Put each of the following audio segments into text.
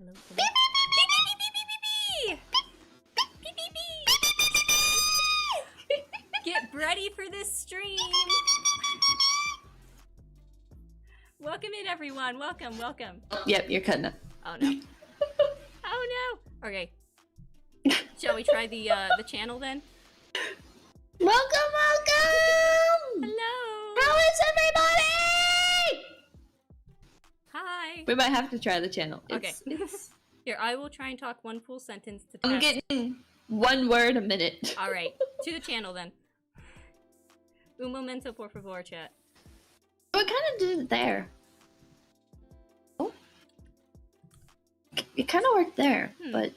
Hello. Beep, beep, beep, beep, beep, beep, beep, beep, beep. Get ready for this stream. Welcome in, everyone. Welcome, welcome. Yep, you're cutting it. Oh no. Oh no. Okay. Shall we try the channel then? Welcome, welcome! Hello. How is everybody? Hi. We might have to try the channel. Okay. Here, I will try and talk one full sentence to I'm test. getting one word a minute. All right. To the channel then. Un momento, por favor, chat. Oh, it kind of did it there. Oh. It kind of worked there, but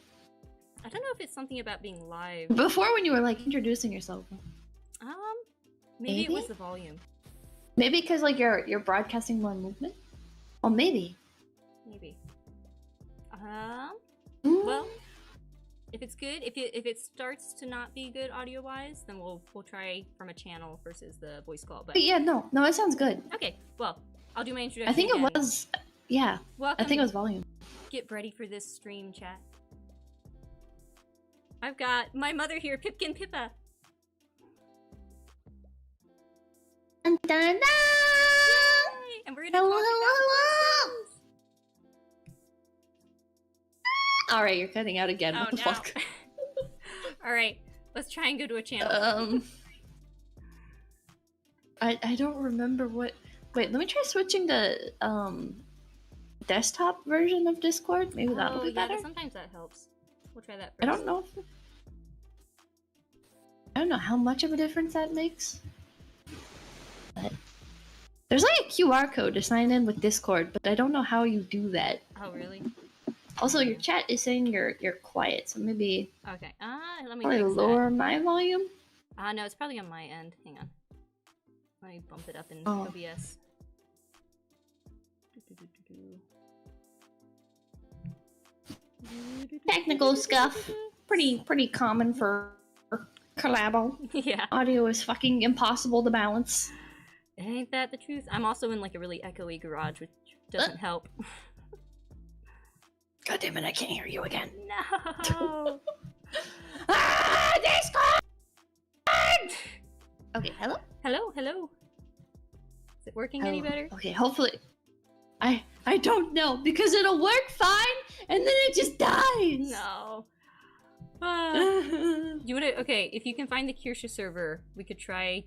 I don't know if it's something about being live. before when you were like introducing yourself. Maybe it was the volume. Maybe because like you're broadcasting more movement. Oh, maybe. Maybe. Mm. Well, if it's good, if it starts to not be good audio wise, then we'll try from a channel versus the voice call. But Yeah, no, it sounds good. okay, well, I'll do my introduction. I think again. it was, yeah. Welcome. I think it was volume. Get ready for this stream, chat. I've got my mother here, Pipkin Pippa. Dun, dun, dun. Yay! And we're gonna Hello, talk hello, about All right, you're cutting out again. What the fuck? All right, let's try and go to a channel. I don't remember what. Wait, let me try switching to desktop version of Discord. Maybe that'll be better. Sometimes that helps. We'll try that first. I don't know. I don't know how much of a difference that makes. But there's like a QR code to sign in with Discord, but I don't know how you do that. Oh really? Also, your chat is saying you're quiet, so maybe Okay. Let me probably fix lower my volume. that. No, it's probably on my end. Hang on. Let me bump it up in Oh. OBS. Technical scuff. Pretty common for collabo. Yeah. Audio is fucking impossible to balance. Ain't that the truth? I'm also in like a really echoey garage, which doesn't help. God damn it, I can't hear you again. No. Discord! Okay, hello? Hello, hello. Is it working any better? Okay, hopefully. I don't know, because it'll work fine, and then it just dies! No. You wanna? Okay, if you can find the Kirsha server, we could try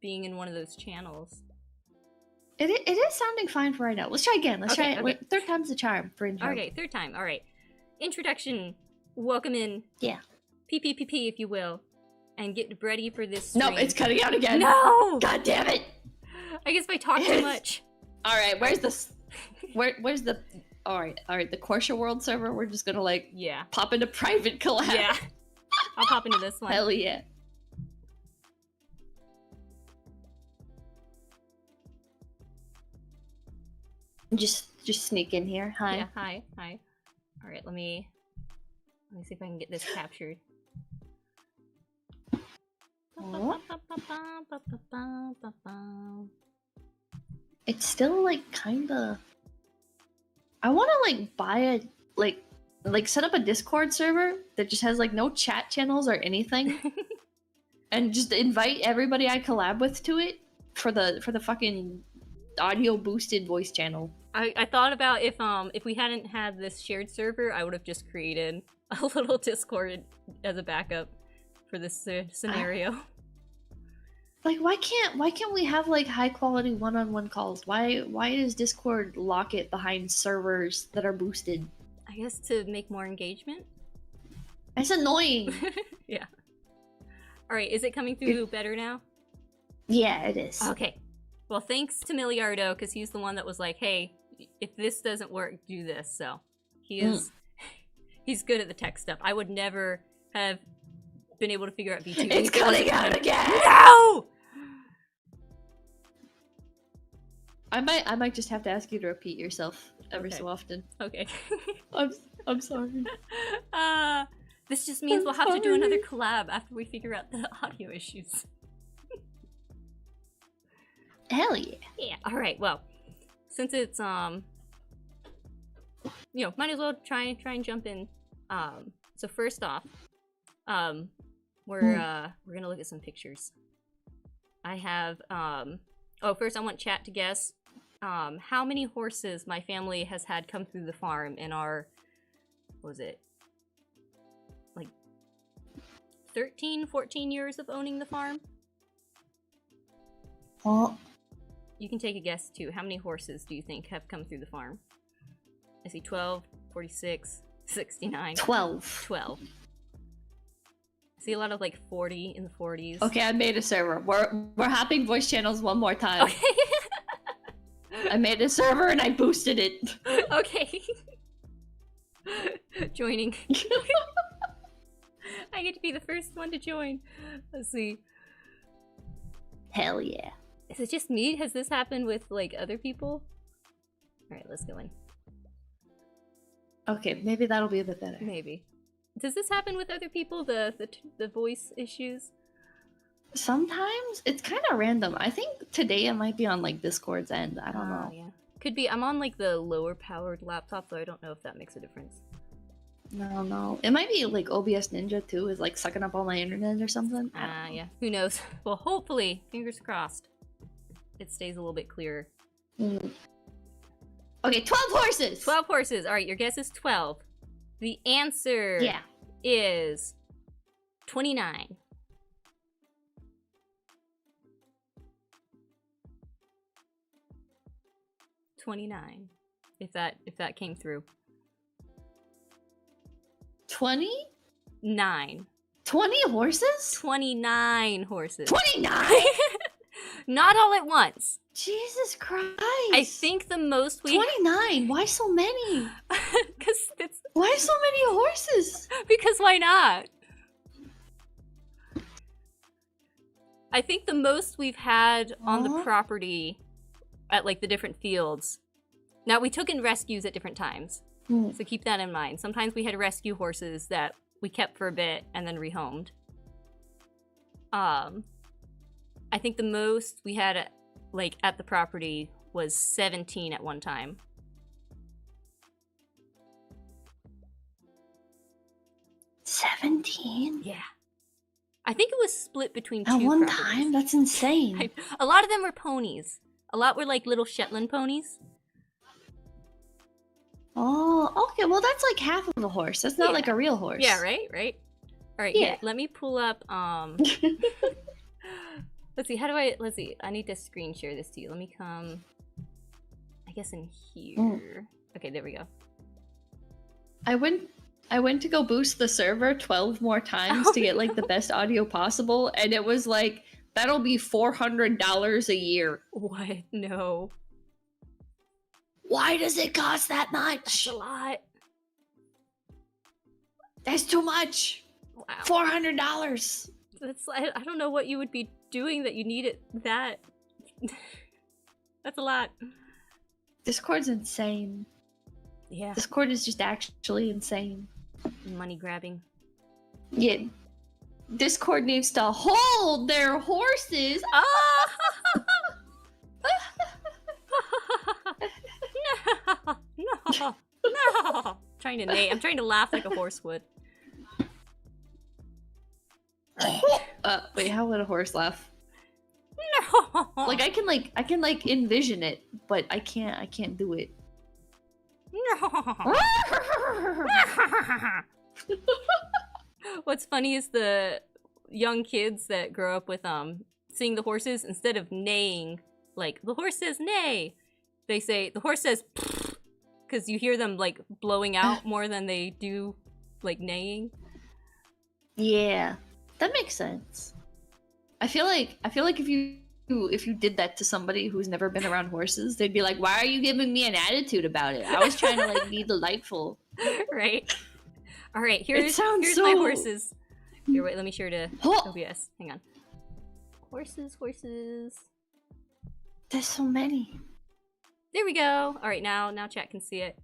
being in one of those channels. It is sounding fine for right now. Let's try again. Let's try it. Okay. Third time's the charm for intro. Okay, third time. All right. Introduction. Welcome in. Yeah. PPPP, if you will, and get ready for this stream. No, it's cutting out again. No! God damn it! I guess if I talk too much. All right, where's the? Where's the? All right. The Kirsha World server. We're just gonna like pop into private collab. Yeah. I'll pop into this one. Hell yeah. Just sneak in here. Hi. Yeah, hi. All right, let me see if I can get this captured. Oh. It's still like kind of. I want to like buy a like set up a Discord server that just has like no chat channels or anything, and just invite everybody I collab with to it for the fucking audio boosted voice channel. I thought about if we hadn't had this shared server, I would have just created a little Discord as a backup for this scenario. Like why can't we have like high quality one-on-one calls? Why does Discord lock it behind servers that are boosted? I guess to make more engagement. It's annoying. Yeah. All right, is it coming through better now? Yeah, it is. Okay. Well, thanks to Milliardo, because he's the one that was like, hey, if this doesn't work, do this. So he's good at the tech stuff. I would never have been able to figure out V2. It's cutting out again! No! I might just have to ask you to repeat yourself every so often. Okay. I'm sorry. This just means we'll have to do another collab after we figure out the audio issues. Hell yeah. Yeah. All right. Well, since it's might as well try and jump in. So first off, we're gonna look at some pictures. I have first I want chat to guess how many horses my family has had come through the farm in our, what was it, like 13, 14 years of owning the farm? Oh. You can take a guess too. How many horses do you think have come through the farm? I see 12, 46, 69. 12. 12. I see a lot of like 40 in the 40s. Okay, I made a server. We're hopping voice channels one more time. Okay. I made a server and I boosted it. Okay. Joining. I get to be the first one to join. Let's see. Hell yeah. Is it just me? Has this happened with like other people? Alright, let's go in. Okay, maybe that'll be a bit better. Maybe. Does this happen with other people? The voice issues? Sometimes it's kind of random. I think today it might be on like Discord's end. I don't know. Yeah. Could be. I'm on like the lower powered laptop, so I don't know if that makes a difference. No. It might be like OBS Ninja too, is like sucking up all my internet or something. Yeah. Who knows? Well, hopefully, fingers crossed, it stays a little bit clearer. Mm. Okay, 12 horses! 12 horses. Alright, your guess is 12. The answer is 29. If that came through. 20? 9. 20 horses? 29 horses. 29? Not all at once. Jesus Christ. I think the most we 29. Why so many? Why so many horses? Because why not? I think the most we've had on the property at like the different fields. Now we took in rescues at different times. So keep that in mind. Sometimes we had rescue horses that we kept for a bit and then rehomed. I think the most we had at the property was 17 at one time. 17? Yeah. I think it was split between two at one properties. time? That's insane. A lot of them were ponies. A lot were like little Shetland ponies. Oh, okay. Well, that's like half of a horse. That's not like a real horse. Yeah, right? Alright, here, let me pull up, let's see, let's see, I need to screen share this to you. Let me come, I guess in here. Okay, there we go. I went to go boost the server 12 more times to get like the best audio possible, and it was like, that'll be $400 a year. What? No. Why does it cost that much? That's a lot. That's too much. Wow. $400. I don't know what you would be doing that you needed that. That's a lot. Discord's insane. Yeah. Discord is just actually insane. Money grabbing. Yeah. Discord needs to hold their horses. No. I'm trying to laugh like a horse would. Wait, how would a horse laugh? No. Like I can envision it, but I can't do it. No. What's funny is the young kids that grow up with seeing the horses, instead of neighing, like the horse says neigh, they say the horse says because you hear them like blowing out more than they do like neighing. Yeah, that makes sense. I feel like if you did that to somebody who's never been around horses, they'd be like, "Why are you giving me an attitude about it? I was trying to like be delightful." Right. All right. Here's so... my horses. Here, wait. Let me share to OBS. Hang on. Horses. There's so many. There we go. All right, now chat can see it.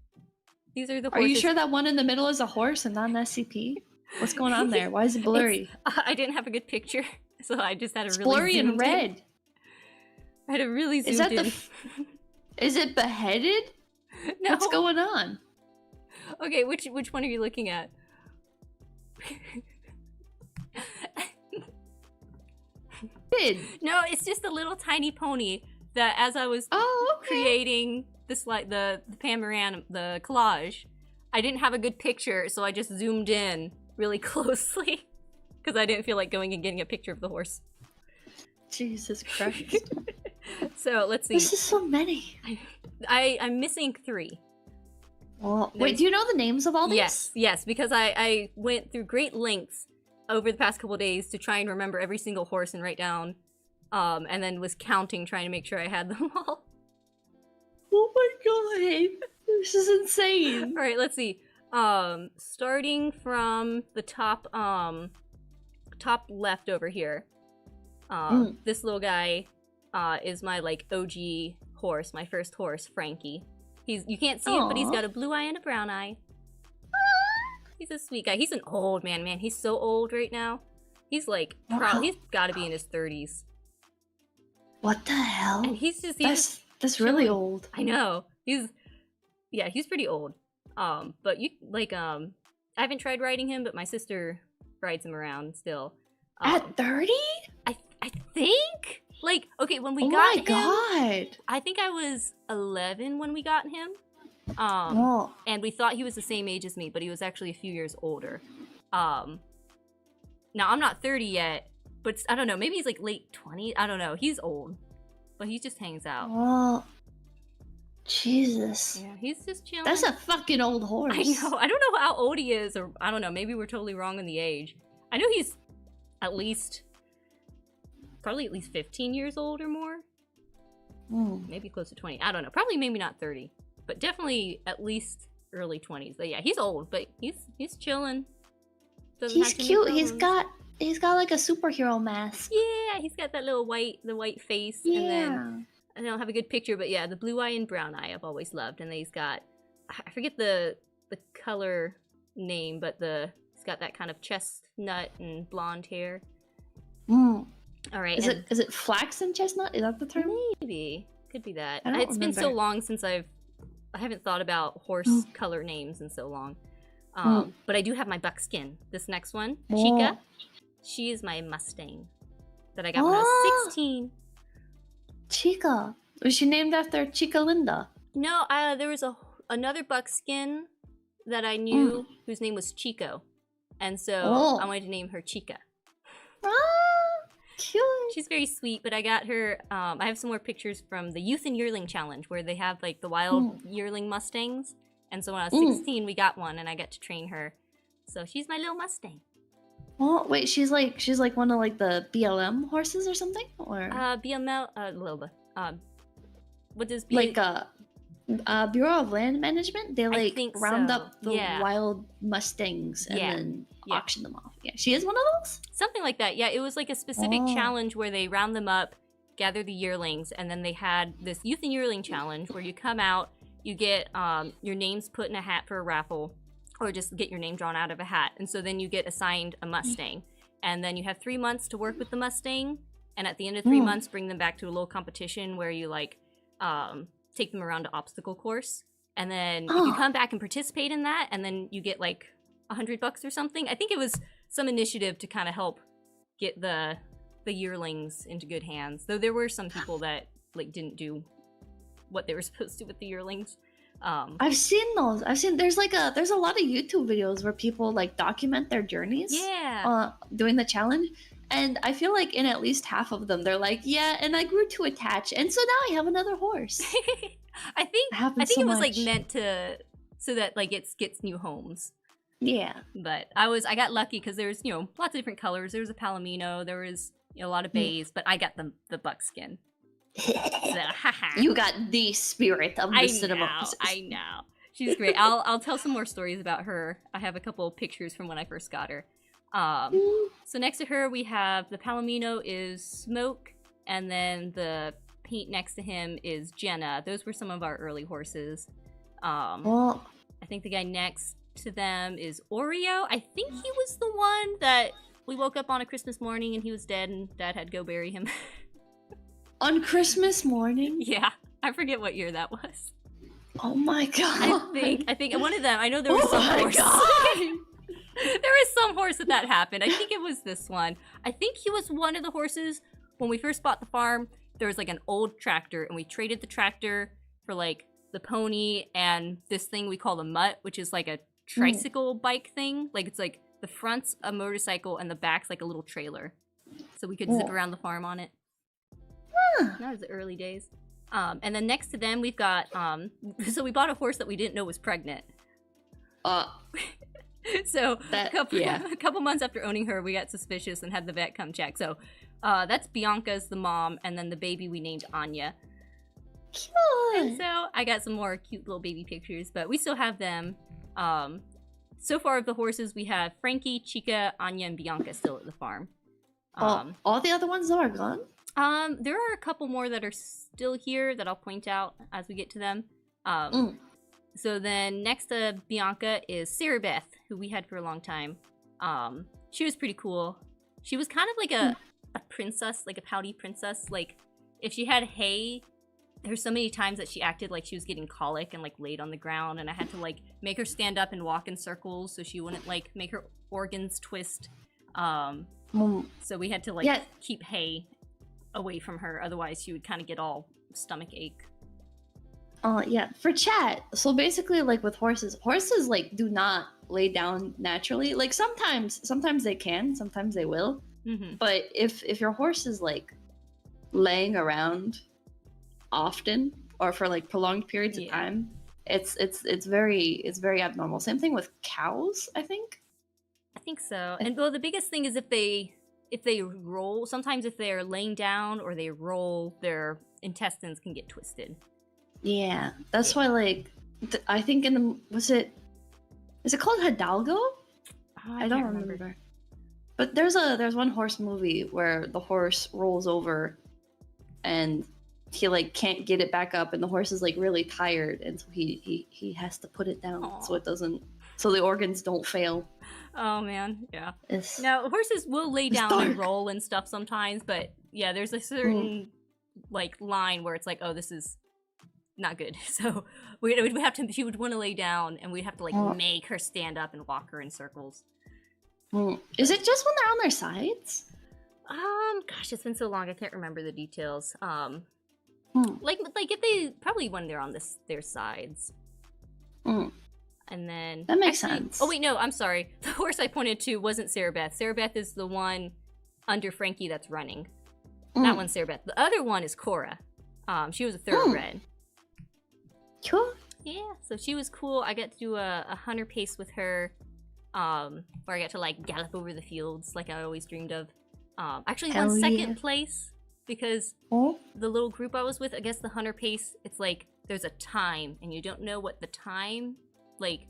These are the horses. Are you sure that one in the middle is a horse and not an SCP? What's going on there? Why is it blurry? I didn't have a good picture, so I just had a really blurry and red. I had a really zoomed in. Is it beheaded? No. What's going on? Okay, which one are you looking at? No, it's just a little tiny pony that as I was creating this, like the panorama, the collage, I didn't have a good picture, so I just zoomed in really closely because I didn't feel like going and getting a picture of the horse. Jesus Christ. So let's see. This is so many. I'm missing 3. Well, wait, do you know the names of all these? Yes, because I went through great lengths over the past couple days to try and remember every single horse and write down, and then was counting, trying to make sure I had them all. Oh my god, this is insane. All right, let's see. Starting from the top left over here. This little guy is my like OG horse, my first horse, Frankie. You can't see it, but he's got a blue eye and a brown eye. He's a sweet guy. He's an old man. He's so old right now. He's like, he's got to be in his 30s. What the hell? And he's that's really old. I know. He's pretty old. But you like, I haven't tried riding him, but my sister rides him around still. At 30? I think. Like, okay, when we got him, God. I think I was 11 when we got him. And we thought he was the same age as me, but he was actually a few years older. Now I'm not 30 yet, but I don't know, maybe he's like late 20s. I don't know. He's old, but he just hangs out. Oh, Jesus. Yeah, he's just chilling. That's a fucking old horse. I know. I don't know how old he is, or I don't know. Maybe we're totally wrong on the age. I know he's probably at least 15 years old or more. Maybe close to 20. I don't know. Probably maybe not 30, but definitely at least early 20s. But yeah, he's old, but he's chilling. He's cute. He's got like a superhero mask. Yeah, he's got that little white face. Yeah. And then I don't have a good picture, but yeah, the blue eye and brown eye I've always loved. And then he's got, I forget the color name, but he's got that kind of chestnut and blonde hair. All right. Is it flax and chestnut? Is that the term? Maybe. Could be that. It's been so long since I haven't thought about horse color names in so long. But I do have my buckskin. This next one, Chica. She is my Mustang that I got when I was 16. Chica. Was she named after Chica Linda? No, there was another buckskin that I knew whose name was Chico. And so I wanted to name her Chica. Cute. She's very sweet, but I got her, I have some more pictures from the Youth and Yearling Challenge where they have like the wild yearling Mustangs. And so when I was 16, we got one and I got to train her. So she's my little Mustang. Oh, wait, she's like one of like the BLM horses or something? Or BML, what does like Bureau of Land Management? They like round up the wild Mustangs and then auction them off. Yeah, she is one of those? Something like that. Yeah, it was like a specific challenge where they round them up, gather the yearlings, and then they had this Youth and Yearling Challenge where you come out, you get your names put in a hat for a raffle, or just get your name drawn out of a hat. And so then you get assigned a Mustang. And then you have 3 months to work with the Mustang. And at the end of 3 months, bring them back to a little competition where you like take them around an obstacle course. And then you come back and participate in that. And then you get like $100 or something. I think it was some initiative to kind of help get the yearlings into good hands. Though there were some people that like didn't do what they were supposed to with the yearlings. I've seen those. There's a lot of YouTube videos where people like document their journeys. Yeah. Doing the challenge, and I feel like in at least half of them, they're like, yeah, and I grew too attached, and so now I have another horse. I think it was like meant to so that like it gets new homes. Yeah. But I got lucky because there's lots of different colors. There was a Palomino, there was a lot of bays, but I got the buckskin. You got the spirit of the cinema. I know. She's great. I'll tell some more stories about her. I have a couple of pictures from when I first got her. So next to her we have the Palomino is Smoke, and then the paint next to him is Jenna. Those were some of our early horses. I think the guy next to them is Oreo. I think he was the one that we woke up on a Christmas morning and he was dead and Dad had to go bury him. On Christmas morning? Yeah, I forget what year that was. Oh my god. I think one of them, I know there was some horse. There was some horse that happened. I think it was this one. I think he was one of the horses. When we first bought the farm, there was like an old tractor, and we traded the tractor for like the pony and this thing we call the mutt, which is like a tricycle bike thing. Like it's like the front's a motorcycle and the back's like a little trailer. So we could zip around the farm on it. That was the early days. And then next to them, we've got, so we bought a horse that we didn't know was pregnant. So a couple months after owning her, we got suspicious and had the vet come check. So that's Bianca's the mom, and then the baby we named Anya. Cute. And so I got some more cute little baby pictures, but we still have them. So far of the horses, we have Frankie, Chica, Anya, and Bianca still at the farm. All the other ones though are gone? There are a couple more that are still here that I'll point out as we get to them. So then next to Bianca is Sarah Beth, who we had for a long time. She was pretty cool. She was kind of like a princess, like a pouty princess. Like if she had hay, there's so many times that she acted like she was getting colic and like laid on the ground, and I had to like make her stand up and walk in circles so she wouldn't like make her organs twist. So we had to like keep hay away from her, otherwise she would kind of get all stomach ache. For chat, so basically like with horses like do not lay down naturally. Like sometimes they can, sometimes they will. But if your horse is like laying around often or for like prolonged periods of time, it's very abnormal. Same thing with cows, I think so. And well, the biggest thing is if they roll, sometimes if they're laying down or they roll, their intestines can get twisted. Yeah, that's why like I think in the is it called Hidalgo? I don't remember. But there's one horse movie where the horse rolls over and he like can't get it back up, and the horse is like really tired, and so he has to put it down so the organs don't fail. Oh man, yeah. Now horses will lay down and roll and stuff sometimes, but yeah, there's a certain like line where it's like, oh, this is not good. So we have to. She would want to lay down, and we'd have to like make her stand up and walk her in circles. Is it just when they're on their sides? Gosh, it's been so long, I can't remember the details. Like if they probably when they're on their sides. And then that makes sense. Oh wait, no, I'm sorry. The horse I pointed to wasn't Sarah Beth. Sarah Beth is the one under Frankie that's running. That one's Sarah Beth. The other one is Cora. She was a thoroughbred. Cool. Yeah, so she was cool. I got to do a hunter pace with her, where I got to like gallop over the fields like I always dreamed of. Actually won second place because the little group I was with, I guess the hunter pace, it's like there's a time and you don't know what the time like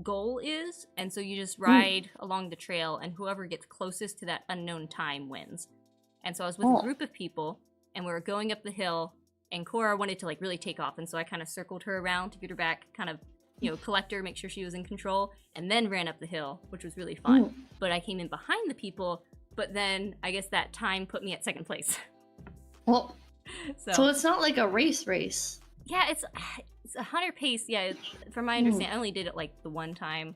goal is, and so you just ride along the trail, and whoever gets closest to that unknown time wins. And so I was with a group of people, and we were going up the hill, and Cora wanted to like really take off, and so I kind of circled her around to get her back, kind of, you know, collect her, make sure she was in control, and then ran up the hill, which was really fun. But I came in behind the people, but then I guess that time put me at second place. Well, so it's not like a race. Yeah, it's a hunter pace. Yeah, from my understanding, I only did it like the one time.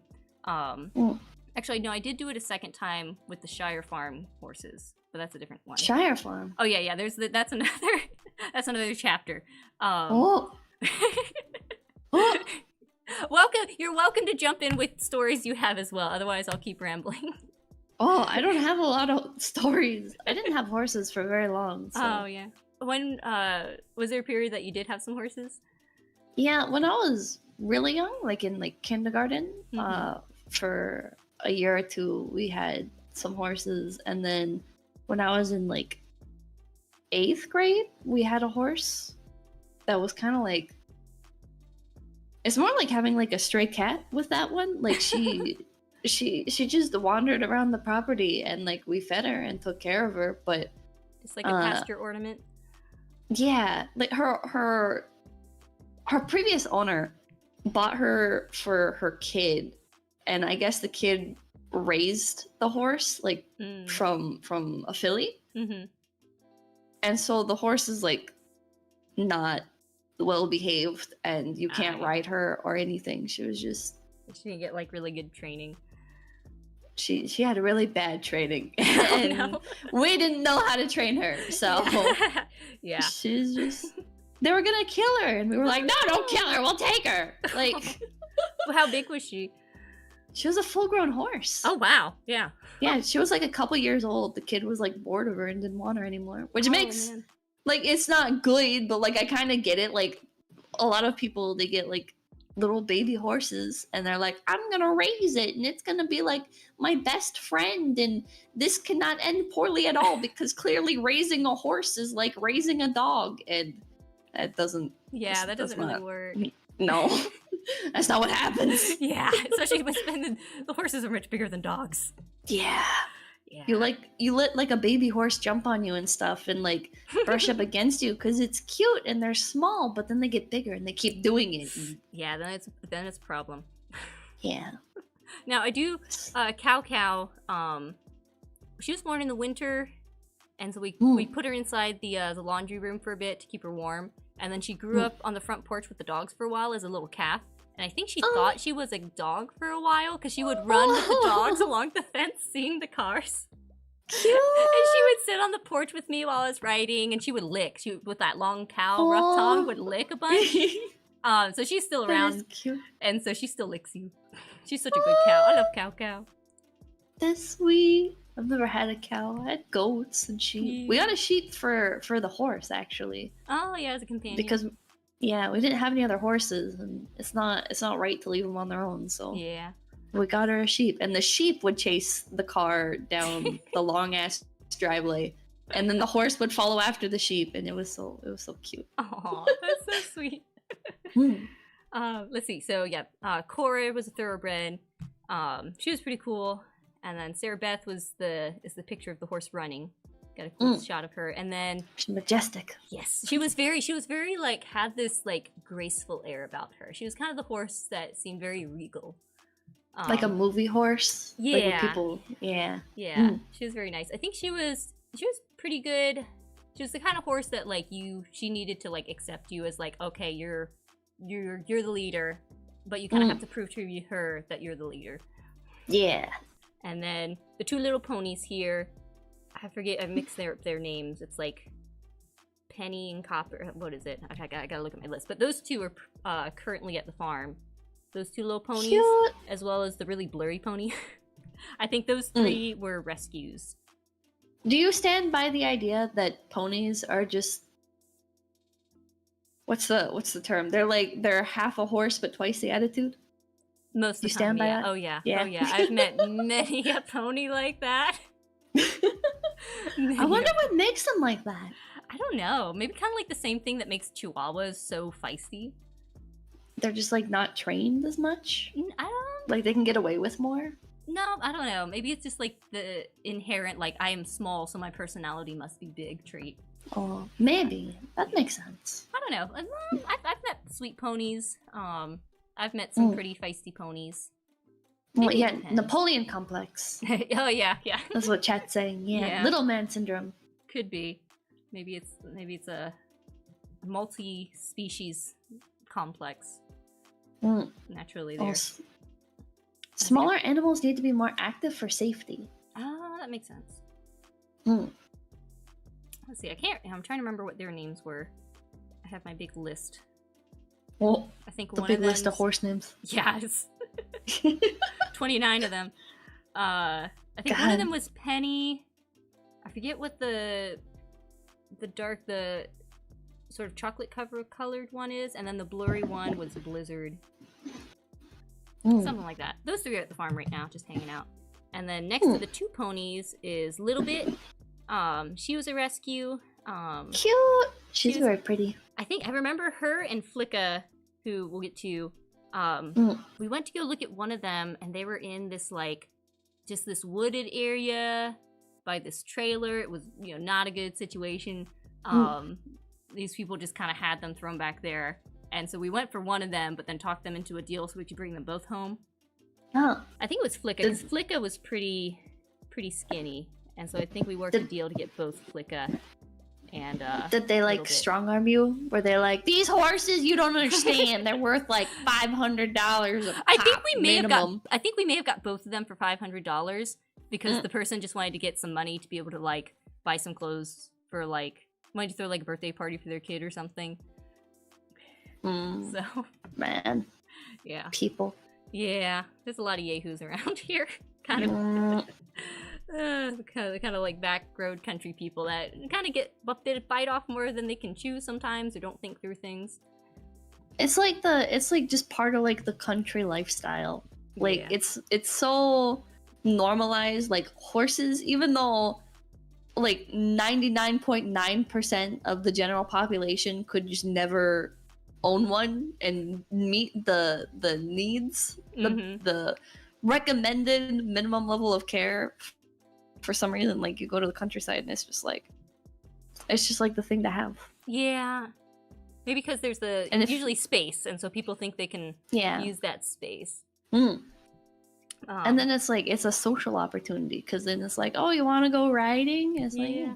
Actually, no, I did do it a second time with the Shire Farm horses, but that's a different one. Shire Farm. Oh yeah. That's another chapter. You're welcome to jump in with stories you have as well. Otherwise, I'll keep rambling. Oh, I don't have a lot of stories. I didn't have horses for very long. So. Oh yeah. When was there a period that you did have some horses? Yeah, when I was really young, like in like kindergarten, for a year or two, we had some horses, and then when I was in like 8th grade, we had a horse that was kind of like, it's more like having like a stray cat with that one. Like she just wandered around the property, and like we fed her and took care of her, but just like a pasture ornament. Yeah, like her previous owner bought her for her kid, and I guess the kid raised the horse like from a filly, and so the horse is like not well behaved, and you can't yeah. ride her or anything. She was just She didn't get like really good training. she had a really bad training, Oh, and no. we didn't know how to train her. So Yeah. she's just they were gonna kill her, and we were like, no, don't kill her. We'll take her. Like, Well, how big was she? she was a full-grown horse. Oh wow, yeah. Yeah, she was like a couple years old. The kid was like bored of her and didn't want her anymore, which makes man. like it's not good, but like I kind of get it. Like a lot of people, they get like little baby horses and they're like, I'm gonna raise it and it's gonna be like my best friend, and this cannot end poorly at all because clearly raising a horse is like raising a dog, and that doesn't. Yeah, that doesn't really work. No, that's not what happens. Yeah, especially when the horses are much bigger than dogs. Yeah. Yeah. You let like a baby horse jump on you and stuff and like brush up against you because it's cute and they're small, but then they get bigger and they keep doing it. Yeah, then it's a problem. Yeah. Now I do Cow. She was born in the winter, and so we put her inside the laundry room for a bit to keep her warm, and then she grew up on the front porch with the dogs for a while as a little calf. And I think she thought she was a dog for a while because she would run with the dogs along the fence, seeing the cars. Cute. And she would sit on the porch with me while I was riding, and she would lick. She with that long cow rough tongue would lick a bunch. So she's still around, That is cute. and so she still licks you. She's such a good cow. I love Cow. That's sweet. I've never had a cow. I had goats and sheep. Yeah. We got a sheep for the horse actually. Oh yeah, as a companion. Because yeah, we didn't have any other horses, and it's not right to leave them on their own. So yeah. we got her a sheep, and the sheep would chase the car down the long ass driveway, and then the horse would follow after the sheep, and it was so cute. Oh, that's so sweet. Hmm. Let's see. So yeah, Cora was a thoroughbred. She was pretty cool. And then Sarah Beth is the picture of the horse running. Got a cool shot of her. And then She's majestic. yes, she was very like had this like graceful air about her. She was kind of the horse that seemed very regal. Like a movie horse. Yeah. Like with people. Yeah. Yeah, she was very nice. I think she was pretty good. She was the kind of horse that like she needed to like accept you as like, okay, you're the leader, but you kind of have to prove to her that you're the leader. Yeah. And then the two little ponies here, I forget, I mixed their names. It's like Penny and Copper. What is it? I gotta look at my list. But those two are currently at the farm. Those two little ponies, Cute. as well as the really blurry pony. I think those three were rescues. Do you stand by the idea that ponies are just what's the term? They're half a horse but twice the attitude? Most of the You stand time, by yeah. that? Oh yeah. Yeah. Oh yeah. I've met many a pony like that. I wonder what makes them like that. I don't know. Maybe kind of like the same thing that makes Chihuahuas so feisty. They're just like not trained as much. I don't. Like they can get away with more. No, I don't know. Maybe it's just like the inherent, like, I am small, so my personality must be big trait. Oh, maybe that makes sense. I don't know. I've met sweet ponies. I've met some pretty feisty ponies. Well, Maybe it yeah, depends. Napoleon complex. Oh yeah. That's what chat's saying. Yeah. Yeah. Little man syndrome. Could be. Maybe it's a multi-species complex. Naturally there. Smaller animals need to be more active for safety. Ah, that makes sense. Mm. Let's see. I'm trying to remember what their names were. I have my big list. Well, I think the one big of them. list of horse names. Yes. 29 of them. I think one of them was Penny. I forget what the sort of chocolate colored one is, and then the blurry one was Blizzard. Something like that. Those three are at the farm right now, just hanging out. And then next to the two ponies is Little Bit. She was a rescue. Cute. She's very pretty. I think I remember her and Flicka, who we'll get to. We went to go look at one of them, and they were in this like just this wooded area by this trailer. It was, not a good situation. These people just kind of had them thrown back there. And so we went for one of them, but then talked them into a deal so we could bring them both home. Oh. I think it was Flicka, because Flicka was pretty skinny. And so I think we worked a deal to get both Flicka and that they like strong arm you, where they're like, these horses you don't understand, they're worth like $500 a pop. I think we may have got both of them for $500 because the person just wanted to get some money to be able to like buy some clothes for like wanted to throw like a birthday party for their kid or something. So man, yeah, people. Yeah, there's a lot of yahoos around here. Kind of like back road country people that kind of get a bite off more than they can chew sometimes, or don't think through things. It's like just part of like the country lifestyle. Like it's so normalized. Like horses, even though like 99.9% of the general population could just never own one and meet the needs, the recommended minimum level of care. For some reason, like you go to the countryside and it's just like the thing to have. Yeah, maybe because there's usually space, and so people think they can use that space. And then it's like it's a social opportunity because then it's like, oh, you want to go riding? It's like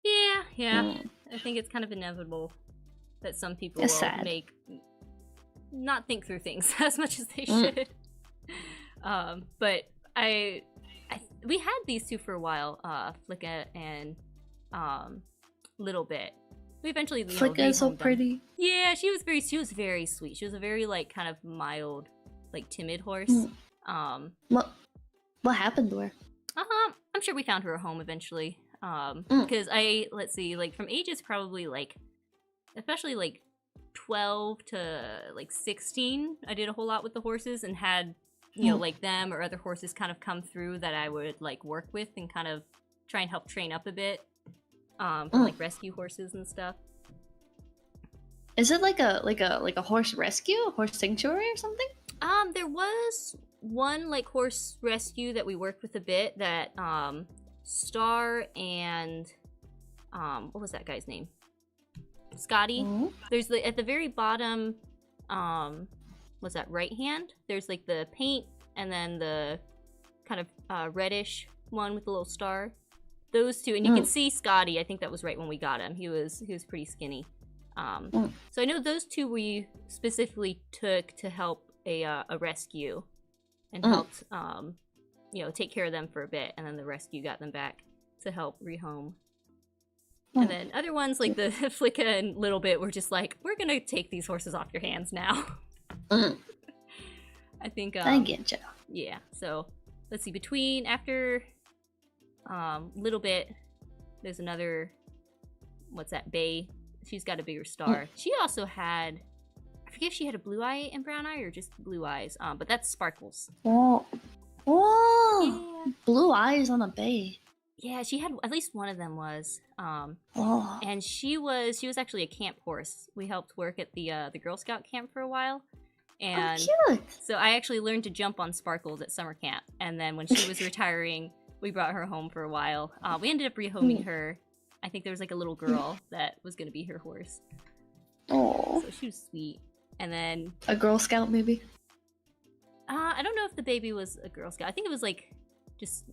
yeah. I think it's kind of inevitable that some people will not think through things as much as they should. But we had these two for a while, Flicka and Little Bit. We eventually Flicka is so pretty. Yeah, she was very sweet. She was a very like kind of mild, like timid horse. What happened to her? I'm sure we found her a home eventually. Because let's see, like from ages probably like, especially like 12 to like 16, I did a whole lot with the horses and had, you know, like them or other horses kind of come through that I would like work with and kind of try and help train up a bit. For like rescue horses and stuff. Is it like a horse rescue, a horse sanctuary or something? There was one like horse rescue that we worked with a bit that Star and what was that guy's name? Scotty. There's at the very bottom, what's that, right hand? There's like the paint and then the kind of reddish one with the little star. Those two, and you can see Scotty. I think that was right when we got him. He was pretty skinny. So I know those two we specifically took to help a rescue and helped you know, take care of them for a bit, and then the rescue got them back to help rehome. And then other ones like the Flicka and Little Bit were just like, we're gonna take these horses off your hands now. I think I get you. Yeah, so let's see, after Little Bit, there's another, what's that, Bay. She's got a bigger star. She also had, I forget if she had a blue eye and brown eye or just blue eyes, but that's Sparkles. Oh, Yeah. Blue eyes on a Bay. Yeah, she had, at least one of them was. And she was actually a camp horse. We helped work at the Girl Scout camp for a while. And cute. So I actually learned to jump on Sparkles at summer camp. And then when she was retiring, we brought her home for a while. We ended up rehoming her. I think there was like a little girl that was going to be her horse. Oh. So she was sweet. And then... a Girl Scout, maybe? I don't know if the baby was a Girl Scout. I think it was like just...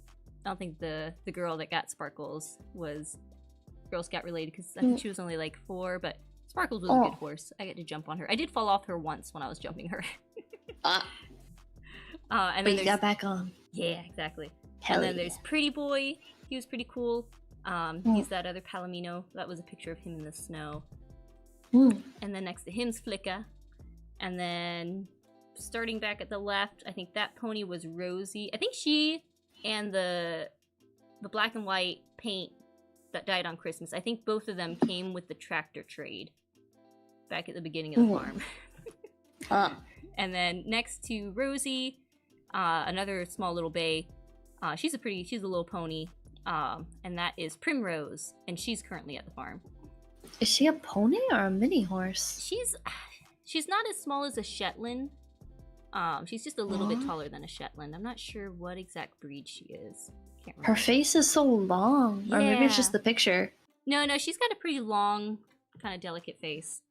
I don't think the girl that got Sparkles was Girl Scout related because I think she was only like 4, but Sparkles was a good horse. I get to jump on her. I did fall off her once when I was jumping her. And then you got back on. Yeah, exactly. Hell and then there's Pretty Boy. He was pretty cool. He's that other Palomino. That was a picture of him in the snow. And then next to him's Flicka. And then starting back at the left, I think that pony was Rosie. I think she and the black and white paint that died on Christmas, I think both of them came with the tractor trade back at the beginning of the farm. And then next to Rosie, another small little Bay. She's a little pony. And that is Primrose, and she's currently at the farm. Is she a pony or a mini horse? She's not as small as a Shetland. She's just a little bit taller than a Shetland. I'm not sure what exact breed she is. Can't remember. Her face is so long, or maybe it's just the picture. No, she's got a pretty long, kind of delicate face.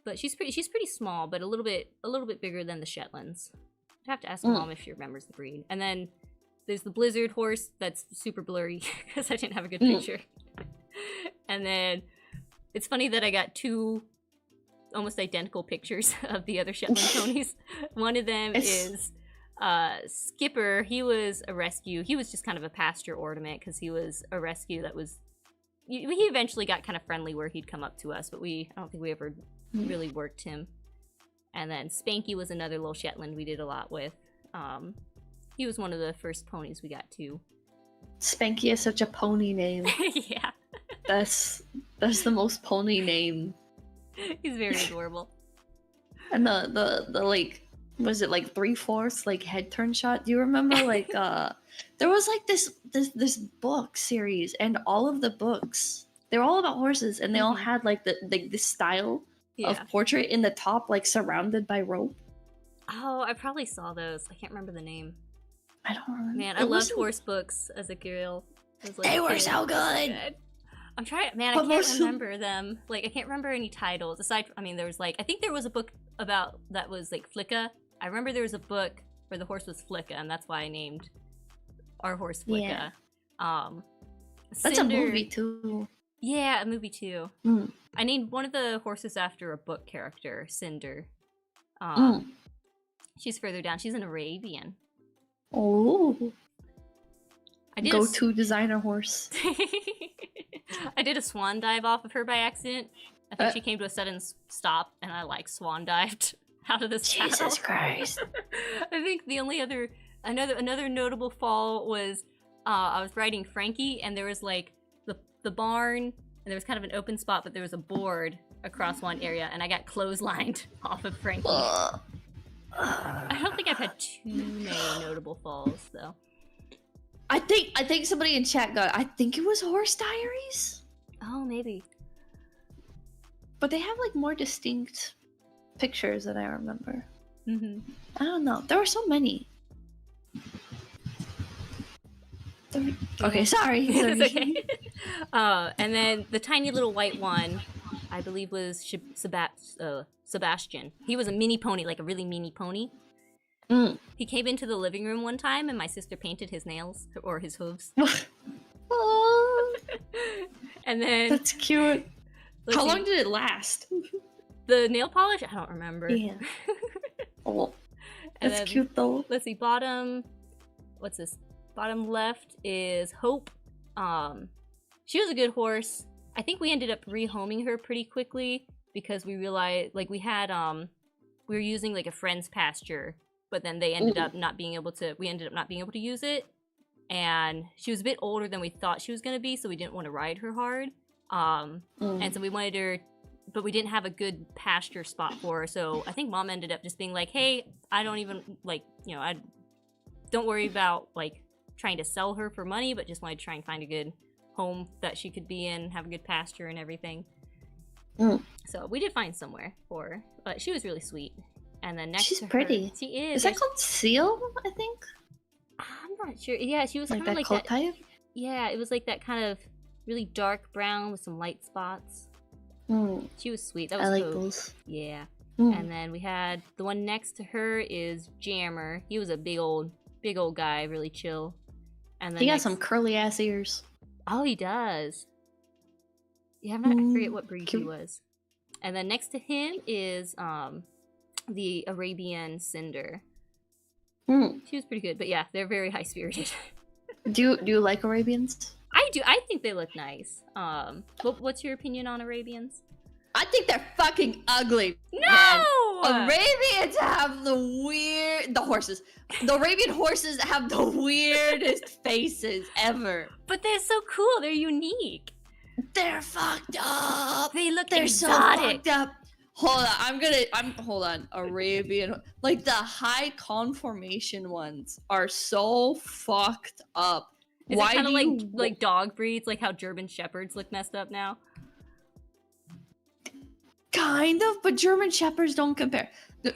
But she's pretty small, but a little bit bigger than the Shetlands. I'd have to ask Mom if she remembers the breed. And then there's the Blizzard horse that's super blurry because I didn't have a good picture. And then it's funny that I got 2 almost identical pictures of the other Shetland ponies. One of them is Skipper. He was a rescue. He was just kind of a pasture ornament because he was a rescue that was... He eventually got kind of friendly where he'd come up to us, but I don't think we ever really worked him. And then Spanky was another little Shetland we did a lot with. He was one of the first ponies we got too. Spanky is such a pony name. Yeah. That's the most pony name. He's very adorable. And the like, was it like 3/4 like head turn shot? Do you remember like there was like this book series, and all of the books, they're all about horses, and they all had like the style of portrait in the top, like surrounded by rope. Oh, I probably saw those. I can't remember the name. I don't remember. Man, I loved horse books as a girl. They were so good. I'm trying, man, I can't remember them. Like, I can't remember any titles. Aside from, I mean, there was like, I think there was a book about, that was like Flicka. I remember there was a book where the horse was Flicka, and that's why I named our horse Flicka. Yeah. That's a movie too. Yeah, a movie too. I named one of the horses after a book character, Cinder. She's further down. She's an Arabian. Oh. Go-to designer horse. I did a swan dive off of her by accident. I think she came to a sudden stop, and I like swan dived out of this saddle. Jesus Christ! I think the only another notable fall was I was riding Frankie, and there was like the barn, and there was kind of an open spot, but there was a board across one area, and I got clotheslined off of Frankie. I don't think I've had too many notable falls though. I think somebody in chat got. I think it was Horse Diaries. Oh, maybe. But they have like more distinct pictures than I remember. I don't know. There were so many. Okay, sorry. It's okay. And then the tiny little white one, I believe, was Sebastian. He was a mini pony, like a really mini pony. He came into the living room one time, and my sister painted his nails or his hooves. And then that's cute. How long did it last? The nail polish? I don't remember. Yeah. Oh, that's then, cute though. Let's see. Bottom. What's this? Bottom left is Hope. She was a good horse. I think we ended up rehoming her pretty quickly because we realized, like, we were using like a friend's pasture. But then they ended up not being able to, use it. And she was a bit older than we thought she was going to be, so we didn't want to ride her hard. And so we wanted her, but we didn't have a good pasture spot for her. So I think Mom ended up just being like, hey, I don't even, like, you know, I don't worry about, like, trying to sell her for money, but just wanted to try and find a good home that she could be in, have a good pasture and everything. So we did find somewhere for her, but she was really sweet. And then next she's to her, pretty. She is. Is that called Seal? I think. I'm not sure. Yeah, she was like kind of that like coat type. Yeah, it was like that kind of really dark brown with some light spots. She was sweet. That was I like cool. those. Yeah. And then we had the one next to her is Jammer. He was a big old guy, really chill. And then he got some curly ass ears. Oh, he does. Yeah, I forget what breed he was. And then next to him is the Arabian Cinder. She was pretty good, but yeah, they're very high spirited. Do you like Arabians? I do. I think they look nice. What's your opinion on Arabians? I think they're fucking ugly. No! Man. Arabians have the horses. The Arabian horses have the weirdest faces ever. But they're so cool. They're unique. They're fucked up. They're so fucked up. Hold on, hold on. Arabian, like the high conformation ones are so fucked up. Is it kind of like dog breeds, like how German Shepherds look messed up now? Kind of, but German Shepherds don't compare.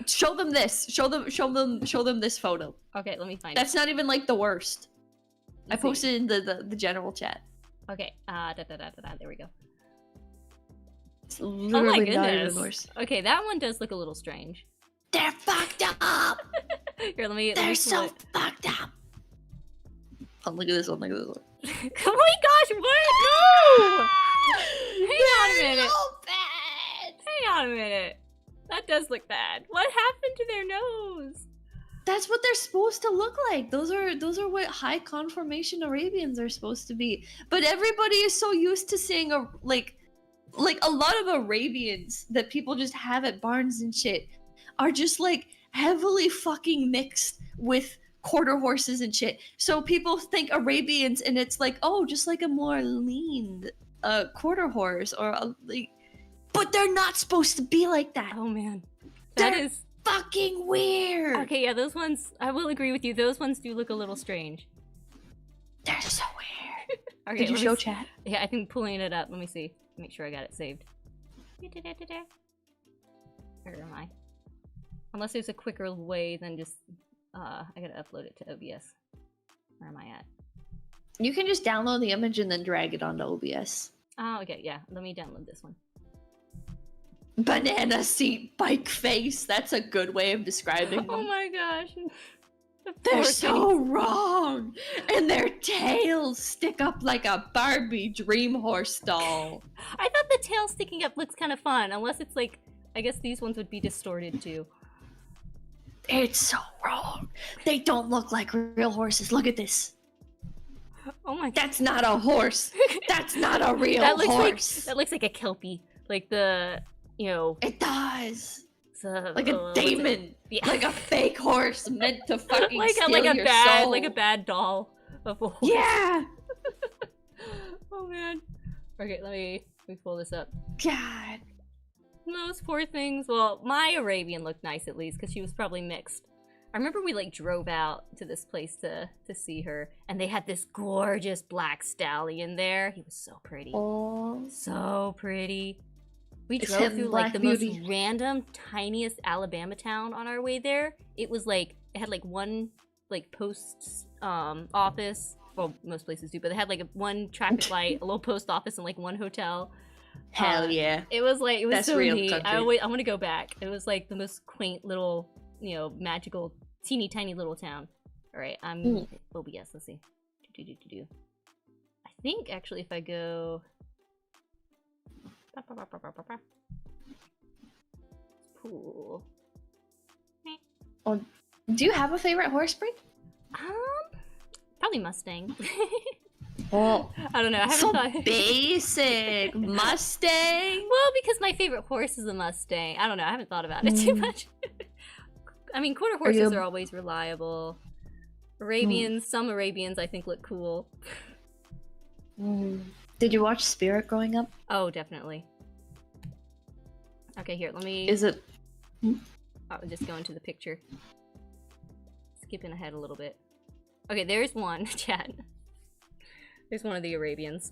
Show them this. Show them this photo. Okay, let me find it. That's not even like the worst. I posted in the general chat. Okay. There we go. It's literally not even worse. Okay, that one does look a little strange. They're fucked up. Here, They're so fucked up. Oh, look at this one. Oh my gosh! What? No! on a minute. So bad. Hang on a minute. That does look bad. What happened to their nose? That's what they're supposed to look like. Those are what high conformation Arabians are supposed to be. But everybody is so used to seeing like a lot of Arabians that people just have at barns and shit are just like heavily fucking mixed with quarter horses and shit. So people think Arabians and it's like, oh, just like a more lean quarter horse or like, but they're not supposed to be like that. Oh man. They're That is fucking weird. okay, yeah, those ones, I will agree with you. Those ones do look a little strange. They're so weird. Okay, Did you show chat? Yeah, I think pulling it up. Let me see. Make sure I got it saved. Where am I? Unless there's a quicker way than just, I gotta upload it to OBS. Where am I at? You can just download the image and then drag it onto OBS. Oh, okay, yeah. Let me download this one. Banana seat bike face. That's a good way of describing them. Oh my gosh. They're so wrong. And their tails stick up like a Barbie dream horse doll. I thought the tail sticking up looks kind of fun, unless it's like, I guess these ones would be distorted too. It's so wrong. They don't look like real horses. Look at this. Oh my god. That's not a horse. That's not a real horse. That looks like a kelpie. Like the, you know. It does. The, like a daemon. Yeah. Like a fake horse meant to fucking like steal your soul. Like a bad doll of a horse. Yeah. Oh man. Okay, let me pull this up. God. Those poor things. Well, my Arabian looked nice at least, because she was probably mixed. I remember we like drove out to this place to see her, and they had this gorgeous black stallion there. He was so pretty. Oh. So pretty. We drove through like the most random, tiniest Alabama town on our way there. It was like, it had like one like post office. Well, most places do, but they had like one traffic light, a little post office, and like one hotel. Hell yeah. It was like, it was That's so real neat. country. I want to go back. It was like the most quaint little, you know, magical, teeny tiny little town. All right, I'm OBS. Let's see. I think actually if I go. Cool. Oh, do you have a favorite horse breed? Probably Mustang. Oh, I don't know. I haven't so thought. basic. Mustang. Well, because my favorite horse is a Mustang. I don't know. I haven't thought about it too much. I mean, quarter horses are always reliable. Arabians, some Arabians I think look cool. Did you watch Spirit growing up? Oh, definitely. Okay, here, let me... Is it... Oh, just go into the picture. Skipping ahead a little bit. Okay, there's one, chat. There's one of the Arabians.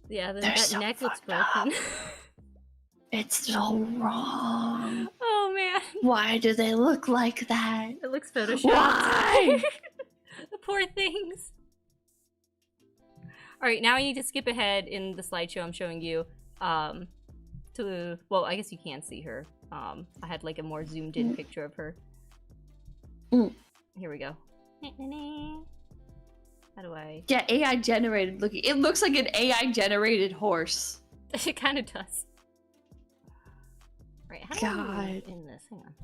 Yeah, that so neck looks broken. up. It's so wrong. Oh, man. Why do they look like that? It looks photoshopped. Why? The poor things. Alright, now I need to skip ahead in the slideshow I'm showing you. To, well, I guess you can see her. I had like a more zoomed in picture of her. Here we go. How do I... Yeah, AI generated looking. It looks like an AI generated horse. It kind of does. Right, how do I move in this? Hang on.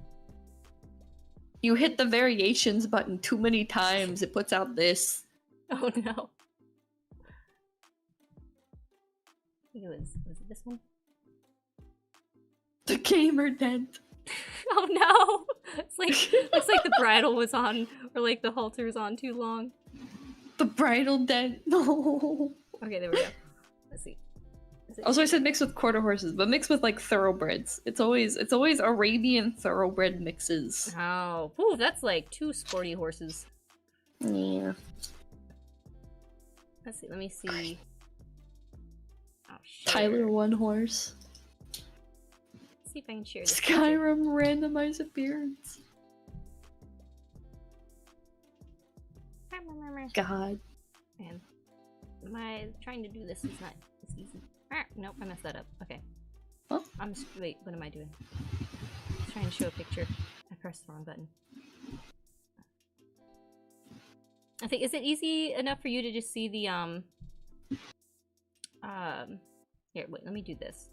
You hit the variations button too many times, it puts out this. Oh no. I think it was it this one? The gamer dent. Oh no! It's like, looks like the bridle was on, or like the halter was on too long. The bridal dent. No. Okay, there we go. Let's see. Also, I said mixed with quarter horses, but mixed with like thoroughbreds. It's always Arabian thoroughbred mixes. Oh, ooh, that's like 2 sporty horses. Yeah. Let's see. Let me see. Oh shit. Tyler one horse. Let's see if I can share this. Skyrim randomized appearance. God. Man, trying to do this is not as easy. Ah, nope, I messed that up. Okay. Huh? I'm just, wait, what am I doing? I'm trying to show a picture. I pressed the wrong button. I think, is it easy enough for you to just see the Here, wait, let me do this.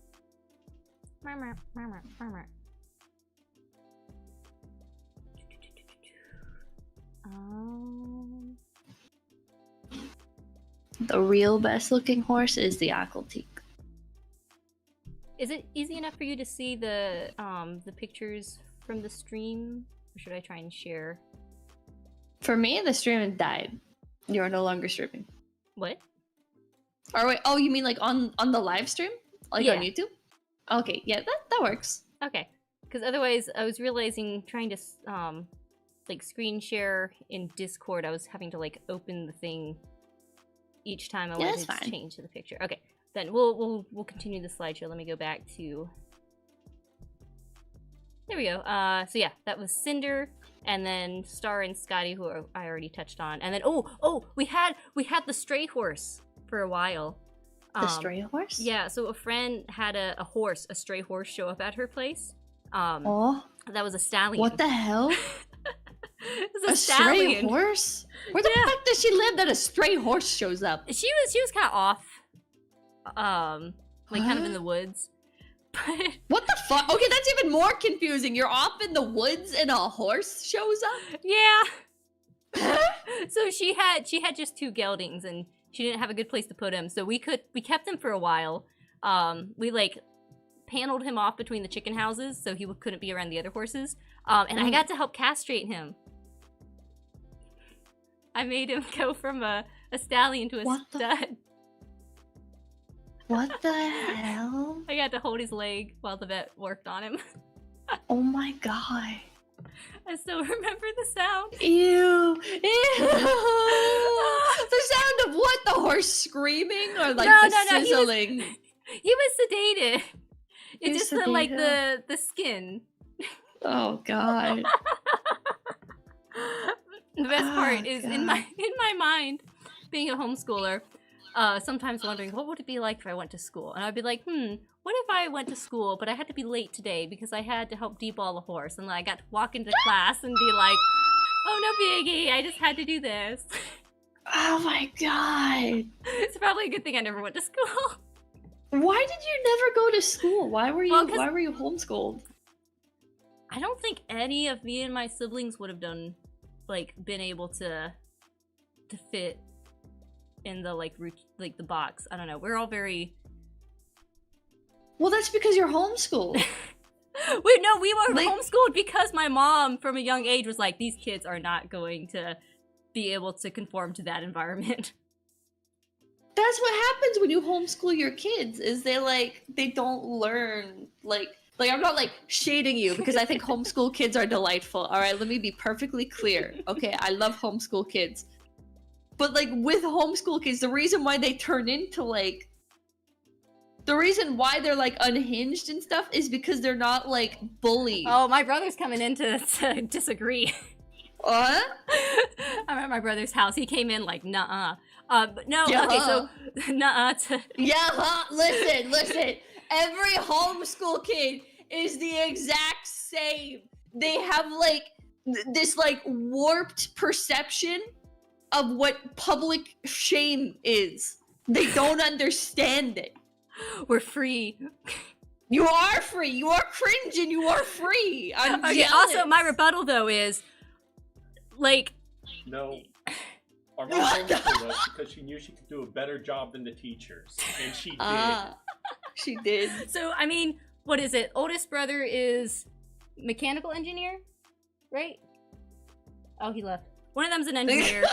The real best looking horse is the Aquatique. Is it easy enough for you to see the pictures from the stream? Or should I try and share? For me, the stream died. You are no longer streaming. What? Or wait, oh, you mean like on the live stream? Like Yeah. on YouTube? Okay, yeah, that works. Okay. Because otherwise, I was realizing trying to like screen share in Discord, I was having to like open the thing each time I wanted to change to the picture. Okay, then we'll continue the slideshow. Let me go back to. There we go. So yeah, that was Cinder, and then Star and Scotty, who I already touched on, and then we had the stray horse for a while. The stray horse? Yeah. So a friend had a stray horse show up at her place. Oh, that was a stallion. What the hell? A stray horse? Where the fuck does she live that a stray horse shows up? She was kind of off, like kind of in the woods. But what the fuck? Okay, that's even more confusing. You're off in the woods and a horse shows up? Yeah. So she had just 2 geldings and she didn't have a good place to put him. So we kept him for a while. We like paneled him off between the chicken houses so he couldn't be around the other horses. And I got to help castrate him. I made him go from a stallion to a stud. What the hell? I got to hold his leg while the vet worked on him. Oh my god. I still remember the sound. Ew. The sound of what? The horse screaming or like sizzling? He was sedated. It's just like the skin. Oh god. The best part is in my mind, being a homeschooler, sometimes wondering what would it be like if I went to school, and I'd be like, what if I went to school but I had to be late today because I had to help deball a horse, and then I got to walk into class and be like, oh no biggie, I just had to do this. Oh my god. It's probably a good thing I never went to school. Why did you never go to school? Why were you homeschooled? I don't think any of me and my siblings would have been able to fit in the the box. I don't know. We're all very. Well, that's because you're homeschooled. We were homeschooled because my mom, from a young age, was like, these kids are not going to be able to conform to that environment. That's what happens when you homeschool your kids. Is they don't learn like I'm not shading you because I think homeschool kids are delightful. All right, let me be perfectly clear. Okay, I love homeschool kids. But with homeschool kids, the reason why they turn into the reason why they're unhinged and stuff is because they're not bullied. Oh, my brother's coming in to disagree. What? I'm at my brother's house. He came in nuh-uh. But no, okay, so nuh-uh to... Yeah, listen. Every homeschool kid is the exact same. They have this warped perception of what public shame is. They don't understand it. We're free. You are free. You are cringe and you are free. I'm okay, jealous. Also, my rebuttal though is no. Our mom homeschooled us because she knew she could do a better job than the teachers, and she did. She did. So, I mean, what is it? Oldest brother is mechanical engineer, right? Oh, he left. One of them's an engineer.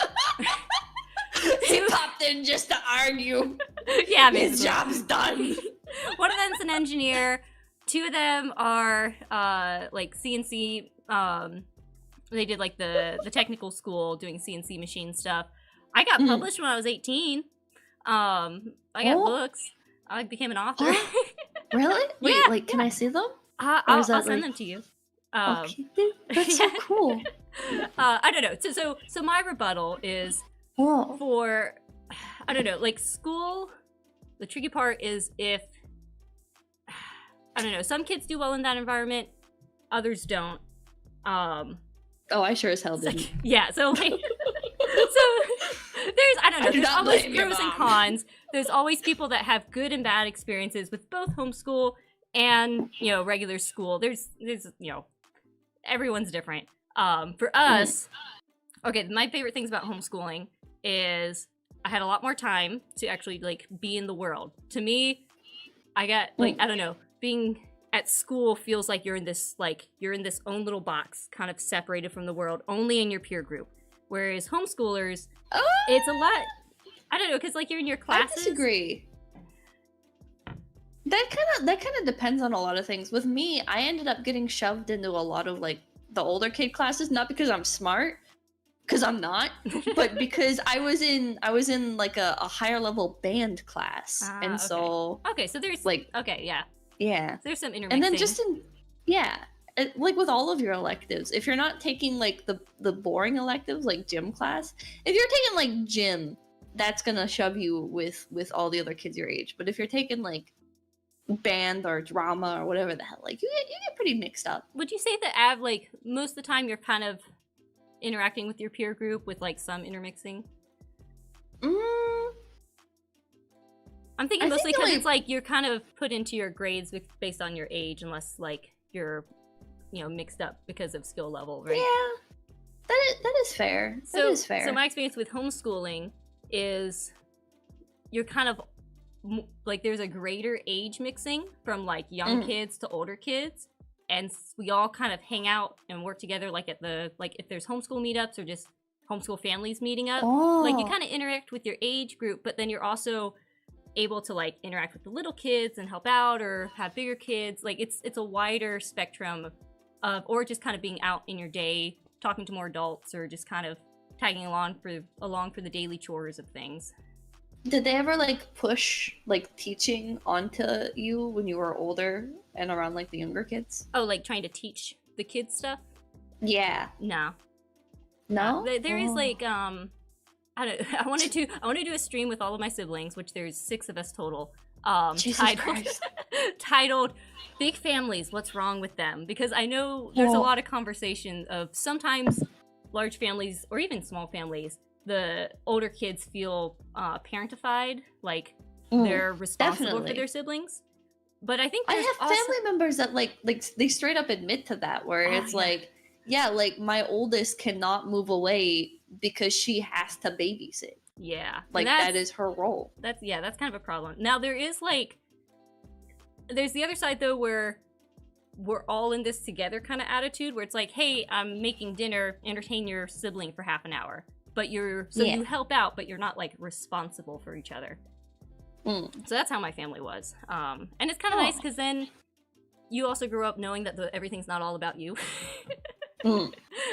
He popped in just to argue. Yeah, his job's done. One of them's an engineer. 2 of them are CNC. They did the technical school doing CNC machine stuff. I got published when I was 18. I got books. I became an author. Really? Wait, yeah, can I see them? I'll send them to you. Okay. That's so cool. I don't know. So my rebuttal is for, I don't know, school. The tricky part is if, I don't know, some kids do well in that environment, others don't. Oh, I sure as hell didn't. Yeah, so so there's, I don't know. There's always pros and cons. There's always people that have good and bad experiences with both homeschool and, you know, regular school. There's you know, everyone's different. For us, okay, my favorite things about homeschooling is I had a lot more time to actually, like, be in the world. To me, I got, like, I don't know, being at school feels like you're in this own little box, kind of separated from the world, only in your peer group. Whereas homeschoolers, it's a lot, I don't know, because, like, you're in your classes. I disagree. That kind of depends on a lot of things. With me, I ended up getting shoved into a lot of, like, the older kid classes, not because I'm smart, because I'm not, but because I was in like a higher level band class, and okay. So there's like, okay, yeah, there's some intermixing. and then just like with all of your electives, if you're not taking like the boring electives like gym class, if you're taking like gym, that's gonna shove you with all the other kids your age. But if you're taking like band or drama or whatever the hell, like you get pretty mixed up. Would you say that like most of the time you're kind of interacting with your peer group with like some intermixing? I'm thinking mostly because it's like you're kind of put into your grades based on your age, unless like you're, you know, mixed up because of skill level, right? Yeah, that is fair. That is fair. So my experience with homeschooling is you're kind of like there's a greater age mixing from like young kids to older kids, and we all kind of hang out and work together, like at the, like if there's homeschool meetups or just homeschool families meeting up, like you kind of interact with your age group, but then you're also able to like interact with the little kids and help out or have bigger kids. Like it's a wider spectrum of, or just kind of being out in your day, talking to more adults, or just kind of tagging along for the daily chores of things. Did they ever like push like teaching onto you when you were older and around like the younger kids? Oh, like trying to teach the kids stuff? Yeah. No. There is like I want to do a stream with all of my siblings, which there's 6 of us total. Titled Big Families, What's Wrong with Them? Because I know there's a lot of conversation of sometimes large families or even small families, the older kids feel parentified, like they're responsible for their siblings. But I think I have family members that like they straight up admit to that, where it's like, yeah, like my oldest cannot move away because she has to babysit. Yeah, like that is her role. That's kind of a problem. Now there's the other side though, where we're all in this together kind of attitude, where it's like, hey, I'm making dinner, entertain your sibling for half an hour. But you help out, but you're not like responsible for each other. So that's how my family was. And it's kind of nice because then you also grew up knowing that everything's not all about you.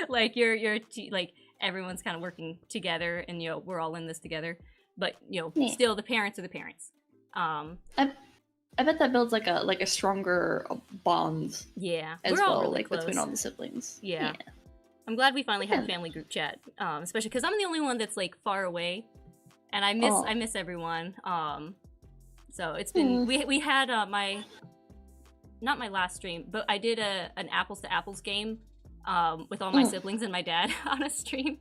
Like like everyone's kind of working together, and you know we're all in this together. But you know, still the parents are the parents. I bet that builds like a stronger bond. Yeah, as we're all well, really like close between all the siblings. Yeah. I'm glad we finally have a family group chat, especially because I'm the only one that's like far away, and I miss everyone. So it's been we had not my last stream, but I did an apples to apples game with all my siblings and my dad on a stream.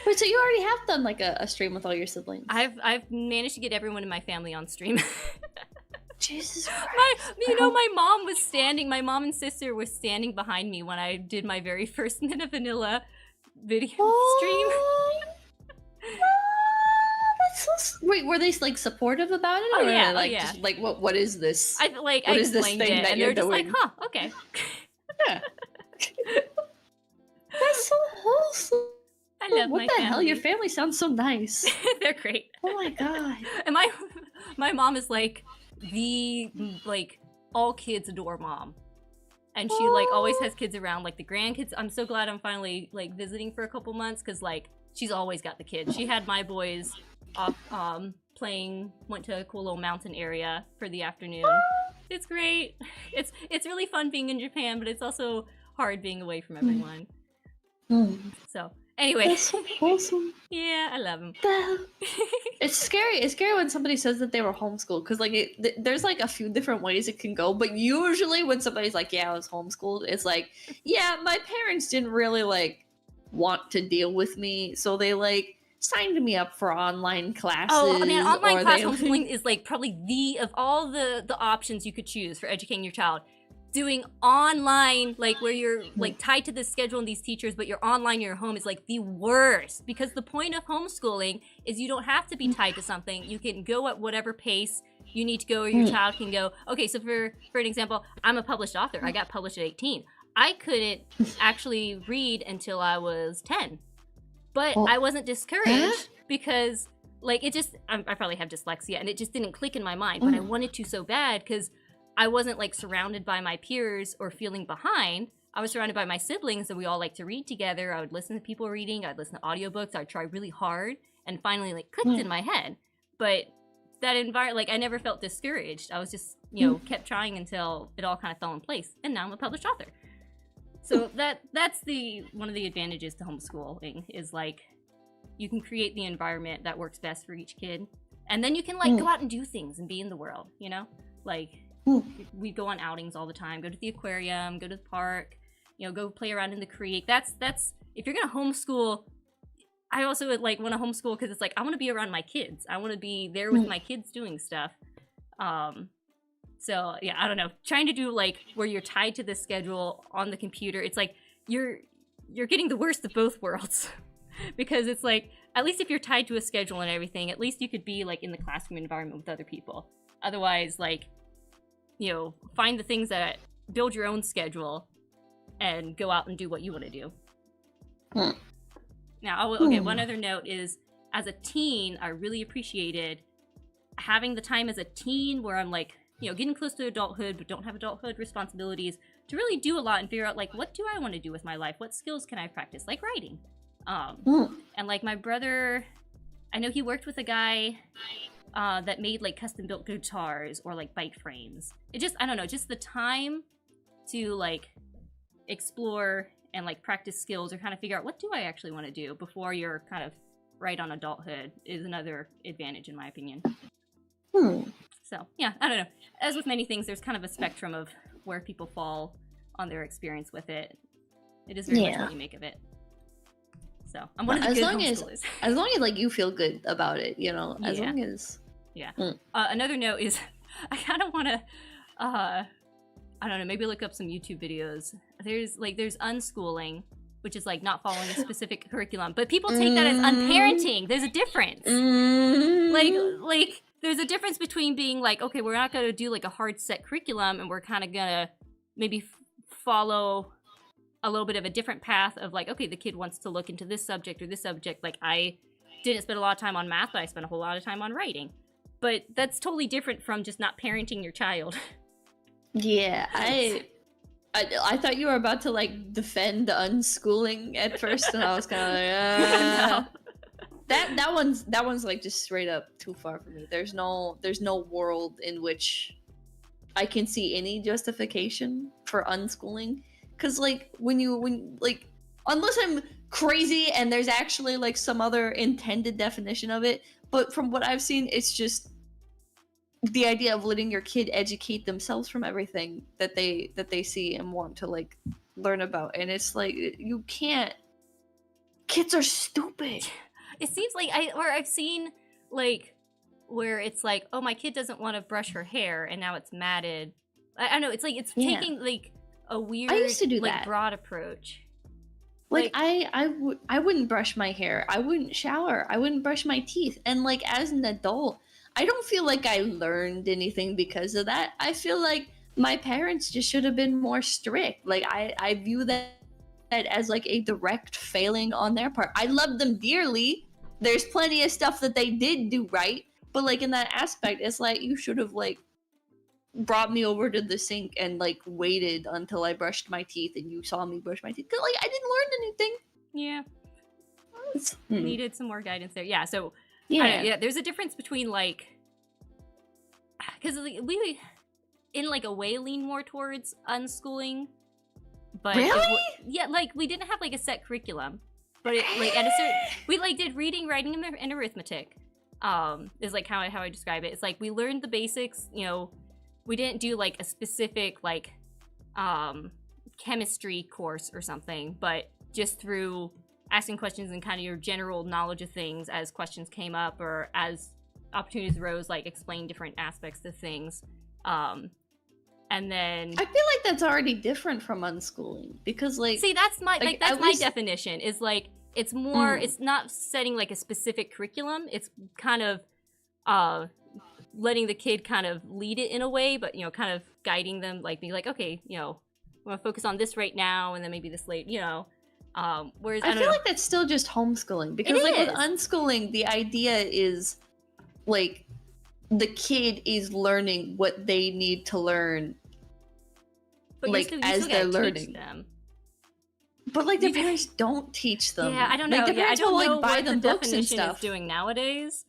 Wait, so you already have done like a stream with all your siblings? I've managed to get everyone in my family on stream. Jesus Christ. My mom and sister was standing behind me when I did my very first Minna Vanilla video stream. Wait, were they like supportive about it? Oh, or yeah, like, just, like what is this? I explained it, and they're just like, huh, okay. Yeah. That's so wholesome. I love my family. What the hell? Your family sounds so nice. They're great. Oh my god. And my mom is like the all kids adore mom, and she like always has kids around, like the grandkids. I'm so glad I'm finally like visiting for a couple months, because like she's always got the kids. She had my boys off playing, went to a cool little mountain area for the afternoon. It's great. It's really fun being in Japan, but it's also hard being away from everyone. So anyway, that's so wholesome. Yeah, I love them. It's scary. It's scary when somebody says that they were homeschooled, because like there's like a few different ways it can go. But usually when somebody's like, "Yeah, I was homeschooled," it's like, "Yeah, my parents didn't really like want to deal with me, so they like signed me up for online classes. Oh, I mean, online or class they- homeschooling is like probably of all the options you could choose for educating your child. Doing online, like where you're like tied to this schedule and these teachers, but you're online, you're home, is like the worst. Because the point of homeschooling is you don't have to be tied to something. You can go at whatever pace you need to go, or your child can go. Okay, so for an example, I'm a published author. I got published at 18. I couldn't actually read until I was 10. But I wasn't discouraged because like it just, I probably have dyslexia and it just didn't click in my mind, but I wanted to so bad because I wasn't like surrounded by my peers or feeling behind. I was surrounded by my siblings and we all like to read together. I would listen to people reading. I'd listen to audiobooks. I'd try really hard and finally like clicked in my head. But that environment, like I never felt discouraged. I was just, you know, kept trying until it all kind of fell in place. And now I'm a published author. So that's one of the advantages to homeschooling is like you can create the environment that works best for each kid. And then you can like go out and do things and be in the world, you know? Like we go on outings all the time, go to the aquarium, go to the park, you know, go play around in the creek. That's if you're gonna homeschool, I also would like want to homeschool because it's like I want to be around my kids. I want to be there with my kids doing stuff. So yeah, I don't know. Trying to do like where you're tied to the schedule on the computer, it's like you're getting the worst of both worlds. Because it's like at least if you're tied to a schedule and everything, at least you could be like in the classroom environment with other people. Otherwise, like, you know, find the things that build your own schedule and go out and do what you want to do. Now, okay, one other note is as a teen, I really appreciated having the time as a teen where I'm like, you know, getting close to adulthood, but don't have adulthood responsibilities to really do a lot and figure out like, what do I want to do with my life? What skills can I practice? Like writing. And like my brother, I know he worked with a guy that made like custom built guitars or like bike frames. It just, I don't know, just the time to like explore and like practice skills or kind of figure out what do I actually want to do before you're kind of right on adulthood is another advantage in my opinion. So yeah, I don't know. As with many things, there's kind of a spectrum of where people fall on their experience with it. It is very much what you make of it. So I'm one of the good homeschoolers. As long as like you feel good about it, you know. As long as another note is I kind of want to I don't know, maybe look up some YouTube videos. There's unschooling, which is like not following a specific curriculum, but people take that as unparenting. There's a difference. Like there's a difference between being like, okay, we're not going to do like a hard set curriculum and we're kind of going to maybe follow a little bit of a different path of like, okay, the kid wants to look into this subject or this subject. Like I didn't spend a lot of time on math, but I spent a whole lot of time on writing. But that's totally different from just not parenting your child. Yeah, I thought you were about to like defend the unschooling at first, and I was kind of like, no. that one's like just straight up too far for me. There's no world in which I can see any justification for unschooling, because like when like unless I'm crazy and there's actually like some other intended definition of it, but from what I've seen, it's just the idea of letting your kid educate themselves from everything that they see and want to like learn about, and it's like you can't. Kids are stupid. It seems like I've seen like where it's like, oh, my kid doesn't want to brush her hair and now it's matted. I don't know. It's like it's taking like a weird, I used to do like that. broad approach. Like I wouldn't brush my hair. I wouldn't shower. I wouldn't brush my teeth. And like as an adult, I don't feel like I learned anything because of that. I feel like my parents just should have been more strict. Like I view that as like a direct failing on their part. I love them dearly. There's plenty of stuff that they did do right, but like in that aspect, it's like you should have like brought me over to the sink and like waited until I brushed my teeth and you saw me brush my teeth. Cause like I didn't learn anything. Yeah. Needed some more guidance there. Yeah. So yeah, there's a difference between like, because we in like a way lean more towards unschooling, but really, like we didn't have like a set curriculum, but it like at a certain we like did reading, writing, and arithmetic. Is like how I describe it. It's like we learned the basics. You know, we didn't do like a specific like chemistry course or something, but just through asking questions and kind of your general knowledge of things as questions came up or as opportunities arose, like explain different aspects of things. And then I feel like that's already different from unschooling because, like, see, that's my like, that's at my least- definition. Is like it's more. It's not setting like a specific curriculum. It's kind of letting the kid kind of lead it in a way, but kind of guiding them, like be like, okay, I'm gonna focus on this right now, and then maybe this late, Whereas I feel like that's still just homeschooling because, like, with unschooling, the idea is like the kid is learning what they need to learn, but like you as still they're gotta learning. teach them. But like their parents don't teach them. Yeah, I don't know. Like, their I parents don't will, know like, buy what them the books and definition stuff. is doing nowadays.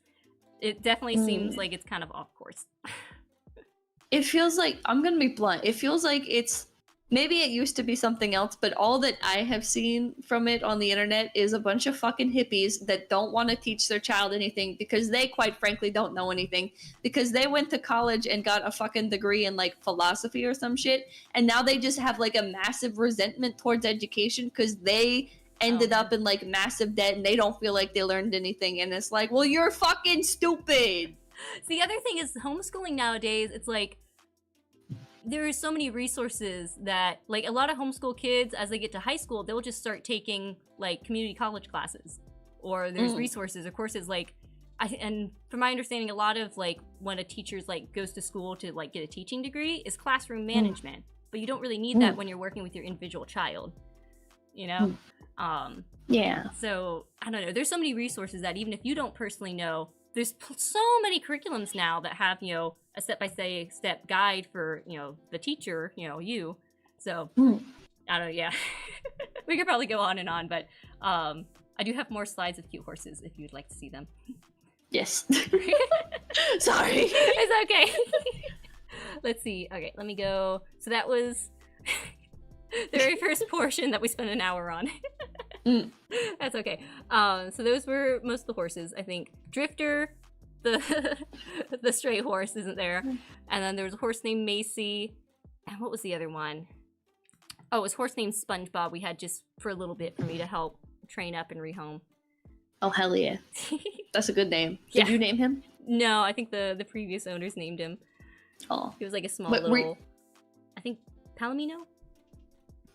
It definitely seems like it's kind of off course. It feels like, I'm gonna be blunt, it feels like it's, maybe it used to be something else, but all that I have seen from it on the internet is a bunch of fucking hippies that don't want to teach their child anything because they, quite frankly, don't know anything because they went to college and got a fucking degree in, like, philosophy or some shit, and now they just have, like, a massive resentment towards education because they ended up in, like, massive debt and they don't feel like they learned anything, and it's like, well, you're fucking stupid. So the other thing is homeschooling nowadays, it's like there are so many resources that, like, a lot of homeschool kids, as they get to high school, they'll just start taking, like, community college classes. Or there's resources or courses, like, and from my understanding, a lot of, like, when a teacher's, like, goes to school to, like, get a teaching degree is classroom management. But you don't really need that when you're working with your individual child, Yeah. So, I don't know. There's so many resources that even if you don't personally know, there's so many curriculums now that have, a step-by-step guide for, the teacher, you. So, I don't know, yeah. We could probably go on and on, but I do have more slides of cute horses if you'd like to see them. Yes. Sorry. It's okay. Let's see. Okay, let me go. So that was the very first portion that we spent an hour on. That's okay. So those were most of the horses, I think. Drifter, the stray horse isn't there. And then there was a horse named Macy. And what was the other one? Oh, it was a horse named SpongeBob we had just for a little bit for me to help train up and rehome. Oh, hell yeah. That's a good name. Did you name him? No, I think the previous owners named him. Oh. He was like a small little, I think, Palomino?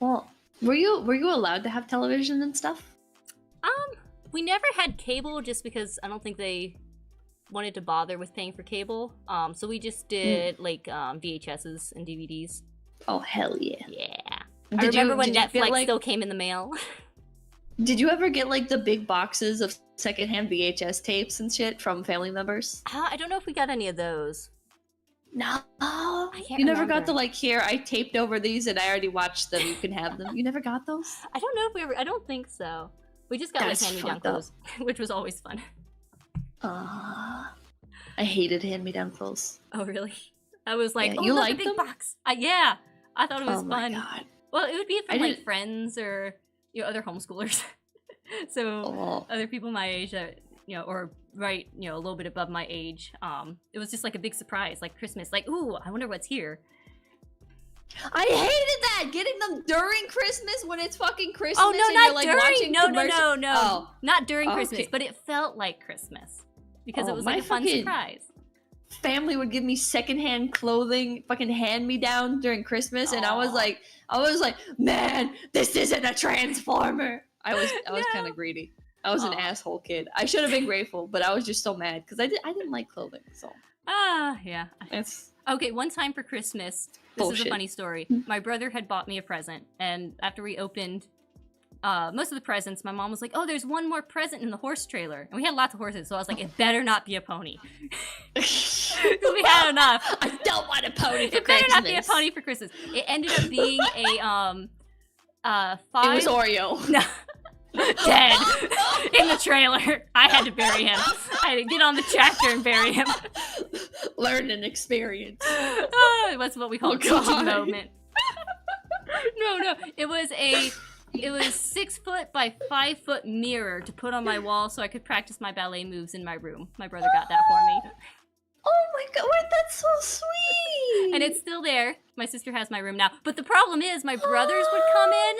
Well, were you allowed to have television and stuff? We never had cable just because I don't think they wanted to bother with paying for cable. So we just did like VHSs and DVDs. Oh, hell yeah. Yeah. I remember when Netflix still came in the mail. Did you ever get like the big boxes of secondhand VHS tapes and shit from family members? I don't know if we got any of those. No. You never got the, like, here, I taped over these and I already watched them, you can have them. You never got those? I don't know if we ever, I don't think so. We just got like hand-me-down clothes, which was always fun. I hated hand-me-down clothes. Oh, really? I was like, you look, like a big them? box. Yeah, I thought it was oh fun. My God. Well, it would be from like friends or other homeschoolers. So other people my age that or right a little bit above my age. It was just like a big surprise, like Christmas. Like, ooh, I wonder what's here. I hated that, getting them during Christmas when it's fucking Christmas. Oh no, and not you're, like, during. watching No. Oh. Not during Christmas, Okay. but it felt like Christmas because it was my like a fun fucking surprise. Family would give me secondhand clothing, fucking hand me down during Christmas, and I was like, man, this isn't a Transformer. I was kind of greedy. I was an asshole kid. I should have been grateful, but I was just so mad because I didn't like clothing. So yeah. It's okay. One time for Christmas, this is a funny story. My brother had bought me a present, and after we opened most of the presents, my mom was like, "Oh, there's one more present in the horse trailer," and we had lots of horses. So I was like, "It better not be a pony." We had enough. I don't want a pony for It Christmas. better not be a pony for Christmas. It ended up being a 5. It was Oreo. No. Dead in the trailer. I had to bury him. I had to get on the tractor and bury him. Learn and experience. It was what we call a teaching moment. No. It was 6 foot by 5 foot mirror to put on my wall so I could practice my ballet moves in my room. My brother got that for me. Oh my God, wait, that's so sweet. And it's still there. My sister has my room now. But the problem is my brothers would come in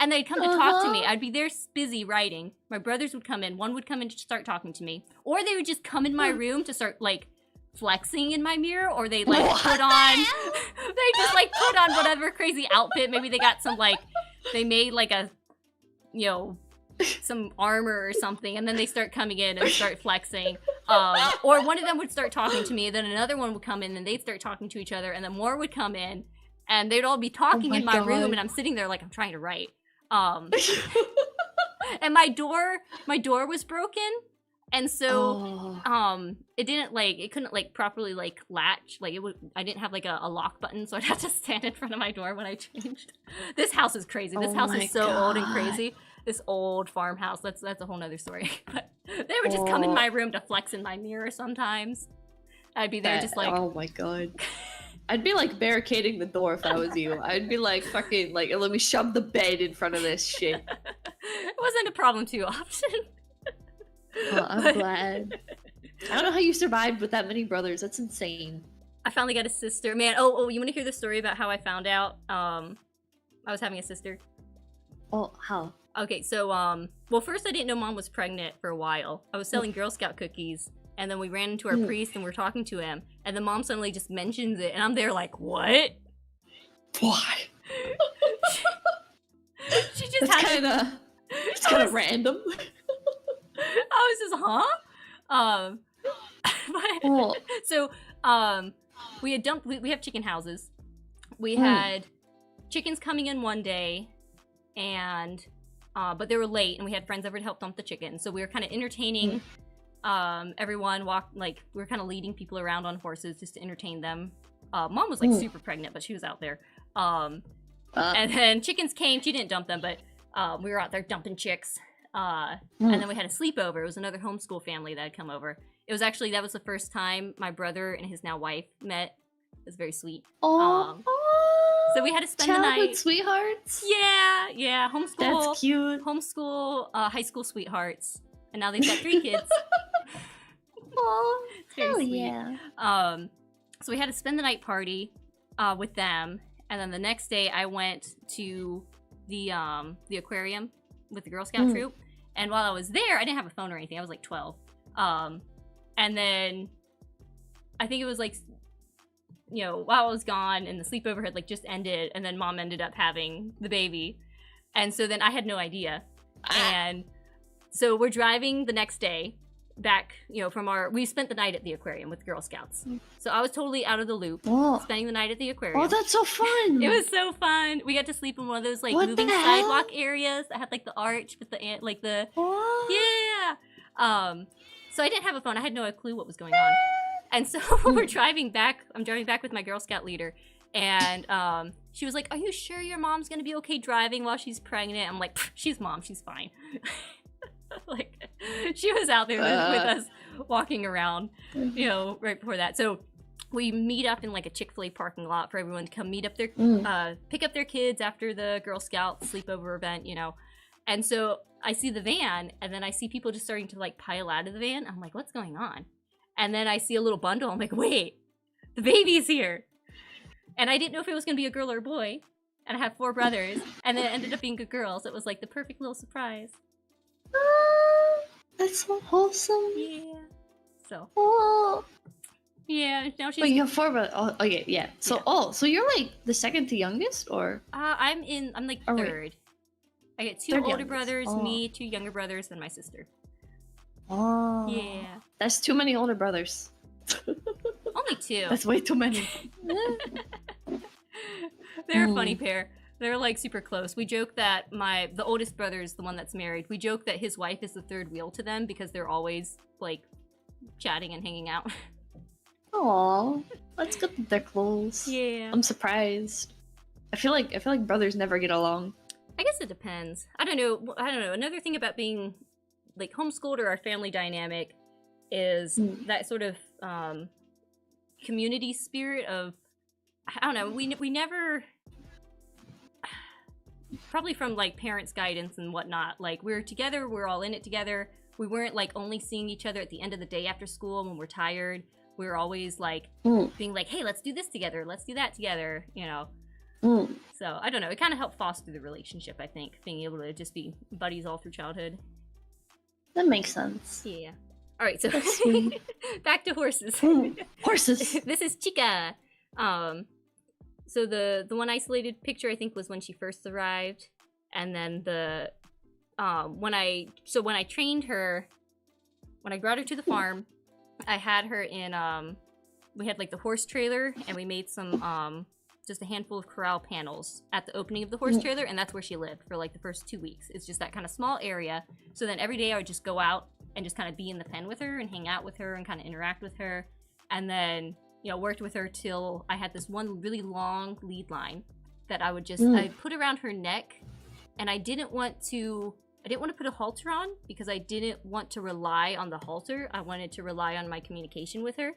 And they'd come to talk to me. I'd be there busy writing. My brothers would come in. One would come in to start talking to me. Or they would just come in my room to start, like, flexing in my mirror. Or they'd, like, put on... they just, like, put on whatever crazy outfit. Maybe they got some, like... They made, like, a... You know... some armor or something. And then they start coming in and start flexing. Or one of them would start talking to me. And then another one would come in and they'd start talking to each other. And then more would come in. And they'd all be talking in my room. And I'm sitting there like I'm trying to write. And my door was broken, and so it didn't it couldn't like properly like latch, like I didn't have like a lock button, so I'd have to stand in front of my door when I changed. This house is crazy. This house is so old and crazy. This old farmhouse, that's a whole nother story. But they would just come in my room to flex in my mirror sometimes. I'd be there just like, oh my god. I'd be like barricading the door if I was you. I'd be like fucking like, let me shove the bed in front of this shit. It wasn't a problem too often. Oh, I'm glad. I don't know how you survived with that many brothers. That's insane. I finally got a sister. Man, oh, you want to hear the story about how I found out I was having a sister? Oh, how? Okay, so, well, first I didn't know Mom was pregnant for a while. I was selling Girl Scout cookies. And then we ran into our priest and we're talking to him. And the mom suddenly just mentions it. And I'm there like, what? Why? she just had it's kind of random. I was just, huh? So, we had we have chicken houses. We had chickens coming in one day. And, but they were late. And we had friends over to help dump the chickens. So we were kind of entertaining... everyone walked, like, we were kind of leading people around on horses just to entertain them. Mom was, like, super pregnant, but she was out there. And then chickens came. She didn't dump them, but we were out there dumping chicks. And then we had a sleepover. It was another homeschool family that had come over. It was actually, that was the first time my brother and his now wife met. It was very sweet. So we had to spend the night. Childhood sweethearts? Yeah. Homeschool. That's cute. Homeschool, high school sweethearts. And now they've got 3 kids. Oh, hell sweet. yeah. So we had to spend the night party with them, and then the next day I went to the aquarium with the Girl Scout troop. And while I was there, I didn't have a phone or anything. I was like 12. And then I think it was like, you know, while I was gone and the sleepover had like just ended, and then Mom ended up having the baby, and so then I had no idea. And so we're driving the next day back, you know, we spent the night at the aquarium with Girl Scouts. So I was totally out of the loop, spending the night at the aquarium. Oh, that's so fun. It was so fun. We got to sleep in one of those, like, moving sidewalk areas that had, like, the arch with the, like, the... Yeah! So I didn't have a phone. I had no clue what was going on. And so we're driving back. I'm driving back with my Girl Scout leader. And she was like, are you sure your mom's going to be okay driving while she's pregnant? I'm like, she's Mom. She's fine. Like, she was out there with us walking around, you know, right before that. So we meet up in like a Chick-fil-A parking lot for everyone to come meet up their, pick up their kids after the Girl Scout sleepover event, you know. And so I see the van, and then I see people just starting to like pile out of the van. I'm like, what's going on? And then I see a little bundle. I'm like, wait, the baby's here. And I didn't know if it was going to be a girl or a boy. And I had 4 brothers, and then it ended up being good girls. It was like the perfect little surprise. That's so wholesome. Yeah. So. Oh. Yeah. Now she's. But you have 4 brothers. Oh, okay, yeah. So, yeah. So you're like the second to youngest, or? I'm like third. I get 2 older youngest. brothers, me, 2 younger brothers, then my sister. Oh. Yeah. That's too many older brothers. Only 2. That's way too many. They're a funny pair. They're like super close. We joke that the oldest brother is the one that's married. We joke that his wife is the third wheel to them because they're always like chatting and hanging out. Aw, that's good that they're close. Yeah. I'm surprised. I feel like brothers never get along. I guess it depends. I don't know. Another thing about being like homeschooled or our family dynamic is that sort of community spirit of, I don't know, we never, probably from like parents' guidance and whatnot, like we're together, we're all in it together. We weren't like only seeing each other at the end of the day after school when we're tired. We were always like being like, hey, let's do this together, let's do that together, you know. Mm. So I don't know. It kind of helped foster the relationship, I think, being able to just be buddies all through childhood. That makes sense. Yeah. All right, so That's sweet. back to horses. Horses. This is Chica. So the one isolated picture I think was when she first arrived, and then the when I trained her, when I brought her to the farm, I had her in we had like the horse trailer, and we made some just a handful of corral panels at the opening of the horse trailer, and that's where she lived for like the first 2 weeks. It's just that kind of small area. So then every day I would just go out and just kind of be in the pen with her and hang out with her and kind of interact with her, and then worked with her till I had this one really long lead line that I would just I put around her neck, and I didn't want to put a halter on because I didn't want to rely on the halter. I wanted to rely on my communication with her.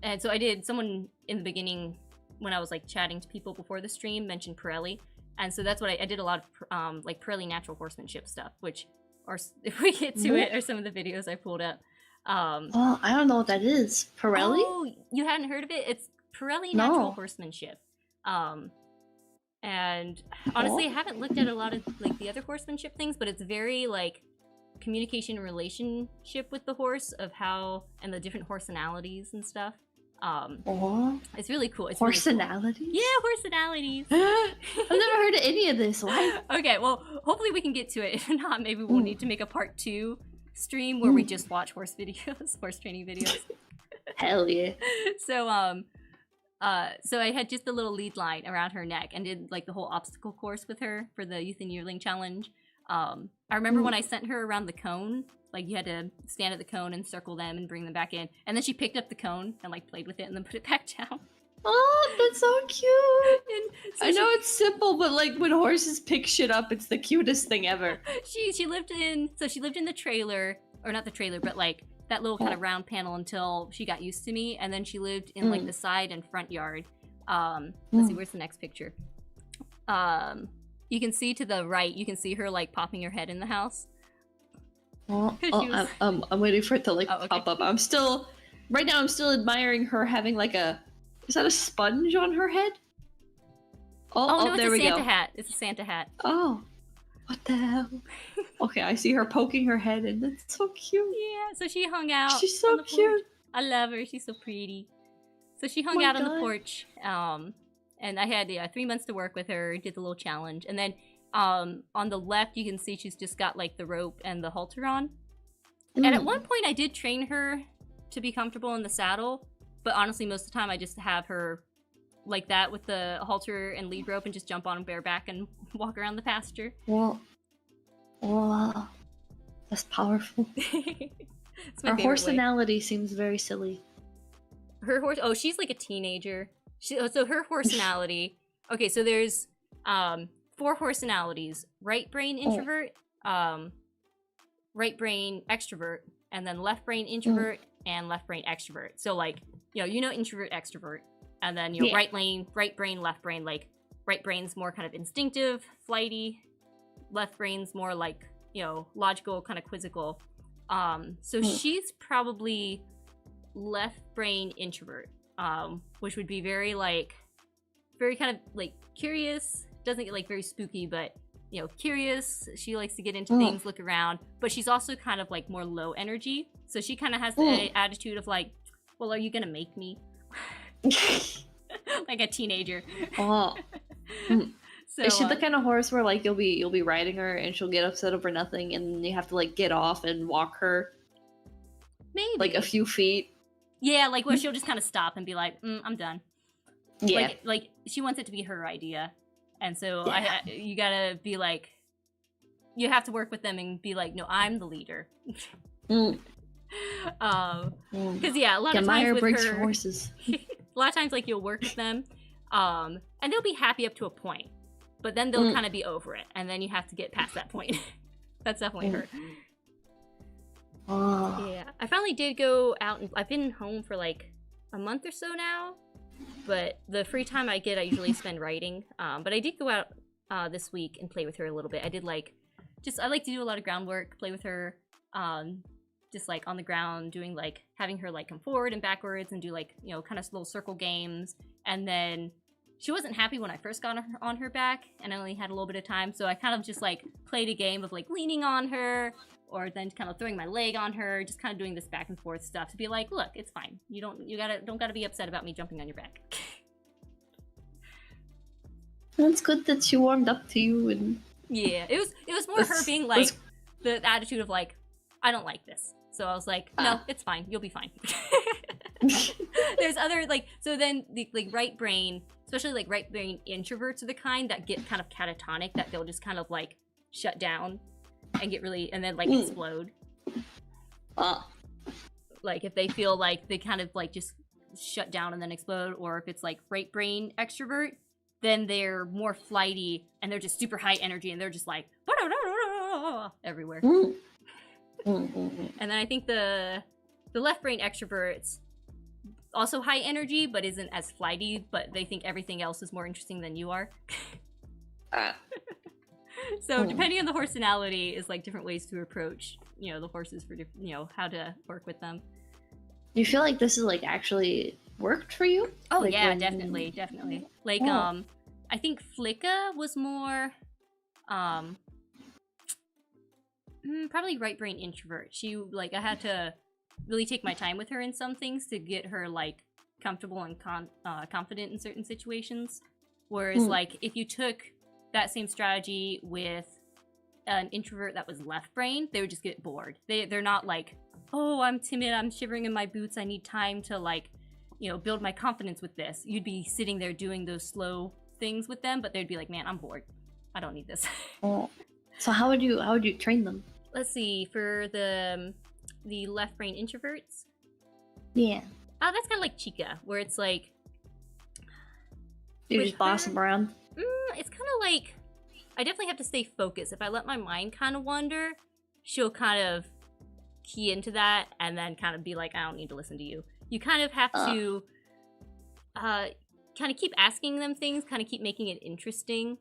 And so I did. Someone in the beginning, when I was like chatting to people before the stream, mentioned Pirelli, and so that's what I did a lot of like Pirelli natural horsemanship stuff, which, or if we get to it, are some of the videos I pulled up. Oh, I don't know what that is. Pirelli? Oh, you hadn't heard of it? It's Pirelli natural horsemanship. And honestly, I haven't looked at a lot of like the other horsemanship things, but it's very like communication and relationship with the horse of how, and the different horsenalities and stuff. It's really cool. It's Horsenalities? Really cool. Yeah, horsenalities. I've never heard of any of this. Why? Okay, well, hopefully we can get to it. If not, maybe we'll need to make a part 2 stream where we just watch horse videos, horse training videos. Hell yeah. So so I had just a little lead line around her neck and did like the whole obstacle course with her for the Youth and Yearling Challenge. I remember when I sent her around the cone, like you had to stand at the cone and circle them and bring them back in, and then she picked up the cone and like played with it and then put it back down. Oh, that's so cute. And so I know it's simple, but like when horses pick shit up, it's the cutest thing ever. She lived in the trailer, or not the trailer, but like that little kind of round panel until she got used to me, and then she lived in like the side and front yard. Let's see, where's the next picture? You can see to the right, you can see her like popping her head in the house. I'm waiting for it to like pop up. Right now I'm still admiring her having like is that a sponge on her head? Oh no, there we go. It's a Santa hat. It's a Santa hat. Oh, what the hell? Okay, I see her poking her head, and that's so cute. Yeah, so she hung out. She's so cute. I love her. She's so pretty. So she hung out on the porch. And I had 3 months to work with her. Did the little challenge, and then on the left you can see she's just got like the rope and the halter on. And at one point I did train her to be comfortable in the saddle, but honestly most of the time I just have her like that with the halter and lead rope and just jump on bareback and walk around the pasture. Well, that's powerful. Her horsenality seems very silly. Her horse, she's like a teenager. So her horsenality, okay, so there's 4 horsenalities: right brain introvert, right brain extrovert, and then left brain introvert and left brain extrovert. So like, introvert extrovert, and then right brain, left brain. Like right brain's more kind of instinctive, flighty, left brain's more like, logical, kind of quizzical. So she's probably left brain introvert, which would be very kind of like curious, doesn't get like very spooky, but curious. She likes to get into things, look around, but she's also kind of like more low energy. So she kind of has the attitude of like, well, are you gonna make me? Like a teenager. So, is she the kind of horse where like you'll be riding her and she'll get upset over nothing, and you have to like get off and walk her maybe like a few feet? Yeah, like where she'll just kind of stop and be like, I'm done. Yeah, like she wants it to be her idea, and so you gotta be like, you have to work with them and be like, no, I'm the leader. Because a lot of times with her, horses. A lot of times like you'll work with them, and they'll be happy up to a point, but then they'll kind of be over it, and then you have to get past that point. That's definitely her. Yeah, I finally did go out, and I've been home for like a month or so now, but the free time I get I usually spend writing. But I did go out this week and play with her a little bit. I like to do a lot of groundwork, play with her, just like on the ground, doing like having her like come forward and backwards and do like kind of little circle games, and then she wasn't happy when I first got on her back, and I only had a little bit of time, so I kind of just like played a game of like leaning on her, or then kind of throwing my leg on her, just kind of doing this back and forth stuff to be like, look, it's fine. You don't gotta be upset about me jumping on your back. It's good that she warmed up to you and. Yeah, it was more her being like the attitude of like, I don't like this. So I was like, no, it's fine. You'll be fine. There's other like, so then the like right brain, especially like right brain introverts are the kind that get kind of catatonic, that they'll just kind of like shut down and get really, and then like explode. Like if they feel like they kind of like just shut down and then explode, or if it's like right brain extrovert, then they're more flighty and they're just super high energy and they're just like everywhere. And then I think the left brain extroverts also high energy but isn't as flighty, but they think everything else is more interesting than you are. So depending on the personality is like different ways to approach, you know, the horses for you know, how to work with them. You feel like this is like actually worked for you? Oh like yeah, definitely. Like I think Flicka was more probably right brain introvert. She like, I had to really take my time with her in some things to get her like comfortable and confident in certain situations. Whereas like if you took that same strategy with an introvert that was left brain, they would just get bored. They're not like, oh, I'm timid, I'm shivering in my boots, I need time to like, you know, build my confidence with this. You'd be sitting there doing those slow things with them, but they'd be like, man, I'm bored. I don't need this. So how would you train them? Let's see, for the left brain introverts. Yeah. Oh, that's kind of like Chica, where it's like You just boss them around. It's kind of like, I definitely have to stay focused. If I let my mind kind of wander, she'll kind of key into that and then kind of be like, I don't need to listen to you. You kind of have to kind of keep asking them things, kind of keep making it interesting.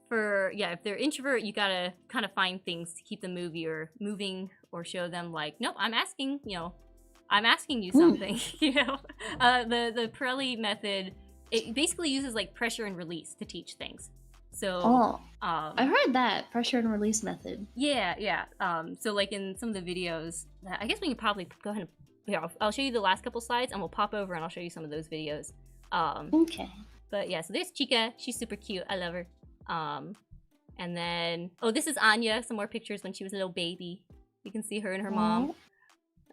For, yeah, if they're introvert, you gotta kind of find things to keep them moving or show them like, nope, I'm asking you something, you know? The Pirelli method, it basically uses like pressure and release to teach things. So, I've heard that pressure and release method. Yeah. So like in some of the videos, I guess we can probably go ahead and, here, I'll show you the last couple slides and we'll pop over and I'll show you some of those videos. Okay. But yeah, so there's Chica. She's super cute. I love her. And then, oh, this is Anya. Some more pictures when she was a little baby. You can see her and her mom.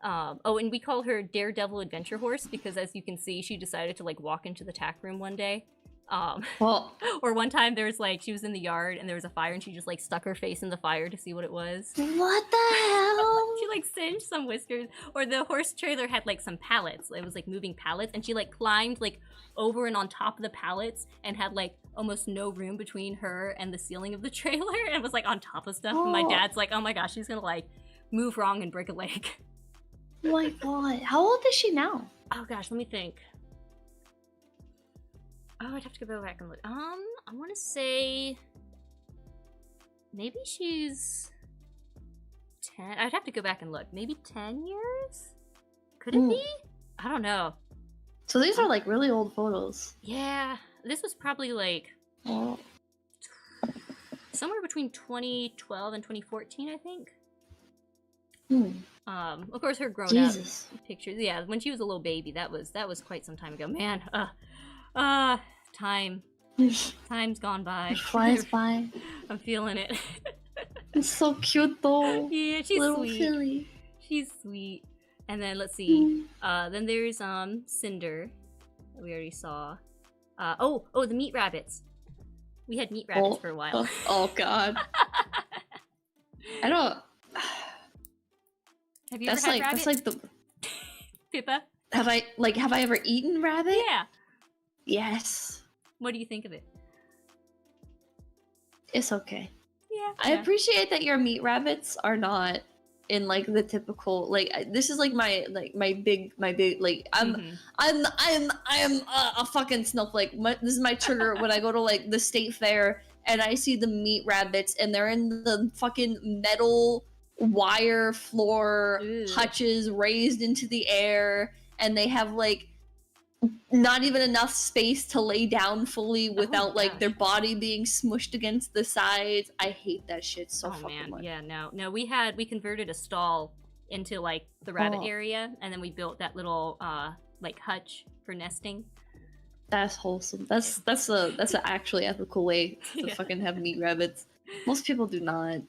Oh, and we call her Daredevil Adventure Horse because, as you can see, she decided to like walk into the tack room one day. Or one time there's like, she was in the yard and there was a fire and she just like stuck her face in the fire to see what it was. What the hell? She like singed some whiskers. Or the horse trailer had like some pallets. It was like moving pallets and she like climbed like over and on top of the pallets and had like almost no room between her and the ceiling of the trailer and was like on top of stuff. And my dad's like, oh my gosh, she's gonna like move wrong and break a leg. Oh my god. How old is she now? Oh gosh, let me think. Oh, I'd have to go back and look. I want to say maybe she's 10. I'd have to go back and look. Maybe 10 years? Could it be? I don't know. So these are like really old photos. Yeah, this was probably like somewhere between 2012 and 2014, I think. Of course, her grown up pictures. Yeah, when she was a little baby, that was quite some time ago. Man, time's gone by. It flies by. I'm feeling it. It's so cute though. Yeah, she's little sweet. Philly. She's sweet. And then let's see. Then there's Cinder that we already saw. Oh, the meat rabbits. We had meat rabbits for a while. Oh god. I don't. Have you ever had rabbit? That's like the Pippa? Have I ever eaten rabbit? Yeah. Yes. What do you think of it? It's okay. Yeah. I appreciate that your meat rabbits are not in like the typical like this is like my big like I'm a fucking snowflake. This is my trigger when I go to like the state fair and I see the meat rabbits and they're in the fucking metal wire floor hutches raised into the air and they have like not even enough space to lay down fully without like their gosh. body being smushed against the sides. I hate that shit so fucking man, much. yeah, no, we converted a stall into like the rabbit area, and then we built that little like hutch for nesting. That's wholesome. That's a actually ethical way to fucking have meat rabbits. Most people do not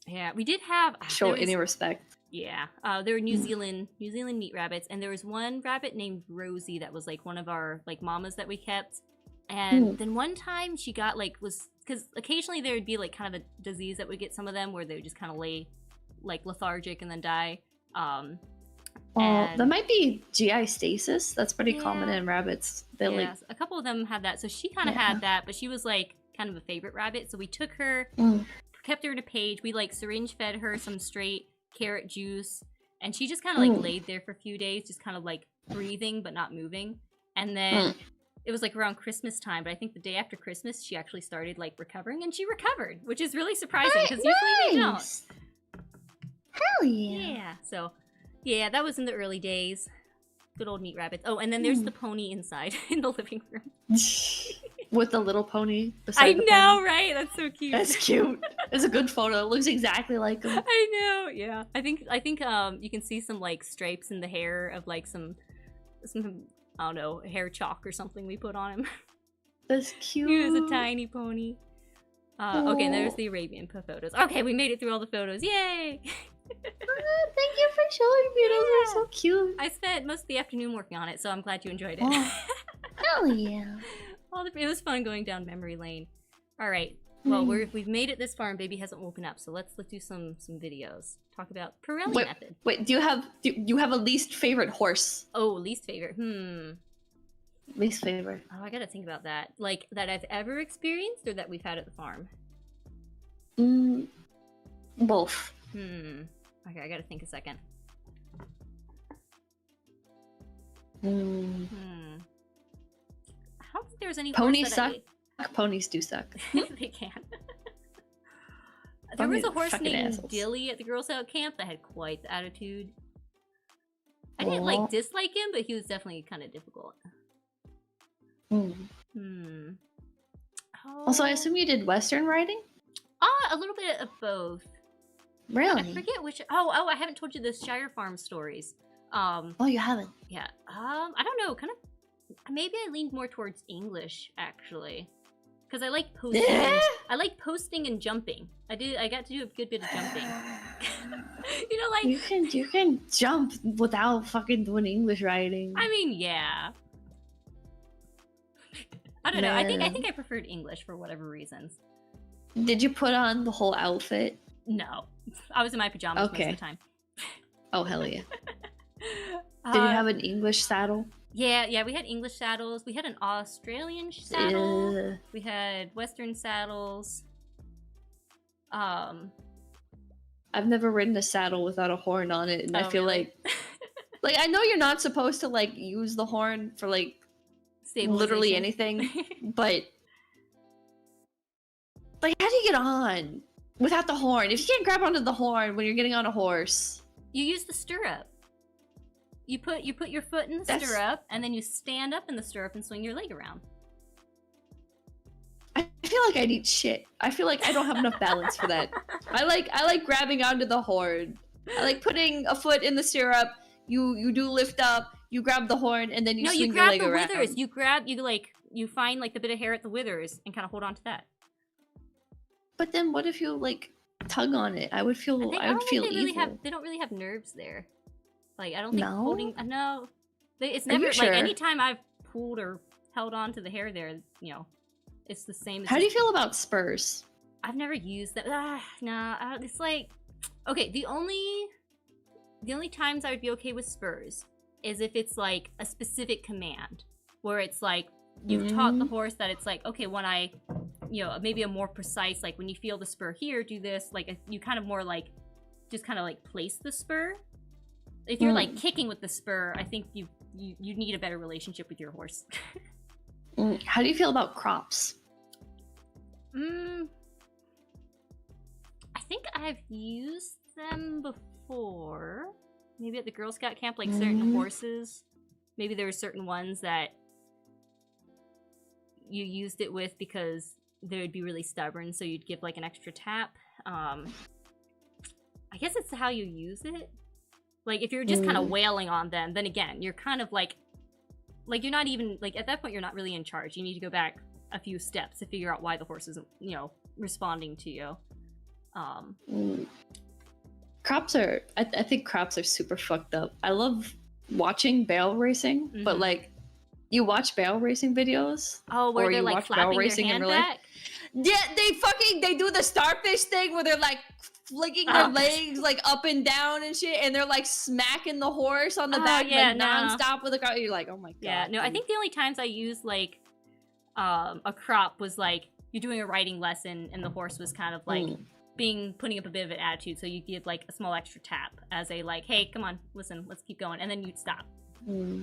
Yeah, we did have show any respect. Yeah, there were New Zealand meat rabbits, and there was one rabbit named Rosie that was like one of our like mamas that we kept. And then one time she got like because occasionally there would be like kind of a disease that would get some of them where they would just kind of lay like lethargic and then die. That might be GI stasis. That's pretty common in rabbits. They like a couple of them had that, so she kind of had that, but she was like kind of a favorite rabbit. So we took her, kept her in a cage. We like syringe fed her some straight carrot juice, and she just kind of like laid there for a few days, just kind of like breathing but not moving. And then it was like around Christmas time, but I think the day after Christmas she actually started like recovering, and she recovered, which is really surprising because usually they don't. Hell yeah. Yeah. So yeah, that was in the early days. Good old meat rabbits. Oh, and then there's the pony inside in the living room. With the little pony beside I the know, pony. right? That's so cute. That's cute. It's a good photo. It looks exactly like him. I know, yeah. I think you can see some like stripes in the hair of like some I don't know, hair chalk or something we put on him. That's cute. He was a tiny pony. Okay, and there's the Arabian photos. Okay, we made it through all the photos. Yay! Thank you for showing me. Those are so cute. I spent most of the afternoon working on it, so I'm glad you enjoyed it. Hell yeah. It was fun going down memory lane. All right. Well, we've made it this far, and baby hasn't woken up. So let's do some videos. Talk about Pirelli method. Wait, do you have a least favorite horse? Oh, least favorite. Least favorite. Oh, I gotta think about that. Like that I've ever experienced, or that we've had at the farm. Both. Okay, I gotta think a second. I don't think there's any Ponies horse suck. that Ponies do suck. They can. There was a horse named Dilly at the Girl Scout camp that had quite the attitude. I didn't like dislike him, but he was definitely kind of difficult. Also, I assume you did Western riding? A little bit of both. Really? I forget which. Oh, I haven't told you the Shire Farm stories. Oh, you haven't? Yeah. I don't know. Kind of. Maybe I leaned more towards English actually, because I like posting. I like posting and jumping. I got to do a good bit of jumping. You know, like you can jump without fucking doing English riding. I mean, yeah. I don't know. I think I preferred English for whatever reasons. Did you put on the whole outfit? No, I was in my pajamas most of the time. Oh hell yeah! Did you have an English saddle? Yeah, we had English saddles. We had an Australian saddle. We had Western saddles. I've never ridden a saddle without a horn on it, and I feel really? like I know you're not supposed to like use the horn for like literally anything, but like how do you get on without the horn? If you can't grab onto the horn when you're getting on a horse, you use the stirrup. You put your foot in the stirrup, and then you stand up in the stirrup and swing your leg around. I feel like I need shit. I feel like I don't have enough balance for that. I like grabbing onto the horn. I like putting a foot in the stirrup. You do lift up. You grab the horn, and then you swing your leg around. No, you grab the withers. You find like the bit of hair at the withers and kind of hold on to that. But then what if you like tug on it? I would feel evil. They don't really have nerves there. Like I don't think holding. No, it's never like anytime I've pulled or held on to the hair there. You know, it's the same. How do you feel about spurs? I've never used that. Nah, it's like okay. The only times I would be okay with spurs is if it's like a specific command where it's like you've taught the horse that it's like okay, when I, you know, maybe a more precise like when you feel the spur here, do this. Like you kind of more like just kind of like place the spur. If you're like kicking with the spur, I think you need a better relationship with your horse. How do you feel about crops? I think I've used them before. Maybe at the Girl Scout camp, like certain horses. Maybe there were certain ones that you used it with because they would be really stubborn, so you'd give like an extra tap. I guess it's how you use it. Like if you're just kind of wailing on them, then again, you're kind of like you're not even like at that point you're not really in charge. You need to go back a few steps to figure out why the horse isn't, you know, responding to you. Crops are I think crops are super fucked up. I love watching barrel racing, but like you watch barrel racing videos, where they're like flapping their hand back. Yeah, they do the starfish thing where they're like flicking their legs like up and down and shit, and they're like smacking the horse on the back nonstop with a car. You're like, oh my god. Yeah, no, I think the only times I used like a crop was like you're doing a riding lesson and the horse was kind of like putting up a bit of an attitude, so you give like a small extra tap as a like, hey, come on, listen, let's keep going, and then you'd stop.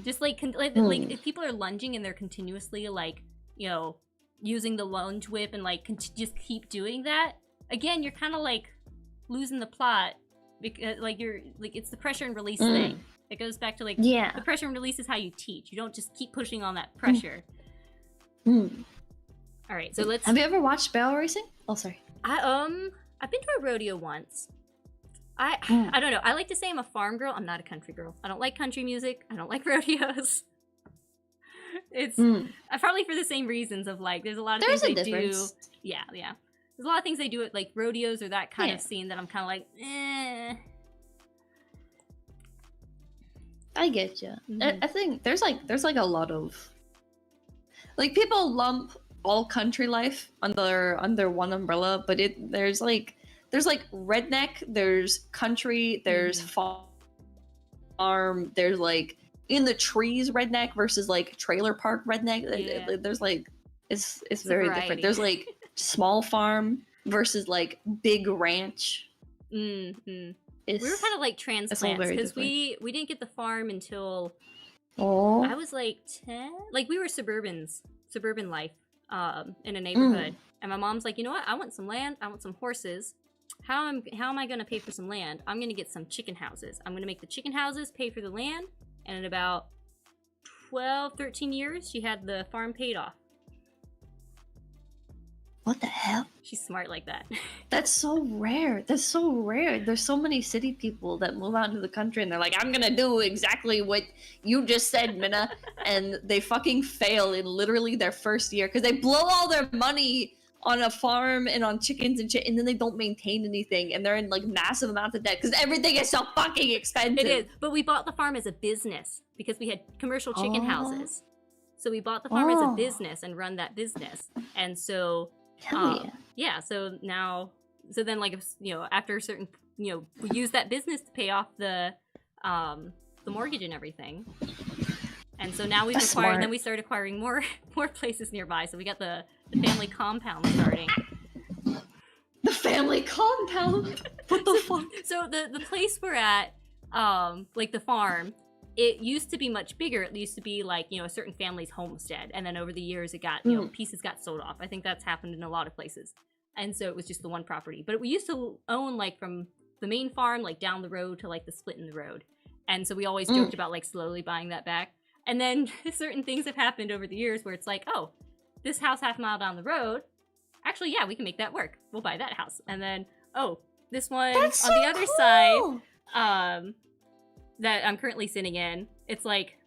Just like like if people are lunging and they're continuously like, you know, using the lunge whip and like just keep doing that, again, you're kind of like losing the plot because like you're like it's the pressure and release thing. It goes back to like the pressure and release is how you teach. You don't just keep pushing on that pressure. All right, so let's. Have you ever watched barrel racing? Oh, sorry. I've been to a rodeo once. I don't know. I like to say I'm a farm girl. I'm not a country girl. I don't like country music. I don't like rodeos. It's probably for the same reasons of like there's a lot of things they do. Yeah. There's a lot of things they do at like rodeos or that kind of scene that I'm kind of like, eh. I get you. I think there's like a lot of like people lump all country life under one umbrella, but there's like redneck, there's country, there's farm, there's like in the trees redneck versus like trailer park redneck. There's like it's very different. There's like small farm versus like big ranch. We were kind of like transplants because we didn't get the farm until I was like 10. Like we were suburban life in a neighborhood, and my mom's like, you know what? I want some land. I want some horses. How am I going to pay for some land? I'm going to get some chicken houses. I'm going to make the chicken houses pay for the land. And in about 12, 13 years, she had the farm paid off. What the hell? She's smart like that. That's so rare. There's so many city people that move out into the country and they're like, I'm gonna do exactly what you just said, Minna. And they fucking fail in literally their first year because they blow all their money on a farm and on chickens and shit, and then they don't maintain anything, and they're in like massive amounts of debt because everything is so fucking expensive. It is, but we bought the farm as a business because we had commercial chicken houses. So we bought the farm as a business and run that business, and so so then like, you know, after a certain, you know, we used that business to pay off the mortgage and everything. And so now then we started acquiring more places nearby. So we got the family compound starting. The family compound? What the fuck? So the place we're at, like the farm, it used to be much bigger. It used to be like, you know, a certain family's homestead. And then over the years it got, you know, pieces got sold off. I think that's happened in a lot of places. And so it was just the one property. But we used to own like from the main farm, like down the road to like the split in the road. And so we always joked about like slowly buying that back. And then certain things have happened over the years where it's like, oh, this house half a mile down the road, actually, yeah, we can make that work. We'll buy that house. And then, oh, this one That's on so the other side that I'm currently sitting in, it's like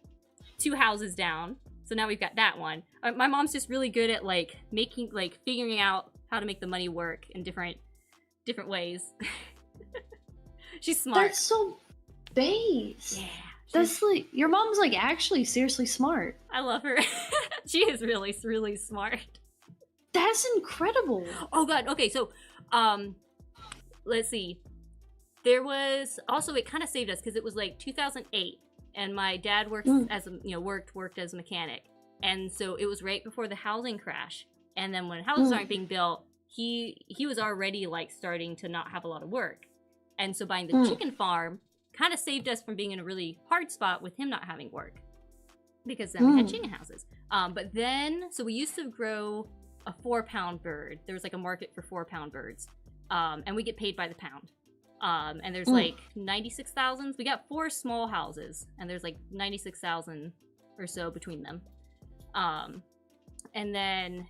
2 houses down. So now we've got that one. My mom's just really good at like figuring out how to make the money work in different ways. She's smart. That's so base. Yeah. That's like, your mom's like actually seriously smart. I love her. She is really, really smart. That's incredible. Oh god, okay, so let's see. There was also, it kind of saved us because it was like 2008 and my dad worked as a, you know, worked as a mechanic. And so it was right before the housing crash. And then when houses aren't being built, he was already like starting to not have a lot of work. And so buying the chicken farm kind of saved us from being in a really hard spot with him not having work, because then we had chicken houses. But then, so we used to grow a 4-pound bird. There was like a market for 4-pound birds, and we get paid by the pound. And there's like 96,000. We got 4 small houses, and there's like 96,000 or so between them. And then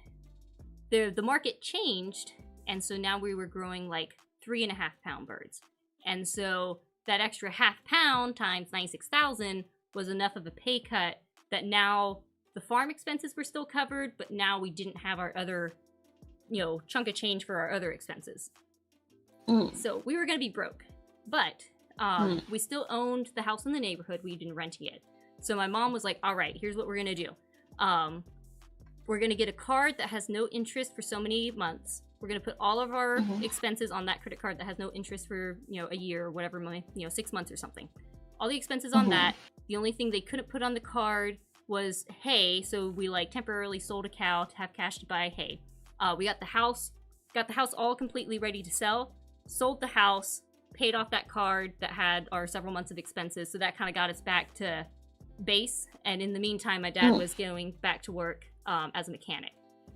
the market changed, and so now we were growing like 3.5 pound birds. And so that extra half pound times 96,000 was enough of a pay cut that now the farm expenses were still covered, but now we didn't have our other, chunk of change for our other expenses. So we were going to be broke. But we still owned the house in the neighborhood. We didn't rent it yet. So my mom was like, all right, here's what we're going to do. We're going to get a card that has no interest for so many months. We're going to put all of our expenses on that credit card that has no interest for, a year or whatever, 6 months or something. All the expenses on that. The only thing they couldn't put on the card was hay. So we like temporarily sold a cow to have cash to buy hay. We got the house all completely ready to sell, sold the house, paid off that card that had our several months of expenses. So that kind of got us back to base. And in the meantime, my dad was going back to work as a mechanic.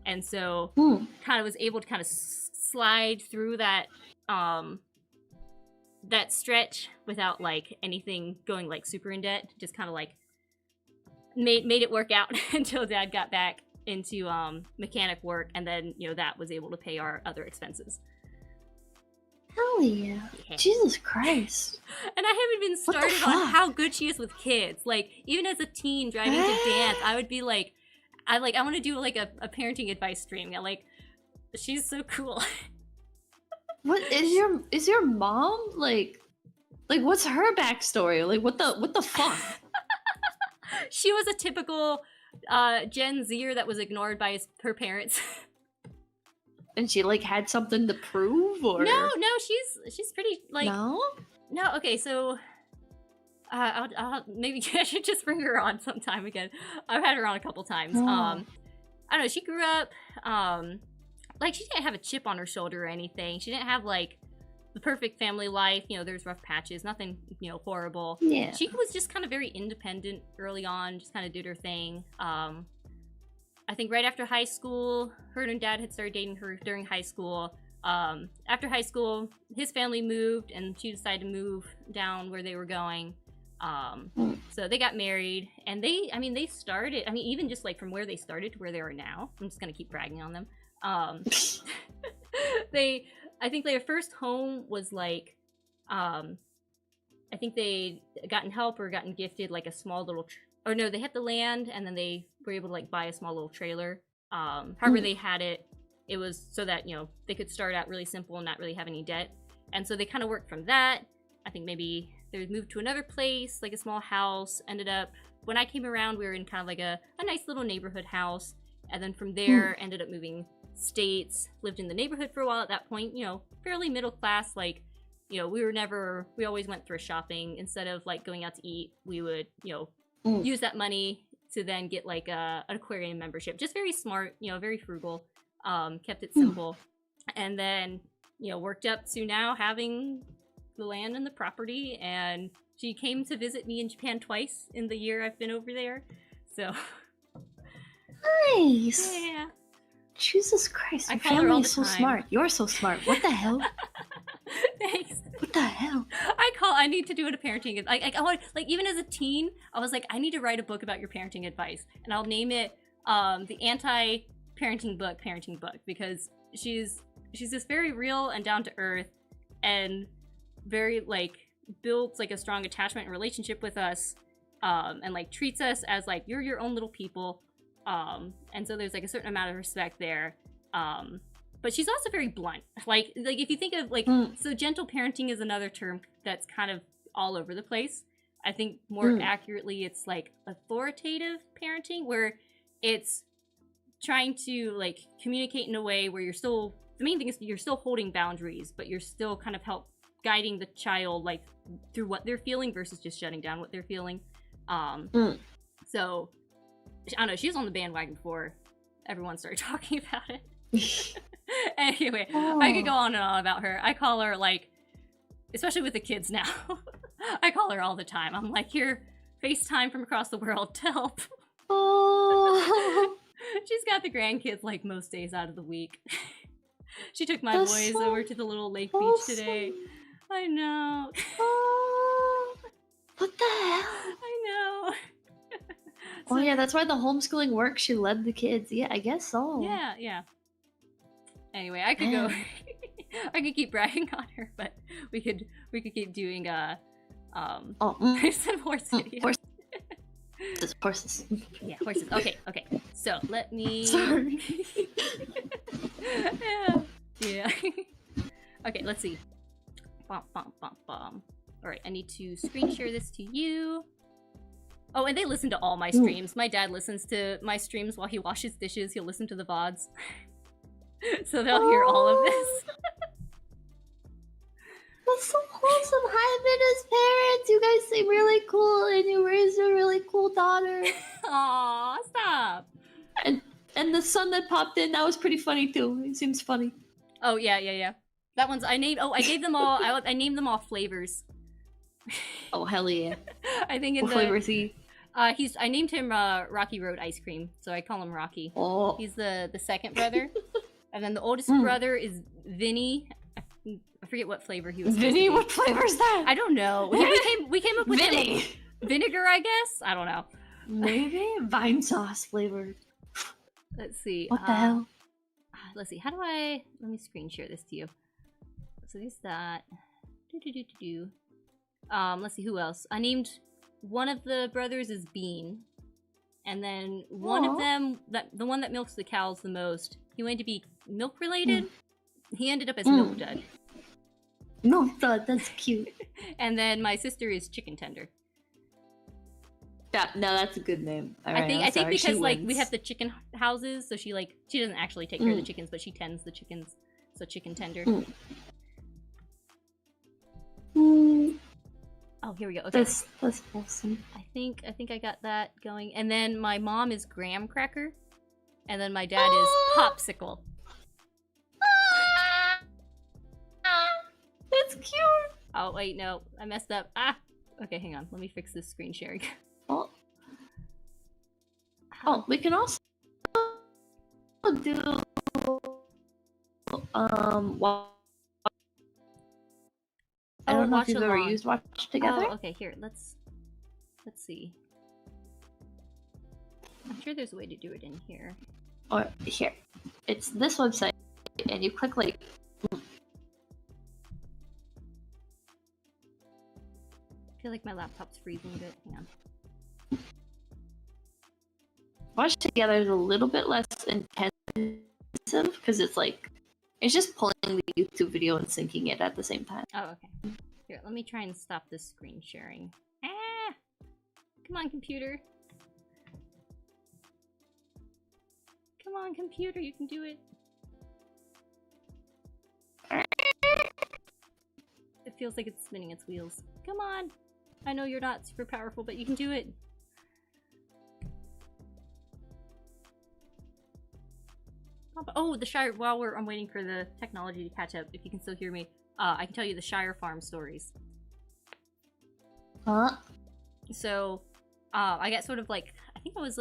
And so kind of was able to kind of slide through that that stretch without like anything going like super in debt. Just kind of like made it work out until Dad got back into mechanic work, and then that was able to pay our other expenses. Hell yeah. Jesus Christ. And I haven't even started on how good she is with kids. Like, even as a teen driving to dance, I would be like, I want to do like a parenting advice stream. Like, she's so cool. What is your mom like what's her backstory? Like what the fuck? She was a typical Gen Zer that was ignored by her parents. And she like had something to prove, or no, she's pretty like no. Okay, so I'll maybe I should just bring her on sometime again. I've had her on a couple times. I don't know. She grew up like she didn't have a chip on her shoulder or anything. She didn't have like the perfect family life. There's rough patches, nothing horrible. Yeah. She was just kind of very independent early on. Just kind of did her thing. I think right after high school, her and Dad had started dating her during high school. After high school, his family moved, and she decided to move down where they were going. So they got married, and they started, even just like from where they started to where they are now, I'm just gonna keep bragging on them. I think their first home was like, I think they gotten help or gotten gifted like a small little, or no, they had the land, and then they were able to like buy a small little trailer. However they had it, it was so that, they could start out really simple and not really have any debt. And so they kind of worked from that. I think maybe they moved to another place, like a small house. Ended up, when I came around, we were in kind of like a nice little neighborhood house. And then from there, ended up moving states, lived in the neighborhood for a while at that point, fairly middle class. Like, we always went thrift shopping. Instead of like going out to eat, we would, use that money to then get like an aquarium membership. Just very smart, very frugal, kept it simple. And then, worked up to now having the land and the property. And she came to visit me in Japan twice in the year I've been over there. So nice. Yeah. Jesus Christ, your I call her all family the is so time. smart. You're so smart. What the hell? Thanks. What the hell? I need to do it a parenting. I want, like, even as a teen, I was like, I need to write a book about your parenting advice, and I'll name it the anti-parenting book, because she's just very real and down to earth, and very like builds like a strong attachment and relationship with us, and like treats us as like you're your own little people, and so there's like a certain amount of respect there. But she's also very blunt. Like if you think of like, so gentle parenting is another term that's kind of all over the place. I think more accurately, it's like authoritative parenting, where it's trying to like communicate in a way where the main thing is you're still holding boundaries, but you're still kind of guiding the child like through what they're feeling versus just shutting down what they're feeling. So I don't know, she was on the bandwagon before everyone started talking about it. Anyway, I could go on and on about her. I call her like, especially with the kids now, I call her all the time. I'm like, here, FaceTime from across the world to help. Oh. She's got the grandkids like most days out of the week. She took my That's boys so over to the little lake awesome. beach today. I know. Oh. What the hell? I know. Oh yeah, that's why the homeschooling works. She led the kids. Yeah, I guess so. Yeah. Anyway, I could go. Man. I could keep bragging on her, but we could keep doing some horse videos. Horses. Yeah, horses. Okay. So let me. Sorry. yeah. Okay, let's see. Bum. All right, I need to screen share this to you. Oh, and they listen to all my streams. My dad listens to my streams while he washes dishes. He'll listen to the VODs. So they'll hear all of this. That's so wholesome. Hi, Minna's parents. You guys seem really cool, and you raised a really cool daughter. Aw, stop. And the son that popped in, that was pretty funny too. It seems funny. Oh yeah. That one's I gave them all. I named them all flavors. Oh hell yeah! I think in What flavor is he? I named him Rocky Road Ice Cream, so I call him Rocky. Oh, He's the second brother, and then the oldest brother is Vinny. I forget what flavor he was. Vinny, what flavor is that? I don't know. We came up with Vinny. Vinegar, I guess. I don't know. Maybe vine sauce flavored. Let's see. What the hell? Let's see. How do I? Let me screen share this to you. So there's that. Let's see who else. I named one of the brothers is Bean, and then one of them, the one that milks the cows the most, he wanted to be milk related. He ended up as Milk Dud. Milk Dud, that's cute. And then my sister is Chicken Tender. No, that's a good name. I think because like we have the chicken houses, so she doesn't actually take care of the chickens, but she tends the chickens. So Chicken Tender. Oh, here we go. Okay. That's awesome. I think I got that going. And then my mom is Graham Cracker, and then my dad is Popsicle. That's cute. Oh wait, no, I messed up. Okay, hang on. Let me fix this screen sharing. Oh, we can also do I don't know if you've ever used Watch Together. Oh, okay, here, let's see. I'm sure there's a way to do it in here. Or here. It's this website, and you click like... I feel like my laptop's freezing a bit. Hang on. Watch Together is a little bit less intensive, because it's just pulling the YouTube video and syncing it at the same time. Oh, okay. Here, let me try and stop this screen sharing. Come on, computer. Come on, computer, you can do it. It feels like it's spinning its wheels. Come on! I know you're not super powerful, but you can do it. Oh, the Shire. While I'm waiting for the technology to catch up, if you can still hear me, I can tell you the Shire Farm stories. Huh? So, I got sort of like, I think it was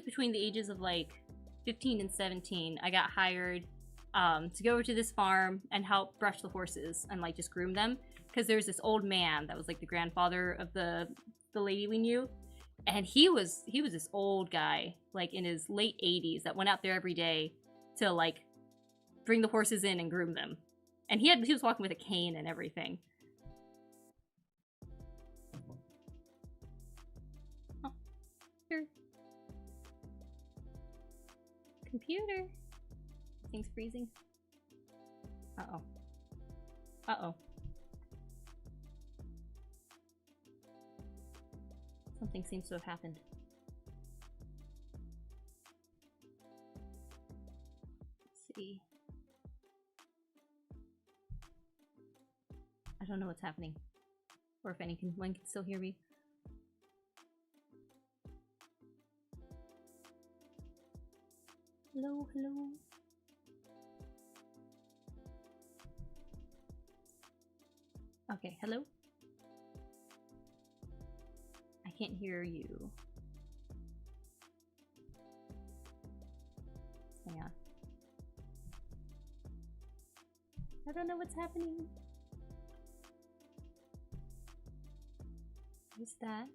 between the ages of 15 and 17. I got hired to go over to this farm and help brush the horses and just groom them, because there's this old man that was the grandfather of the lady we knew, and he was this old guy in his late 80s that went out there every day to bring the horses in and groom them, and he was walking with a cane and everything. Oh, here. Computer. Thing's freezing. Uh-oh. Uh-oh. Something seems to have happened. Let's see. I don't know what's happening. Or if anyone can still hear me. Hello, hello. Okay, hello? I can't hear you. Hang on. I don't know what's happening. There's that.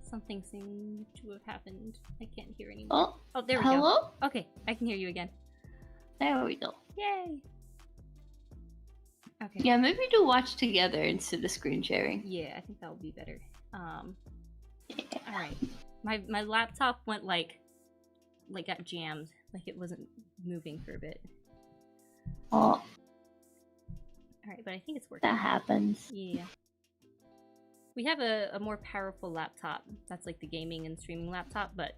Something seemed to have happened. I can't hear anymore. Oh, there we hello? go. Okay, I can hear you again. There we go. Yay! Okay. Yeah, maybe do watch together instead of screen sharing. Yeah, I think that would be better. Alright. My laptop went like got jammed. Like it wasn't moving for a bit. Oh, Alright, but I think it's working. that happens. Yeah. We have a more powerful laptop. That's like the gaming and streaming laptop, but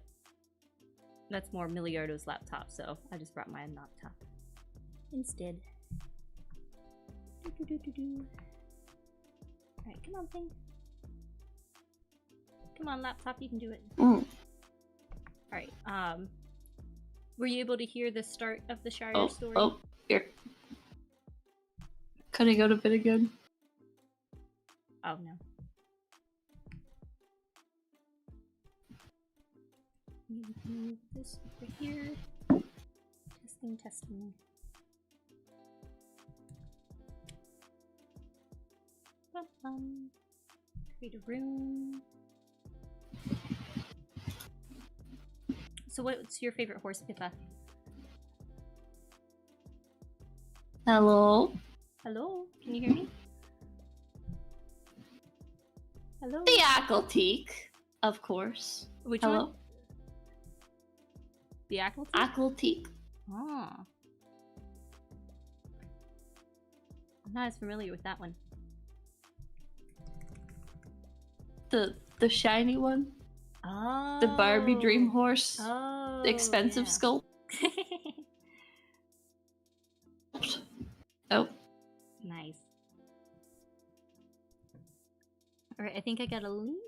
that's more Milliardo's laptop, so I just brought my own laptop instead. Alright, come on, thing. Come on, laptop, you can do it. Alright, were you able to hear the start of the Shire story? Oh, here. Could I go to bed again? Oh, no. Move this over here. Testing. Create a room. So what's your favorite horse, Pippa? Hello? Hello? Can you hear me? Hello? The Ackleteak, of course. Which Hello? one? The Ackleteak? Ackleteak. Oh. I'm not as familiar with that one. The shiny one? Oh. The Barbie dream horse? Oh. The expensive yeah. sculpt? Oh. Nice. Alright, I think I got a link.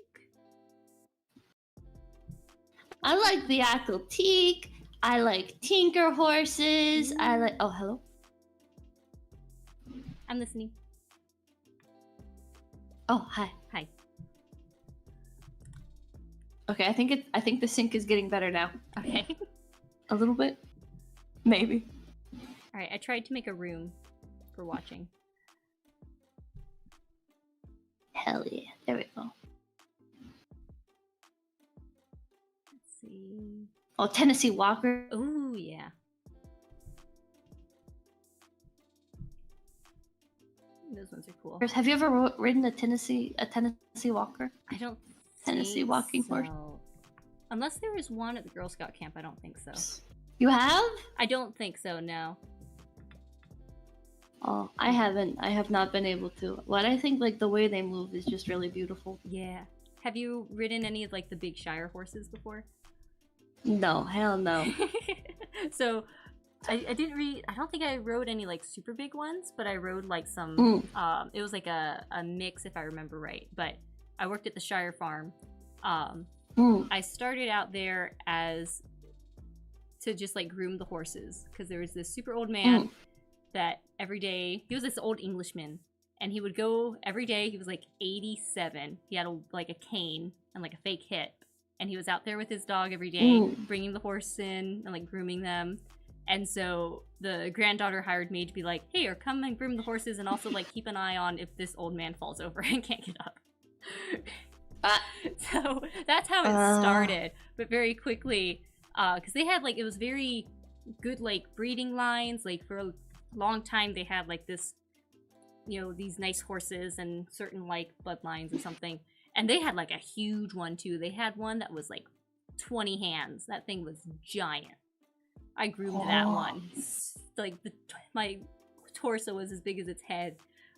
I like the Ackleteak. I like Tinker horses. I like. Oh, hello. I'm listening. Oh, hi. Hi. Okay, I think the sync is getting better now. Okay. A little bit, maybe. Alright, I tried to make a room for watching. Hell yeah! There we go. Let's see. Oh, Tennessee Walker. Oh yeah. Those ones are cool. Have you ever ridden a Tennessee Walker? I don't. Tennessee walking horse. Unless there was one at the Girl Scout camp, I don't think so. You have? I don't think so. No. Oh, I haven't. I have not been able to. What I think, like the way they move is just really beautiful. Yeah. Have you ridden any of like the big Shire horses before? No, hell no. So, I didn't read. I don't think I rode any like super big ones, but I rode like some. It was like a mix, if I remember right. But I worked at the Shire farm. I started out there as to just like groom the horses because there was this super old man that every day he was this old Englishman, and he would go every day. He was like 87. He had like a cane and like a fake hip, and he was out there with his dog every day, bringing the horse in and like grooming them. And so the granddaughter hired me to be like, hey, or come and groom the horses and also like keep an eye on if this old man falls over and can't get up. So that's how it started. But very quickly, because they had like, it was very good like breeding lines. Like for a long time they had like this, you know, these nice horses and certain like bloodlines or something. And they had like a huge one too. They had one that was like 20 hands. That thing was giant. I groomed that one. Like my torso was as big as its head.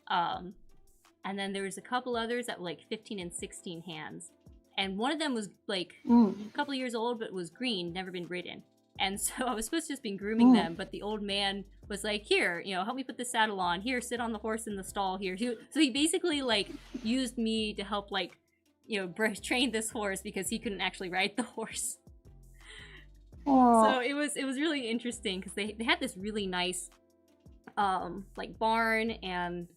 And then there was a couple others that were like 15 and 16 hands. And one of them was like a couple years old, but was green, never been ridden. And so I was supposed to just be grooming them, but the old man was like, here, you know, help me put the saddle on. Here, sit on the horse in the stall here. So he basically like used me to help like, you know, train this horse because he couldn't actually ride the horse. So it was really interesting because they had this really nice like barn and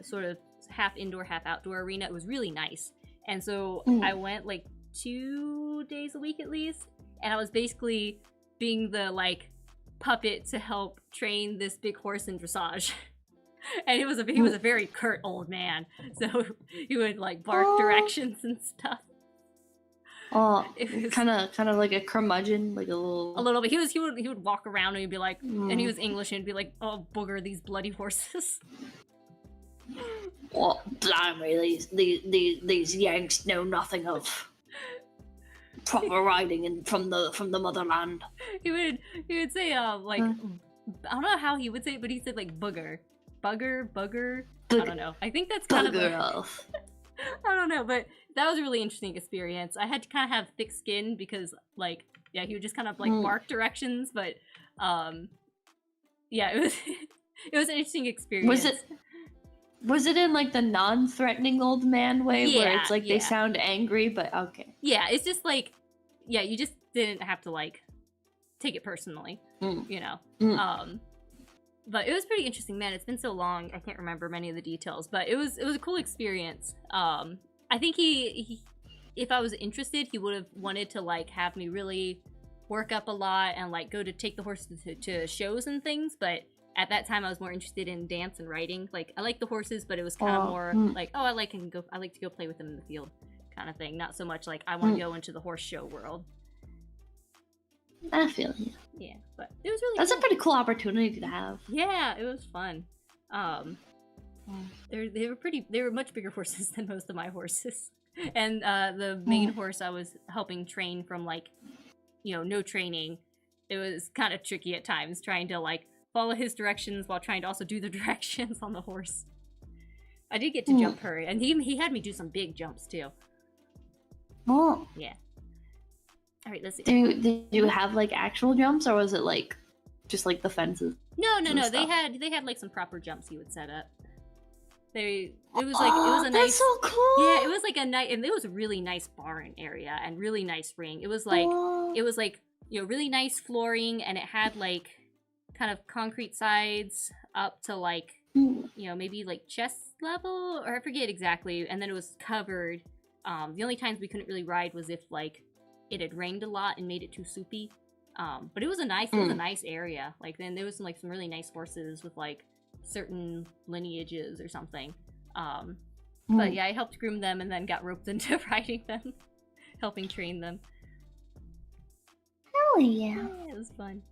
sort of half indoor half outdoor arena. It was really nice. And so I went like 2 days a week at least, and I was basically being the like puppet to help train this big horse in dressage. And he was a very curt old man, so he would like bark directions and stuff. Oh, It was- kind of like a curmudgeon, like A little bit. He would walk around and he'd be like, and he was English and he'd be like, "Oh booger, these bloody horses." Oh, blimey, these Yanks know nothing of proper riding and from the motherland. he would say like I don't know how he would say it, but he said like booger, bugger. I don't know. I think that's kind Bugger of off. I don't know, but that was a really interesting experience. I had to kind of have thick skin because like yeah, he would just kind of like bark directions, but yeah, it was it was an interesting experience. Was it in like the non-threatening old man way where Yeah, it's like they sound angry, but okay. Yeah, it's just like yeah, you just didn't have to like take it personally, you know. But it was pretty interesting, man. It's been so long, I can't remember many of the details, but it was a cool experience. I think he if I was interested, he would have wanted to like have me really work up a lot and like go to take the horses to shows and things, but at that time I was more interested in dance and riding. Like I like the horses, but it was kind of more like, oh, I like to go play with them in the field kind of thing, not so much like I want to go into the horse show world. I feel you. Yeah, but it was really That's cool. a pretty cool opportunity to have. Yeah, it was fun. They were much bigger horses than most of my horses. And the main horse I was helping train from like, you know, no training. It was kind of tricky at times trying to like follow his directions while trying to also do the directions on the horse. I did get to jump her, and he had me do some big jumps too. Oh. Yeah. All right, let's see. Did you have like actual jumps, or was it like just like the fences? No. stuff? They had like some proper jumps he would set up. It was a nice. That's so cool. Yeah, it was like a nice, and it was a really nice barn area and really nice ring. It was like you know, really nice flooring, and it had like kind of concrete sides up to like you know, maybe like chest level, or I forget exactly. And then it was covered. The only times we couldn't really ride was if like it had rained a lot and made it too soupy. But it was a nice area. Like then there was some really nice horses with like certain lineages or something. But yeah, I helped groom them and then got roped into riding them, helping train them. Hell yeah. Yeah, it was fun.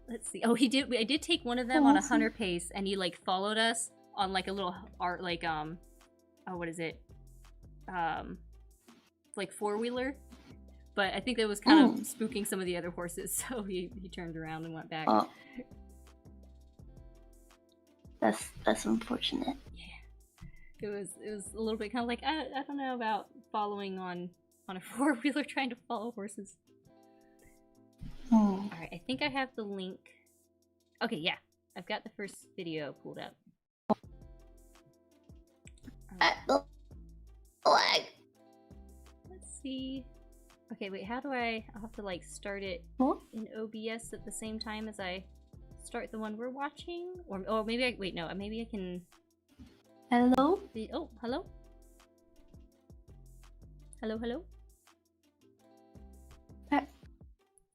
Let's see. Oh, I did take one of them on a hunter pace, and he like followed us on like a little art like what is it? Like 4-wheeler. But I think that was kind of spooking some of the other horses, so he turned around and went back. Oh. That's unfortunate. Yeah. It was a little bit kind of like I don't know about following on a 4-wheeler trying to follow horses. All right, I think I have the link. Okay, yeah, I've got the first video pulled up. Let's see. Okay, wait, how do I'll have to like start it in OBS at the same time as I start the one we're watching? Or maybe maybe I can... Hello? Oh, hello? Hello?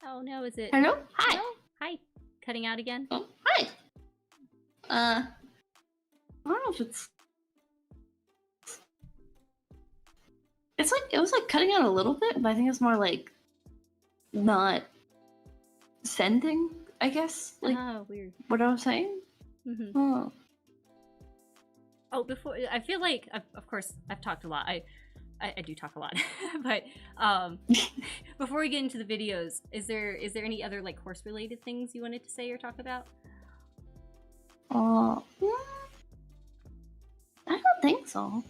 Oh no, is it... Hello? Hi. Hello? Hi. Cutting out again? Oh, hi. I don't know if it's like it was like cutting out a little bit, but I think it's more like not sending, I guess. Like weird. what I was saying. Oh, before I feel like of course I've talked a lot. I do talk a lot, but before we get into the videos, is there any other like horse related things you wanted to say or talk about? I don't think so.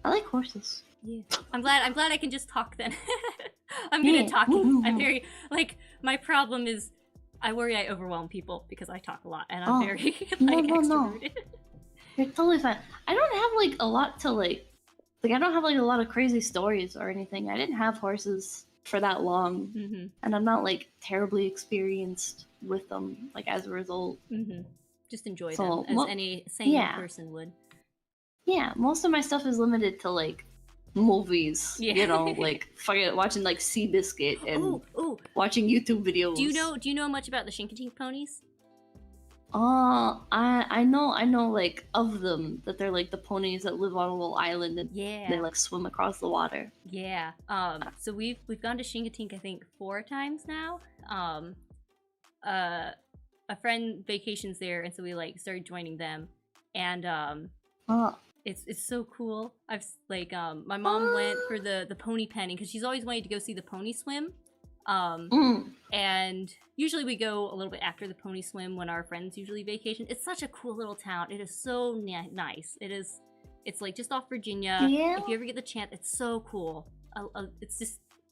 I like horses. Yeah, I'm glad I can just talk then. I'm good at talking. I'm very like my problem is I worry I overwhelm people because I talk a lot and I'm very extroverted. You're totally fine. I don't have like a lot to like I don't have like a lot of crazy stories or anything. I didn't have horses for that long, and I'm not like terribly experienced with them. Like as a result, just enjoy them as any sane person would. Yeah, most of my stuff is limited to like movies. Yeah. You know, like fucking watching like Seabiscuit and watching YouTube videos. Do you know much about the Shinkantique ponies? I know like of them that they're like the ponies that live on a little island and Yeah. they like swim across the water. Yeah. So we've gone to Shingatink I think 4 times now. A friend vacations there, and so we like started joining them, and Oh, it's so cool. I've like my mom went for the pony penning because she's always wanted to go see the pony swim. And usually we go a little bit after the pony swim when our friends usually vacation. It's such a cool little town. It is so nice. It's like just off Virginia. Yeah. If you ever get the chance, it's so cool. I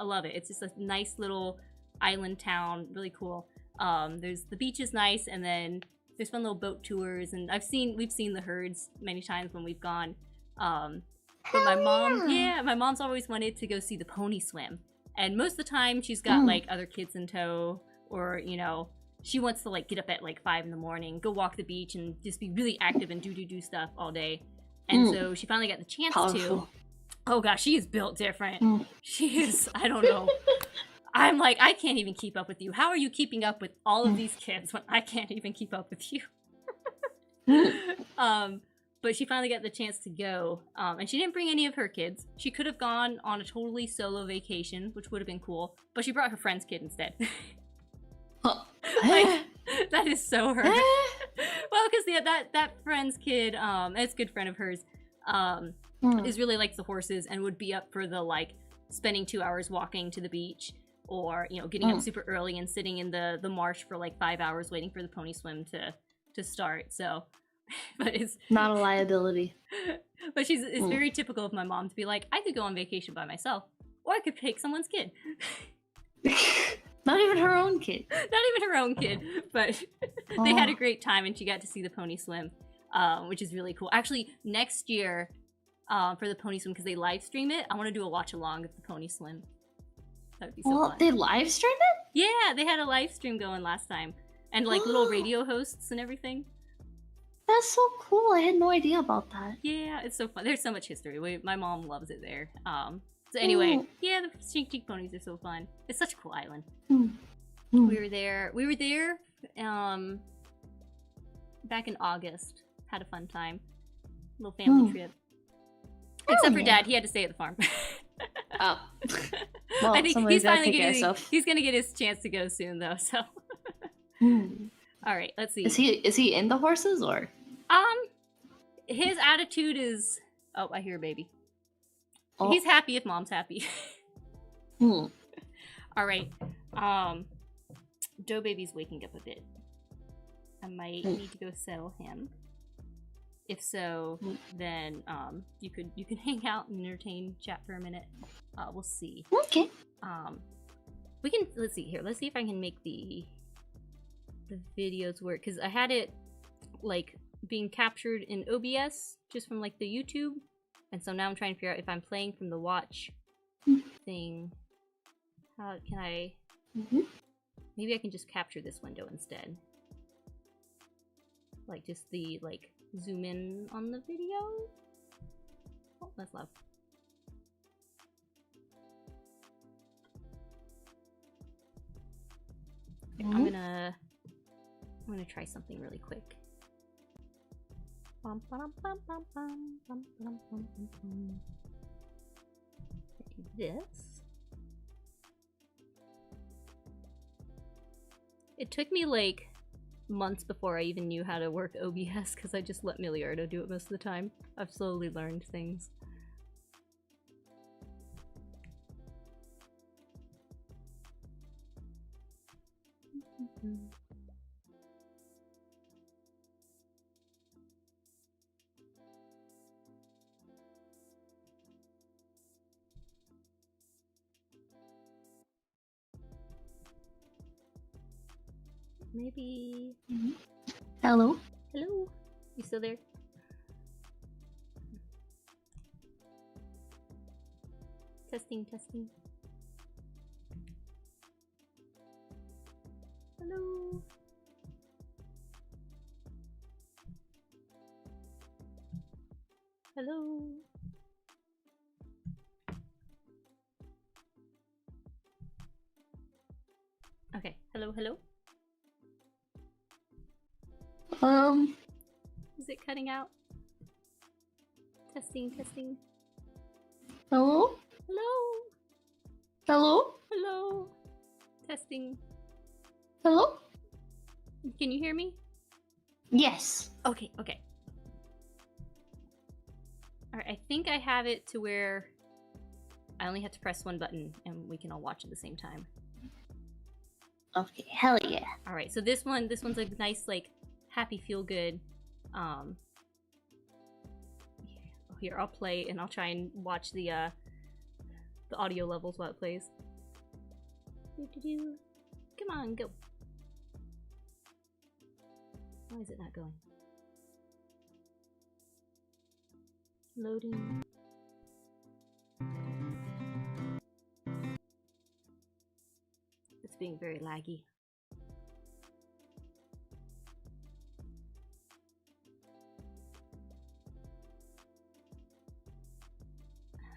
love it. It's just a nice little island town, really cool. There's the beach is nice, and then there's fun little boat tours, and we've seen the herds many times when we've gone. But my mom's always wanted to go see the pony swim, and most of the time she's got like other kids in tow, or she wants to like get up at like 5 in the morning, go walk the beach, and just be really active and do stuff all day. And so she finally got the chance to. Oh gosh, she is built different. She is, I don't know. I'm like, I can't even keep up with you. How are you keeping up with all of these kids when I can't even keep up with you? But she finally got the chance to go, and she didn't bring any of her kids. She could have gone on a totally solo vacation, which would have been cool, but she brought her friend's kid instead. Like, that is so her. Well, because that friend's kid, it's a good friend of hers, is really likes the horses and would be up for the like spending 2 hours walking to the beach, or getting up super early and sitting in the marsh for like 5 hours waiting for the pony swim to start. So, but it's not a liability. But it's very typical of my mom to be like, I could go on vacation by myself, or I could take someone's kid. Not even her own kid. Not even her own kid, but they had a great time, and she got to see the pony swim, which is really cool. Actually, next year, for the pony swim, because they live stream it, I want to do a watch along of the pony swim. That would be so fun. They live streamed it? Yeah, they had a live stream going last time, and like little radio hosts and everything. That's so cool. I had no idea about that. Yeah, it's so fun. There's so much history. My mom loves it there. So anyway, yeah, the Shingatink ponies are so fun. It's such a cool island. We were there back in August. Had a fun time. Little family trip. Except for Dad, he had to stay at the farm. Oh. Well, I think he's gonna get his chance to go soon though, so. All right, let's see. Is he in the horses or? His attitude is, oh, I hear a baby. He's happy if Mom's happy. All right. Dough Baby's waking up a bit. I might need to go settle him. If so, then you can hang out and entertain, chat for a minute. We'll see. Okay. Let's see here. Let's see if I can make the videos work, because I had it like being captured in OBS just from like the YouTube, and so now I'm trying to figure out if I'm playing from the watch thing. How can I? Maybe I can just capture this window instead. Like just the zoom in on the video. Oh, that's loud. Okay, I'm gonna try something really quick. This. It took me like months before I even knew how to work OBS, because I just let Milliardo do it most of the time. I've slowly learned things. Maybe. Hello? Hello? You still there? Testing. Hello? Hello? Okay, hello? Is it cutting out? Testing, testing. Hello? Hello? Hello? Hello? Testing. Hello? Can you hear me? Yes. Okay, okay. Alright, I think I have it to where I only have to press one button and we can all watch at the same time. Okay, hell yeah. Alright, so this one's a nice, like, happy, feel-good, here, I'll play and I'll try and watch the audio levels while it plays. Come on, go. Why is it not going? Loading. It's being very laggy.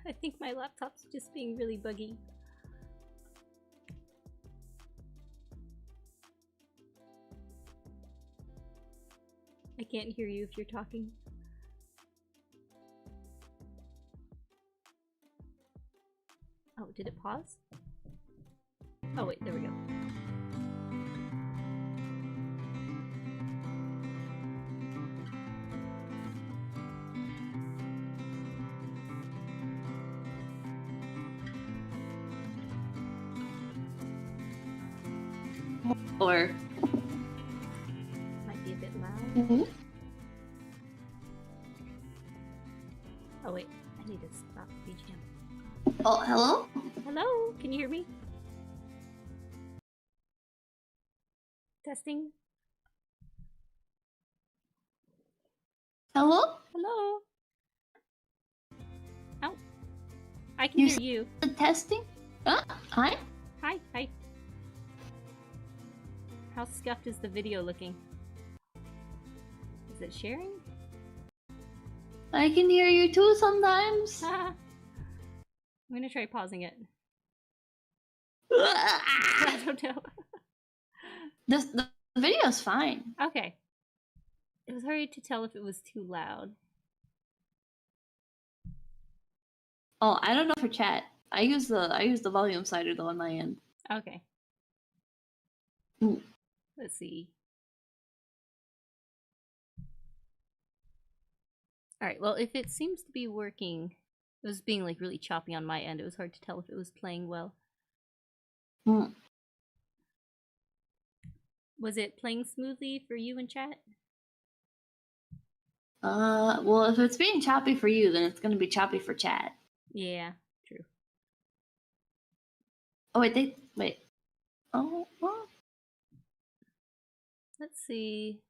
I think my laptop's just being really buggy. I can't hear you if you're talking. Oh, did it pause? Oh wait, there we go. Or Might be a bit loud. mm-hmm. Oh wait, I need to stop BGM. Oh, hello? Hello, can you hear me? Testing. Hello? Hello. Oh, I can You hear you. Testing? Hi? Hi, hi. How scuffed is the video looking? Is it sharing? I can hear you too sometimes. I'm gonna try pausing it. I don't know. The video's fine. Okay. It was hard to tell if it was too loud. Oh, I don't know for chat. I use the volume slider though on my end. Okay. Ooh. Let's see. Alright, well, if it seems to be working, it was being like really choppy on my end. It was hard to tell if it was playing well. Mm. Was it playing smoothly for you in chat? Well, if it's being choppy for you, then it's gonna be choppy for chat. Yeah, true. Oh wait, wait. Oh, what? Let's see.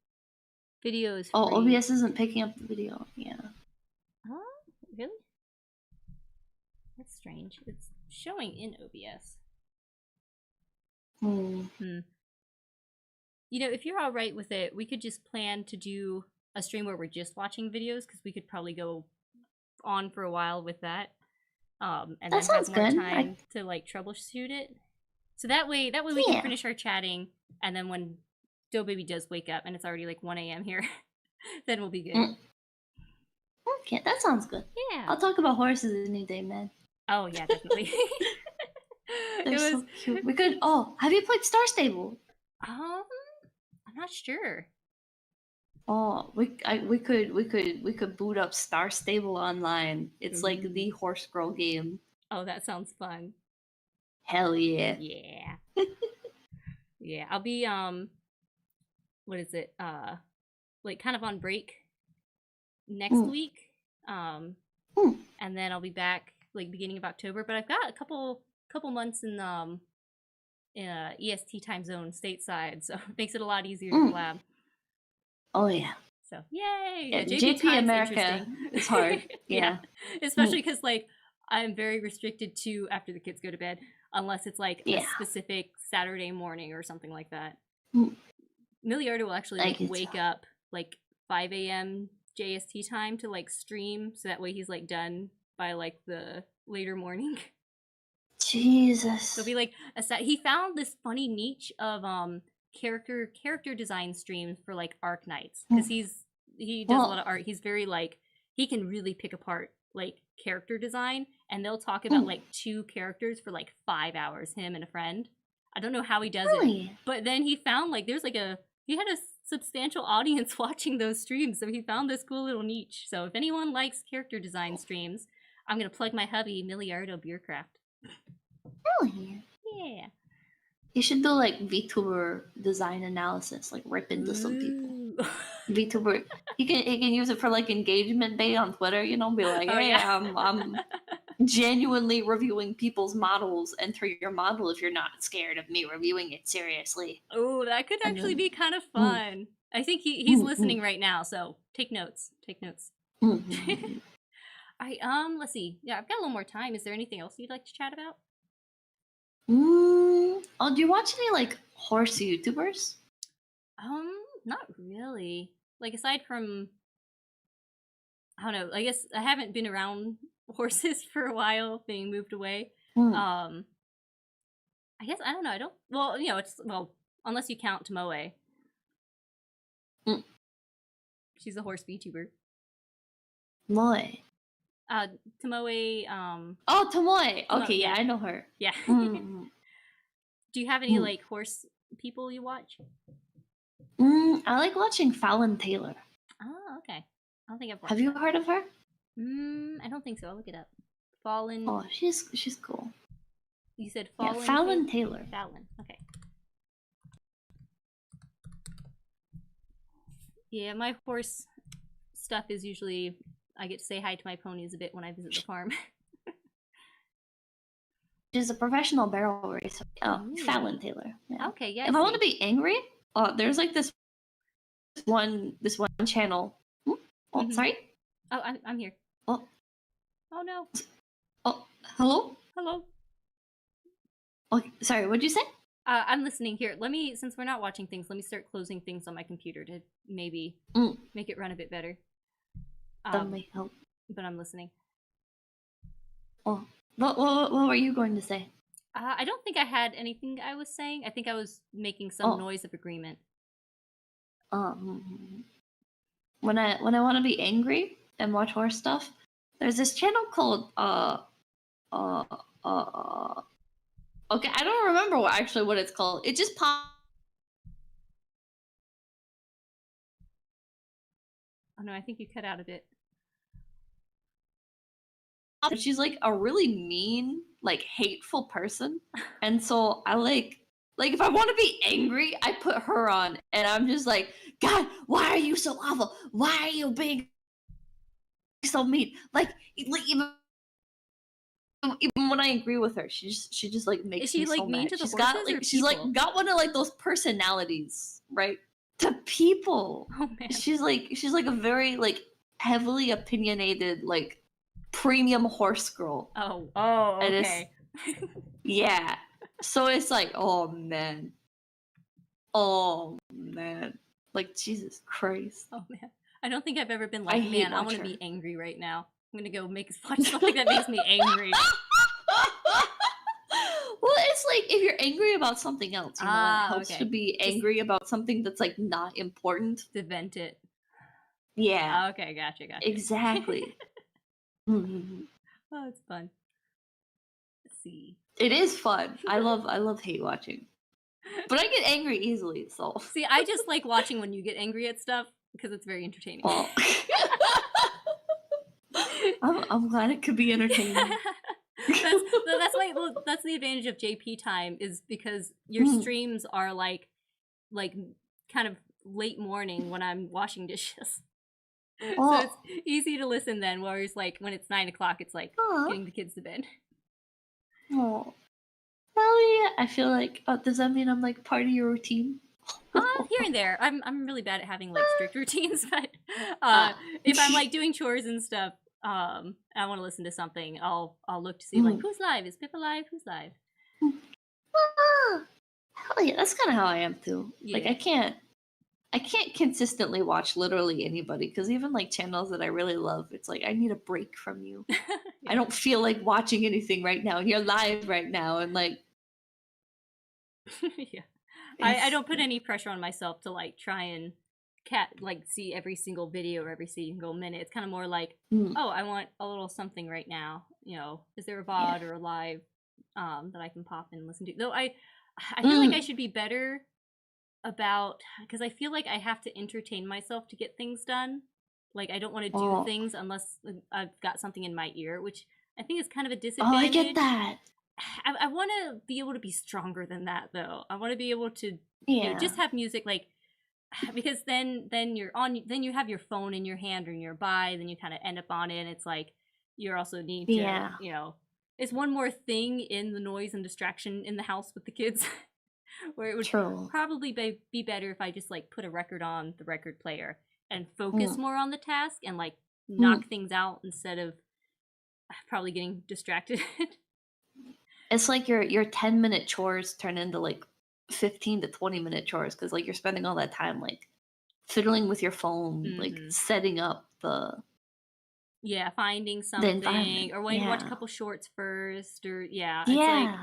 Video is free. Oh, OBS isn't picking up the video. Yeah. Huh? Really? That's strange. It's showing in OBS. Hmm. You know, if you're alright with it, we could just plan to do a stream where we're just watching videos, because we could probably go on for a while with that. And That then sounds have more good. time to like troubleshoot it. So that way we can finish our chatting, and then when Doe Baby does wake up and it's already like 1 a.m. here, then we'll be good. Okay, that sounds good. Yeah. I'll talk about horses any day, man. Oh yeah, definitely. They're so cute. We could. Oh, have you played Star Stable? I'm not sure. Oh, we could boot up Star Stable online. It's like the horse girl game. Oh, that sounds fun. Hell yeah. Yeah. Yeah, I'll be what is it? Like kind of on break next week. And then I'll be back like beginning of October, but I've got a couple months in EST time zone stateside, so it makes it a lot easier to collab. Oh yeah. So yay! Yeah, JP JP America is hard. Yeah. Especially because like I'm very restricted to after the kids go to bed, unless it's like a specific Saturday morning or something like that. Milliardo will actually like wake up like 5 a.m. JST time to like stream, so that way he's like done by like the later morning. Jesus. So it'll be like he found this funny niche of character design streams for like arc nights, because he does a lot of art. He's very like, he can really pick apart like character design, and they'll talk about like 2 characters for like 5 hours, him and a friend. I don't know how he does it, but then he found like there's like he had a substantial audience watching those streams, so he found this cool little niche. So if anyone likes character design streams, I'm gonna plug my hubby, Milliardo Beercraft. Really? Yeah. You should do like VTuber design analysis, like rip into some people. VTuber, he can use it for like engagement bait on Twitter. You know, be like, hey, I'm genuinely reviewing people's models. Enter your model if you're not scared of me reviewing it seriously. Oh, that could actually be kind of fun. I think he's listening right now, so take notes. Take notes. All right, let's see. Yeah, I've got a little more time. Is there anything else you'd like to chat about? Oh, do you watch any like horse YouTubers? Not really. Like, aside from, I don't know, I guess I haven't been around horses for a while, being moved away. I guess, I don't know, I don't, well, you know, unless you count Tomoe. She's a horse VTuber. Moe. Tomoe, Oh, Tomoe! Okay, yeah, I know her. Yeah. Do you have any, like, horse people you watch? I like watching Fallon Taylor. Oh, okay. I don't think I've watched Have you heard of her? I don't think so. I'll look it up. Fallon. Oh, she's cool. You said Fallon? Yeah, Fallon Taylor. Fallon, okay. Yeah, my horse stuff is usually, I get to say hi to my ponies a bit when I visit the farm. She's a professional barrel racer. Oh, Fallon Taylor. Yeah. Okay, yeah. If I want to be angry, there's like this one channel. Oh, sorry. Oh, I'm here. Oh no. Oh, hello. Hello. Oh, sorry. What'd you say? I'm listening here. Let me, since we're not watching things, let me start closing things on my computer to maybe make it run a bit better. That might help. But I'm listening. Oh, what were you going to say? I don't think I had anything I was saying. I think I was making some noise of agreement. When I want to be angry and watch horse stuff, there's this channel called okay, I don't remember what it's called. It just popped. Oh no, I think you cut out a bit. She's like a really mean, like hateful person, and so I like if I want to be angry, I put her on, and I'm just like, God, why are you so awful? Why are you being so mean? Like even when I agree with her, she just like makes me so mad. Is she like mean to the horses? She's like got one of like those personalities, right? To people. Oh man. She's like a very like heavily opinionated like premium horse girl. Oh, okay. Yeah. So it's like, oh man. Like, Jesus Christ. Oh man. I don't think I've ever been like, man, I want to be angry right now. I'm gonna go watch something that makes me angry. Well, it's like if you're angry about something else, you know, it helps to be angry about something that's like not important. To vent it. Yeah. Okay, gotcha. Exactly. Oh, it's fun. Let's see. It is fun. I love hate watching. But I get angry easily, so. See, I just like watching when you get angry at stuff because it's very entertaining. Oh. I'm glad it could be entertaining. That's the advantage of JP time, is because your streams are like kind of late morning when I'm washing dishes. So it's easy to listen then, whereas like when it's 9 o'clock, it's like getting the kids to bed. Oh. Well, yeah, I feel like, does that mean I'm like part of your routine? Here and there. I'm really bad at having like strict routines, but if I'm like doing chores and stuff, I want to listen to something, I'll look to see like who's live. Is Pippa live? Who's live? Hell yeah, that's kind of how I am too. Yeah. Like I can't consistently watch literally anybody, because even like channels that I really love, it's like I need a break from you. Yeah. I don't feel like watching anything right now, and you're live right now, and like yeah. I don't put any pressure on myself to like try and see every single video or every single minute. It's kind of more like, oh, I want a little something right now. You know, is there a VOD or a live that I can pop and listen to? Though I feel like I should be better about, because I feel like I have to entertain myself to get things done. Like I don't want to do things unless I've got something in my ear, which I think is kind of a disadvantage. Oh, I get that. I want to be able to be stronger than that, though. I want to be able to you know, just have music, like, because then you have your phone in your hand or nearby, then you kind of end up on it, and it's like you also need to, you know, it's one more thing in the noise and distraction in the house with the kids. Where it would probably be better if I just like put a record on the record player and focus more on the task and like knock things out instead of probably getting distracted. It's like your 10-minute chores turn into like 15 to 20-minute chores because like you're spending all that time like fiddling with your phone, like setting up the finding something or wanting to watch a couple shorts first, or it's like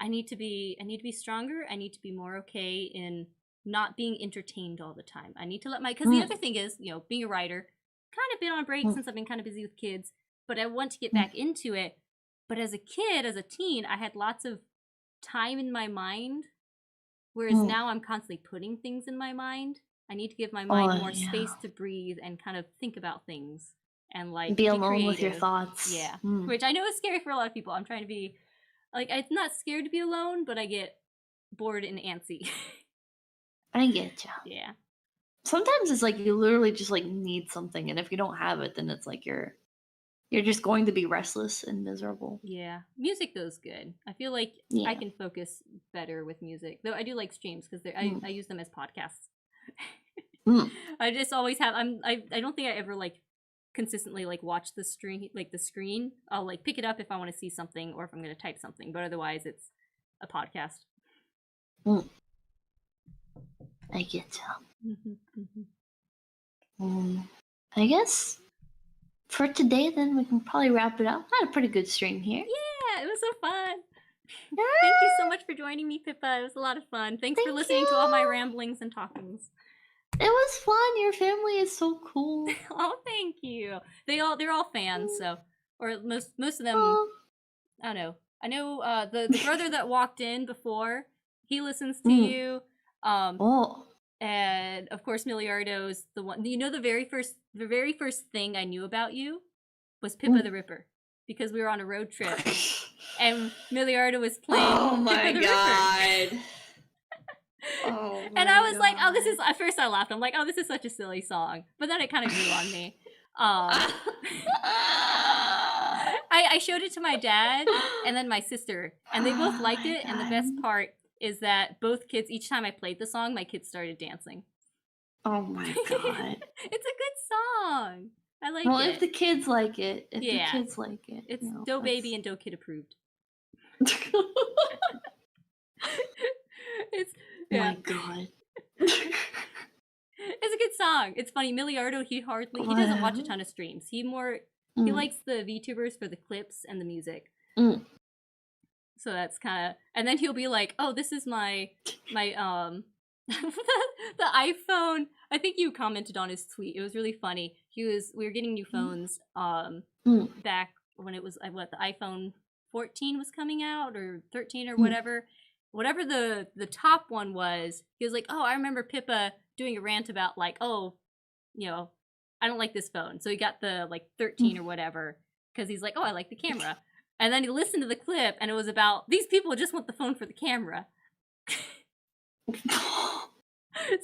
I need to be stronger. I need to be more okay in not being entertained all the time. I need to let because the other thing is, you know, being a writer, kind of been on break since I've been kind of busy with kids, but I want to get back into it. But as a kid, as a teen, I had lots of time in my mind, whereas now I'm constantly putting things in my mind. I need to give my mind more space to breathe and kind of think about things and like be alone creative with your thoughts. Which I know is scary for a lot of people. I'm trying to be like, I'm not scared to be alone, but I get bored and antsy. I get you. Yeah. Sometimes it's like you literally just like need something, and if you don't have it, then it's like you're just going to be restless and miserable. Yeah. Music goes good. I feel like I can focus better with music. Though I do like streams because I use them as podcasts. I just always have I don't think I ever like consistently like watch the screen. I'll like pick it up if I want to see something or if I'm going to type something, but otherwise it's a podcast. I get you. I guess for today, then we can probably wrap it up. I had a pretty good stream here. Yeah, it was so fun. Thank you so much for joining me, Pippa. It was a lot of fun. Thanks for listening to all my ramblings and talkings. It was fun. Your family is so cool. Oh, thank you. They're all fans, so, or most of them. I don't know. I know the brother that walked in before. He listens to you. And of course, Milliardo's the one. You know, the very first thing I knew about you was Pippa the Ripper, because we were on a road trip and Milliardo was playing. Oh my Pippa the god! Ripper. And I was like, oh, this is. At first, I laughed. I'm like, oh, this is such a silly song. But then it kind of grew on me. I showed it to my dad and then my sister, and they both liked it. And the best part is that both kids, each time I played the song, my kids started dancing. Oh my god! It's a good song. I like it. Well, if the kids like it, the kids like it, it's Doe Baby and Doe Kid approved. It's my god. It's a good song. It's funny. Milliardo, he doesn't watch a ton of streams. He likes the VTubers for the clips and the music. So that's kind of, and then he'll be like, "Oh, this is my the iPhone." I think you commented on his tweet. It was really funny. We were getting new phones back when it was the iPhone 14 was coming out, or 13 or whatever. Whatever the top one was, he was like, "Oh, I remember Pippa doing a rant about like, oh, you know, I don't like this phone." So he got the like 13 or whatever because he's like, "Oh, I like the camera." And then he listened to the clip, and it was about these people just want the phone for the camera.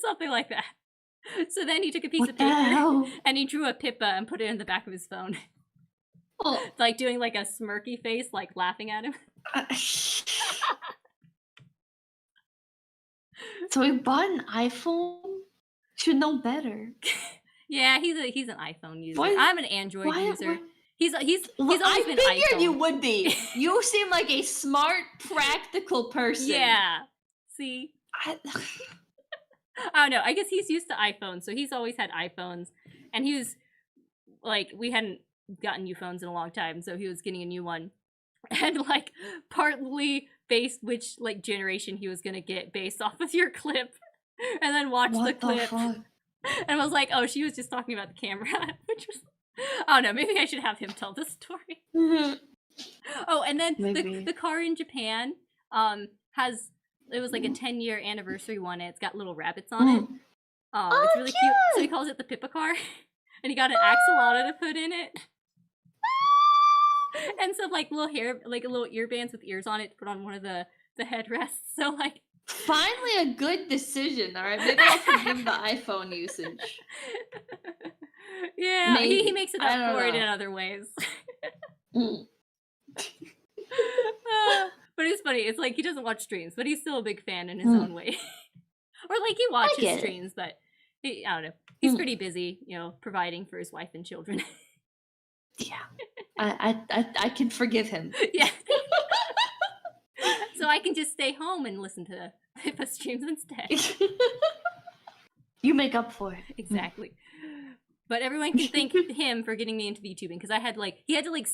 Something like that. So then he took a piece of paper and he drew a Pippa and put it in the back of his phone. Like doing like a smirky face, like laughing at him. So he bought an iPhone? Should know better. Yeah, he's an iPhone user. I'm an Android user. He's always been iPhone. I figured you would be. You seem like a smart, practical person. Yeah. See? I don't know. I guess he's used to iPhones, so he's always had iPhones. And he was, like, we hadn't gotten new phones in a long time, so he was getting a new one. And, like, partly base which like generation he was gonna get based off of your clip, and then watch the clip, fuck? and was like, oh, she was just talking about the camera, which was, I don't know, maybe I should have him tell the story. Oh, and then the car in Japan has, it was like a 10-year anniversary one, and it's got little rabbits on it. It's really cute. So he calls it the Pippa car, and he got an axolotl to put in it. And some like little hair, like a little earbands with ears on it to put on one of the headrests. So like, finally a good decision. All right, maybe I'll forgive the iPhone usage. Yeah, he makes it up for it in other ways. But it's funny. It's like he doesn't watch streams, but he's still a big fan in his own way. Or like he watches streams, but I don't know. He's pretty busy, you know, providing for his wife and children. Yeah, I can forgive him. Yeah. So I can just stay home and listen to Pippa streams instead. You make up for it. Exactly. But everyone can thank him for getting me into VTubing, because I had like, he had to like,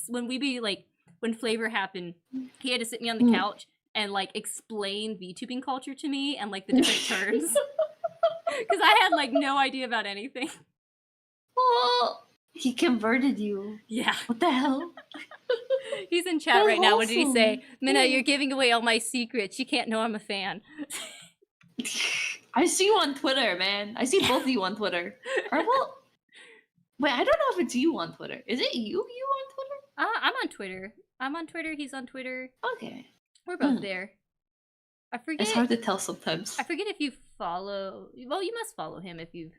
when FlaVR happened, he had to sit me on the couch and like explain VTubing culture to me and like the different terms. Because I had like no idea about anything. Oh, he converted you. Yeah. What the hell? He's in chat right now. What did he say? Minna, you're giving away all my secrets. You can't know I'm a fan. I see you on Twitter, man. I see both of you on Twitter. Or well, wait, I don't know if it's you on Twitter. Is it you on Twitter? I'm on Twitter. I'm on Twitter. He's on Twitter. Okay. We're both there. I forget. It's hard to tell sometimes. I forget if you follow. Well, you must follow him if he's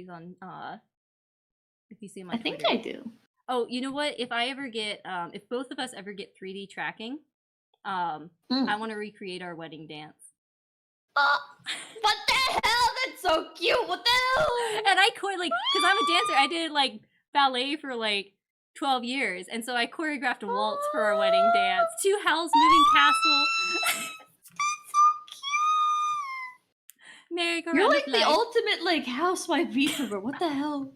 on. If you see him on Twitter. I think I do. Oh, you know what? If I ever get, if both of us ever get 3D tracking, I want to recreate our wedding dance. What the hell? That's so cute. What the hell? And I like, because I'm a dancer. I did like ballet for like 12 years, and so I choreographed a waltz for our wedding dance. 2 Howl's Moving Castle. Merry-go-round. You're like the ultimate like housewife VTuber. What the hell?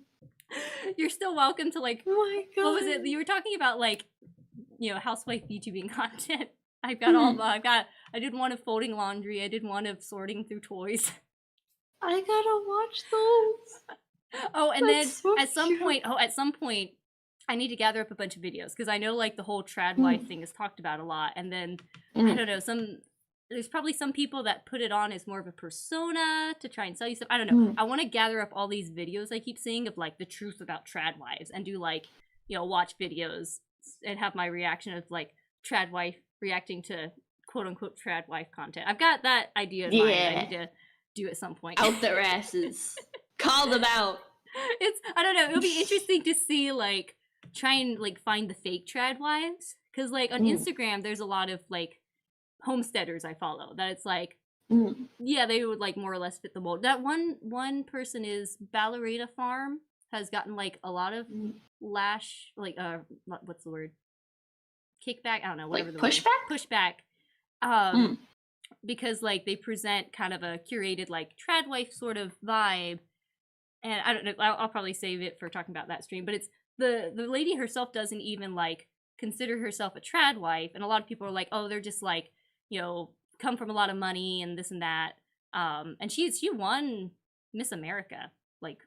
You're still welcome to like. Oh my god. What was it? You were talking about like, you know, housewife VTubing content. I've got all. I did one of folding laundry. I did one of sorting through toys. I gotta watch those. Oh, and then at some point, I need to gather up a bunch of videos, because I know like the whole trad wife thing is talked about a lot, and then I don't know, there's probably some people that put it on as more of a persona to try and sell you stuff. I don't know. I want to gather up all these videos I keep seeing of like the truth about trad wives, and do like, you know, watch videos and have my reaction of like trad wife reacting to quote unquote trad wife content. I've got that idea in mind. I need to do at some point. Out their asses. Call them out. I don't know, it'll be interesting to see like try and like find the fake trad wives, because like on Instagram there's a lot of like homesteaders I follow that it's like yeah, they would like more or less fit the mold. That one person is Ballerina Farm, has gotten like a lot of what's the word, kickback, I don't know, whatever like the pushback because like they present kind of a curated like trad wife sort of vibe, and I don't know, I'll probably save it for talking about that stream, but it's the lady herself doesn't even like consider herself a trad wife, and a lot of people are like, oh, they're just like, you know, come from a lot of money and this and that, and she won Miss America like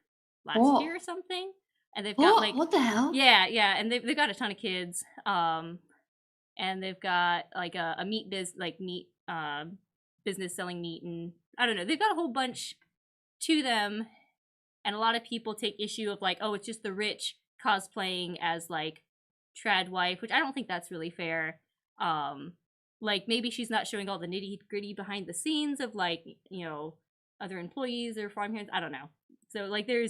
last year or something, and they've got like, what the hell? Yeah, and they've got a ton of kids, and they've got like a meat business selling meat, and I don't know, they've got a whole bunch to them, and a lot of people take issue of like, oh, it's just the rich cosplaying as like trad wife, which I don't think that's really fair. Like maybe she's not showing all the nitty gritty behind the scenes of like, you know, other employees or farmhands. I don't know. So like I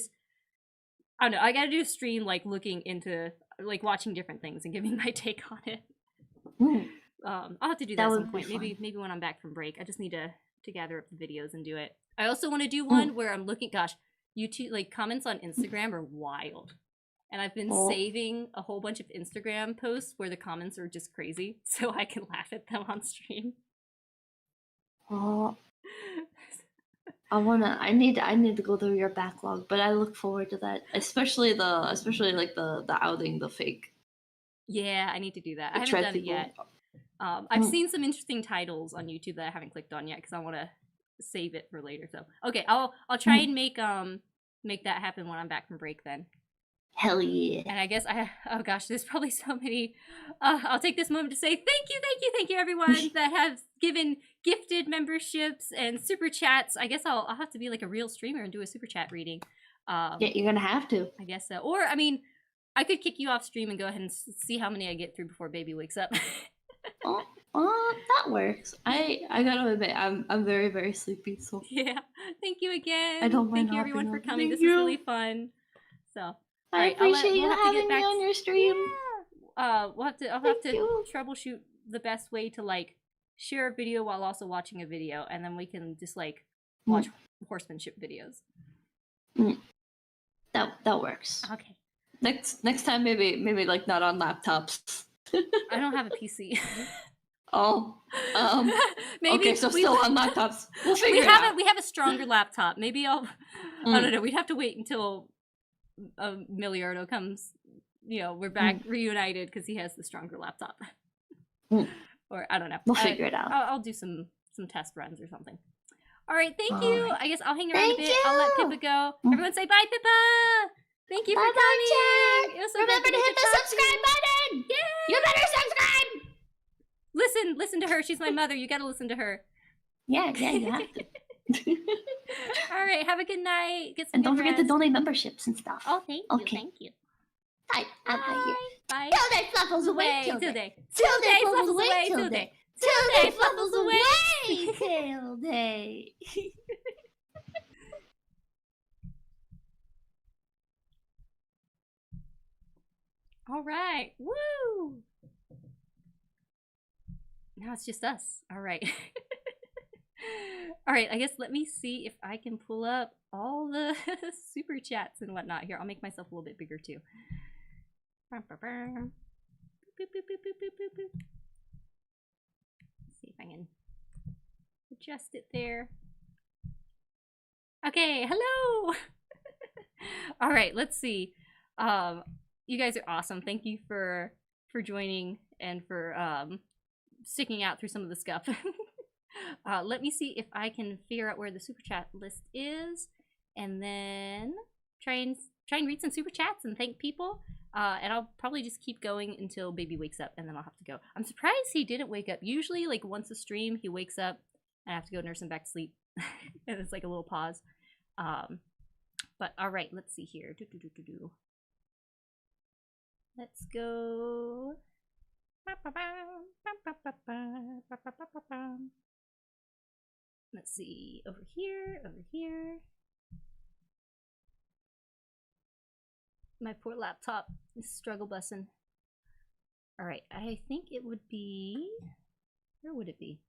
don't know, I gotta do a stream like looking into like watching different things and giving my take on it. I'll have to do that at some point. Maybe when I'm back from break. I just need to gather up the videos and do it. I also want to do one where I'm looking, gosh, YouTube like comments on Instagram are wild. And I've been saving a whole bunch of Instagram posts where the comments are just crazy, so I can laugh at them on stream. I need to go through your backlog, but I look forward to that. Especially like the outing the fake. Yeah, I need to do that. I haven't done it yet. I've seen some interesting titles on YouTube that I haven't clicked on yet because I want to save it for later. So okay, I'll try and make that happen when I'm back from break then. Hell yeah. And I guess oh gosh, there's probably so many. I'll take this moment to say thank you everyone that have given gifted memberships and super chats. I guess I'll have to be like a real streamer and do a super chat reading. Yeah, you're gonna have to. I guess so. Or I mean, I could kick you off stream and go ahead and see how many I get through before baby wakes up. That works. I gotta admit, I'm very, very sleepy, so yeah. Thank you again. I don't mind. Thank you everyone for coming. Thank this you. was really fun. So I appreciate you we'll having me on your stream. Yeah. I'll have to troubleshoot the best way to like share a video while also watching a video, and then we can just like watch horsemanship videos. That works. Okay. Next time, maybe like not on laptops. I don't have a PC. Oh. Maybe okay, so still on laptops. We'll figure it out. We have a stronger laptop. Maybe I don't know. We'd have to wait until Milliardo comes. You know, we're back reunited because he has the stronger laptop. Or I don't know. We'll figure it out. I'll do some test runs or something. All right, thank you. Right. I guess I'll hang around a bit. I'll let Pippa go. Everyone say bye, Pippa. Thank you for coming. Chat. It was so Remember good to hit the subscribe button. Yay! You better subscribe. Listen to her. She's my mother. You gotta listen to her. Yeah, you have to. All right, have a good night. Get some And don't good forget to rest. donate memberships and stuff. Oh, thank you. Thank you. I'm out here. Bye. Till day fluffles away. Till day. Till day fluffles away. Till day. Till day fluffles away. Till day. All right. Woo! Now it's just us. All right. All right, I guess let me see if I can pull up all the super chats and whatnot. Here, I'll make myself a little bit bigger too. Let's see if I can adjust it there. Okay, hello! All right, let's see. You guys are awesome. Thank you for joining and for sticking out through some of the stuff. Let me see if I can figure out where the super chat list is, and then try and read some super chats and thank people. And I'll probably just keep going until baby wakes up, and then I'll have to go. I'm surprised he didn't wake up. Usually, like once a stream, he wakes up, and I have to go nurse him back to sleep, and it's like a little pause. But all right, let's see here. Let's go. Let's see, over here. My poor laptop is struggle busing. All right, I think it would be, where would it be?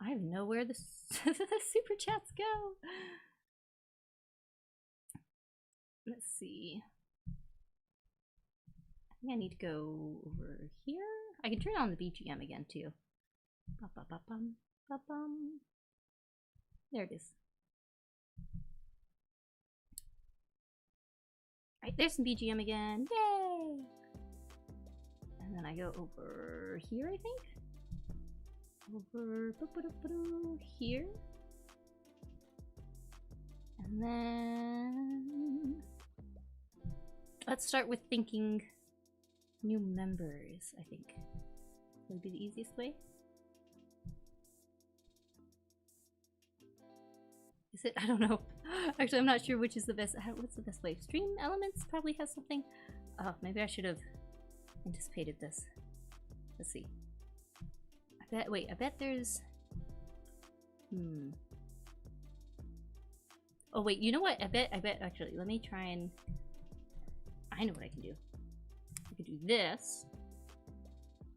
I don't know where the super chats go. Let's see. I think I need to go over here. I can turn on the BGM again too. There it is. Alright, there's some BGM again. Yay! And then I go over here, I think. Over here. And then let's start with thinking new members, I think. Would be the easiest way. Is it? I don't know. Actually, I'm not sure which is the best. What's the best way? Stream Elements probably has something. Oh, maybe I should have anticipated this. Let's see. I bet there's... Oh wait, you know what? I bet, actually, let me try and... I know what I can do. I could do this.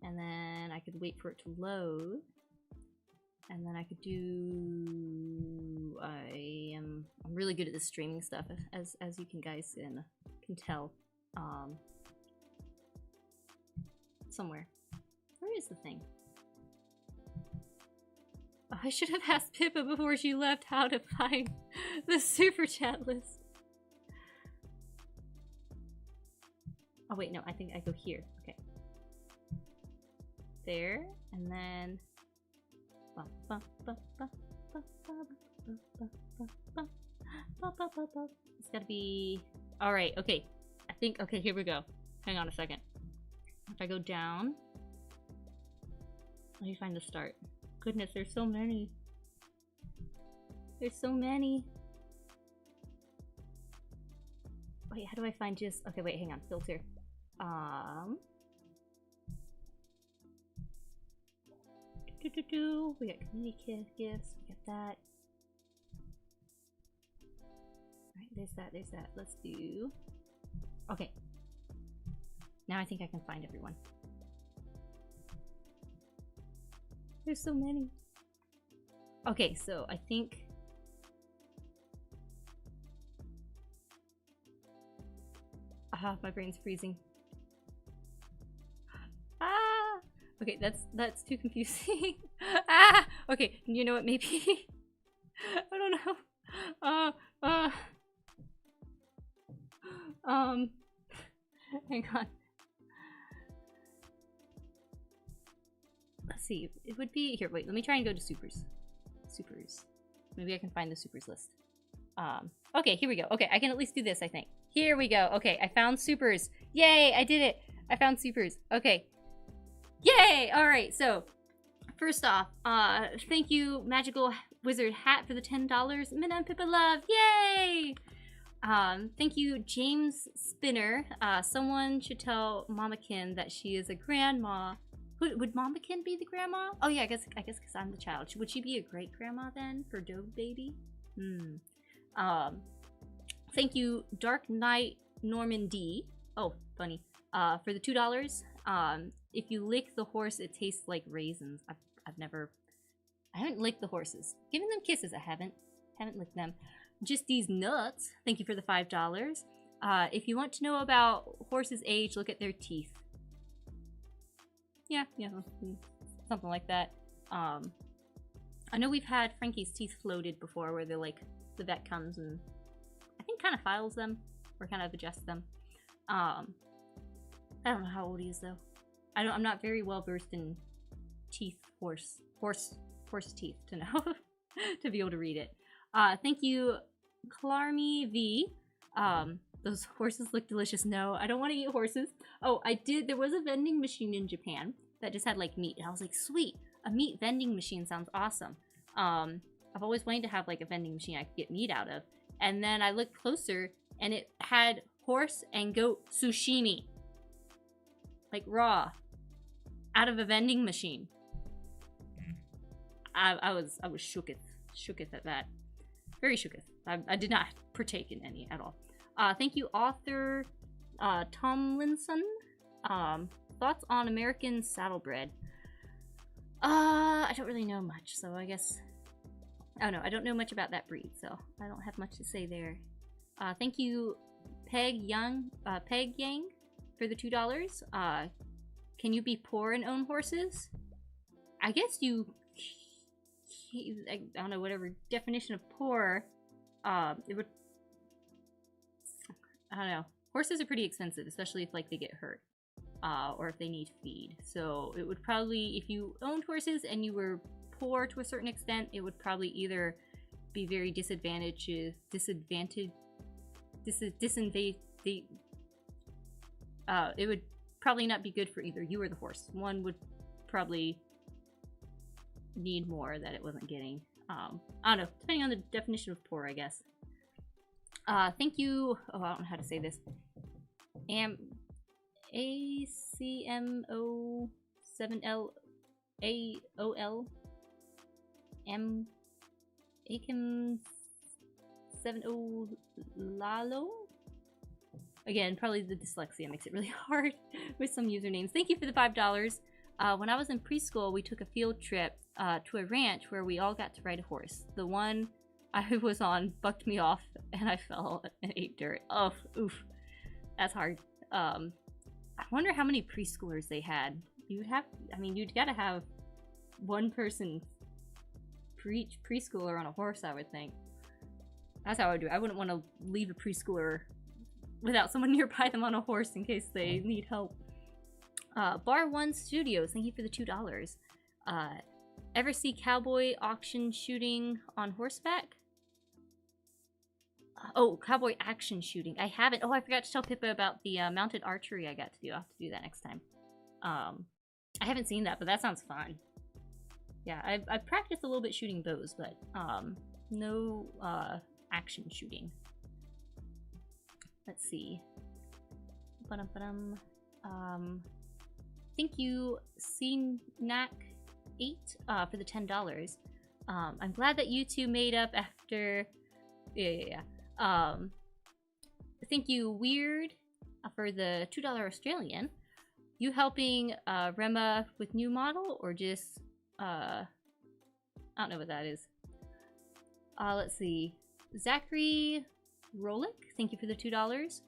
And then I could wait for it to load. And then I could do... I'm really good at this streaming stuff, as you guys can tell. Somewhere. Where is the thing? Oh, I should have asked Pippa before she left how to find the super chat list. Oh wait, no, I think I go here. Okay. there, and then it's gotta be all right. Okay, I think okay. Here we go. Hang on a second. If I go down, let me find the start. Goodness, there's so many. There's so many. Wait, how do I find just... Okay, wait, hang on. Filter. We got community gifts. We got that. Alright, there's that, there's that. Let's do... Okay. Now I think I can find everyone. There's so many. Okay, so I think... my brain's freezing. Ah! Okay, that's too confusing. Ah! Okay, you know what, maybe... I don't know. Hang on. Let's see, it would be... Here, wait, let me try and go to supers. Supers. Maybe I can find the supers list. Okay, here we go. Okay, I can at least do this, I think. Here we go. Okay, I found supers. Yay, I did it. I found supers. Okay. Yay! Alright, so first off, thank you, Magical Wizard Hat, for the $10. Minna and Pippa love. Yay! Thank you, James Spinner. Someone should tell Mamakin that she is a grandma. Would Mamakin be the grandma? Oh yeah, I guess because I'm the child. Would she be a great grandma then for Doe Baby? Thank you, Dark Knight Norman D. Oh, funny. For the $2. If you lick the horse, it tastes like raisins. I haven't licked the horses. Giving them kisses, I haven't licked them. Just these nuts. Thank you for the $5. If you want to know about horses' age, look at their teeth. Yeah, something like that. I know we've had Frankie's teeth floated before, where they're like, the vet comes and I think kind of files them or kind of adjusts them. I don't know how old he is though. I'm not very well versed in teeth, horse teeth to know to be able to read it. Thank you, Clarmy V. Those horses look delicious. No, I don't want to eat horses. Oh, I did. There was a vending machine in Japan that just had like meat, and I was like, sweet, a meat vending machine sounds awesome. I've always wanted to have like a vending machine I could get meat out of. And then I looked closer and it had horse and goat sushimi. Like raw. Out of a vending machine. I was shooketh at that. Very shooketh. I did not partake in any at all. Thank you, author Tomlinson. Thoughts on American saddlebred? I don't really know much, so I guess... Oh no, I don't know much about that breed, so I don't have much to say there. Thank you, Peg Yang, for the $2. Can you be poor and own horses? I guess you... I don't know, whatever definition of poor, it would... I don't know. Horses are pretty expensive, especially if like they get hurt. Or if they need feed. So it would probably, if you owned horses and you were poor to a certain extent, it would probably either be very it would probably not be good for either you or the horse. One would probably need more that it wasn't getting. I don't know, depending on the definition of poor, I guess. Thank you. Oh, I don't know how to say this. ACMO7LAOL Akim70 Lalo. Again, probably the dyslexia makes it really hard with some usernames. Thank you for the $5. When I was in preschool, we took a field trip to a ranch where we all got to ride a horse. The one I was on bucked me off and I fell and ate dirt. Oh, oof. That's hard. I wonder how many preschoolers they had. You'd gotta have one person for each preschooler on a horse, I would think. That's how I would do it. I wouldn't want to leave a preschooler without someone nearby them on a horse in case they need help. Bar One Studios, thank you for the $2. Ever see cowboy auction shooting on horseback? Oh, cowboy action shooting. I haven't. Oh, I forgot to tell Pippa about the mounted archery I got to do. I'll have to do that next time. I haven't seen that, but that sounds fun. Yeah, I've practiced a little bit shooting bows, but no action shooting. Let's see. Thank you, Cnac8, for the $10. I'm glad that you two made up after. Yeah. Thank you, Weird, for the $2 Australian. You helping Rema with new model or just I don't know what that is. Let's see. Zachary Rolick, thank you for the $2.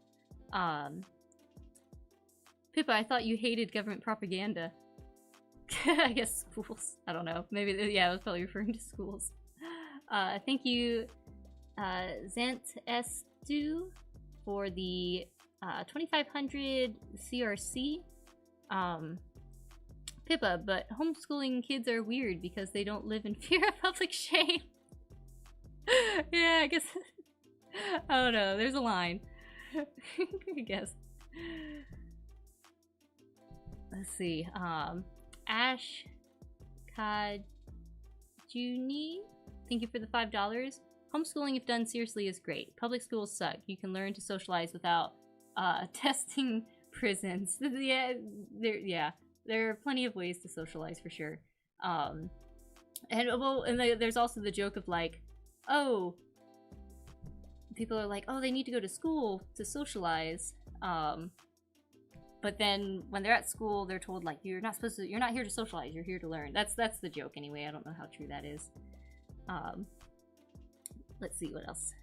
Pippa, I thought you hated government propaganda. I guess schools. I don't know. Maybe, yeah, I was probably referring to schools. Thank you, Zant Estu, for the 2500 CRC. Pippa, but homeschooling kids are weird because they don't live in fear of public shame. Yeah, I guess. I don't know. There's a line. I guess. Let's see. Ash Kajuni, thank you for the $5. Homeschooling, if done seriously, is great. Public schools suck. You can learn to socialize without testing prisons. Yeah, there are plenty of ways to socialize for sure. And there's also the joke of like, oh, people are like, oh, they need to go to school to socialize. But then when they're at school, they're told like, you're not here to socialize, you're here to learn. That's the joke anyway. I don't know how true that is. Let's see what else.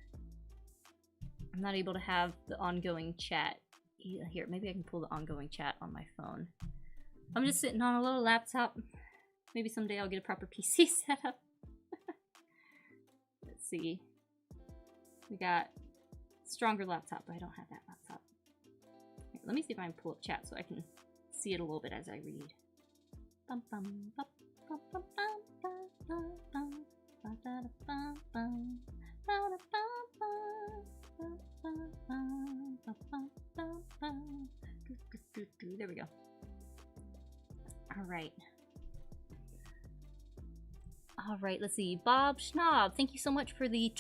I'm not able to have the ongoing chat here. Maybe I can pull the ongoing chat on my phone. I'm just sitting on a little laptop. Maybe someday I'll get a proper PC setup. Let's see. We got stronger laptop, but I don't have that laptop. Here, let me see if I can pull up chat so I can see it a little bit as I read. There we go. All right, let's see. Bob Schnob, thank you so much for the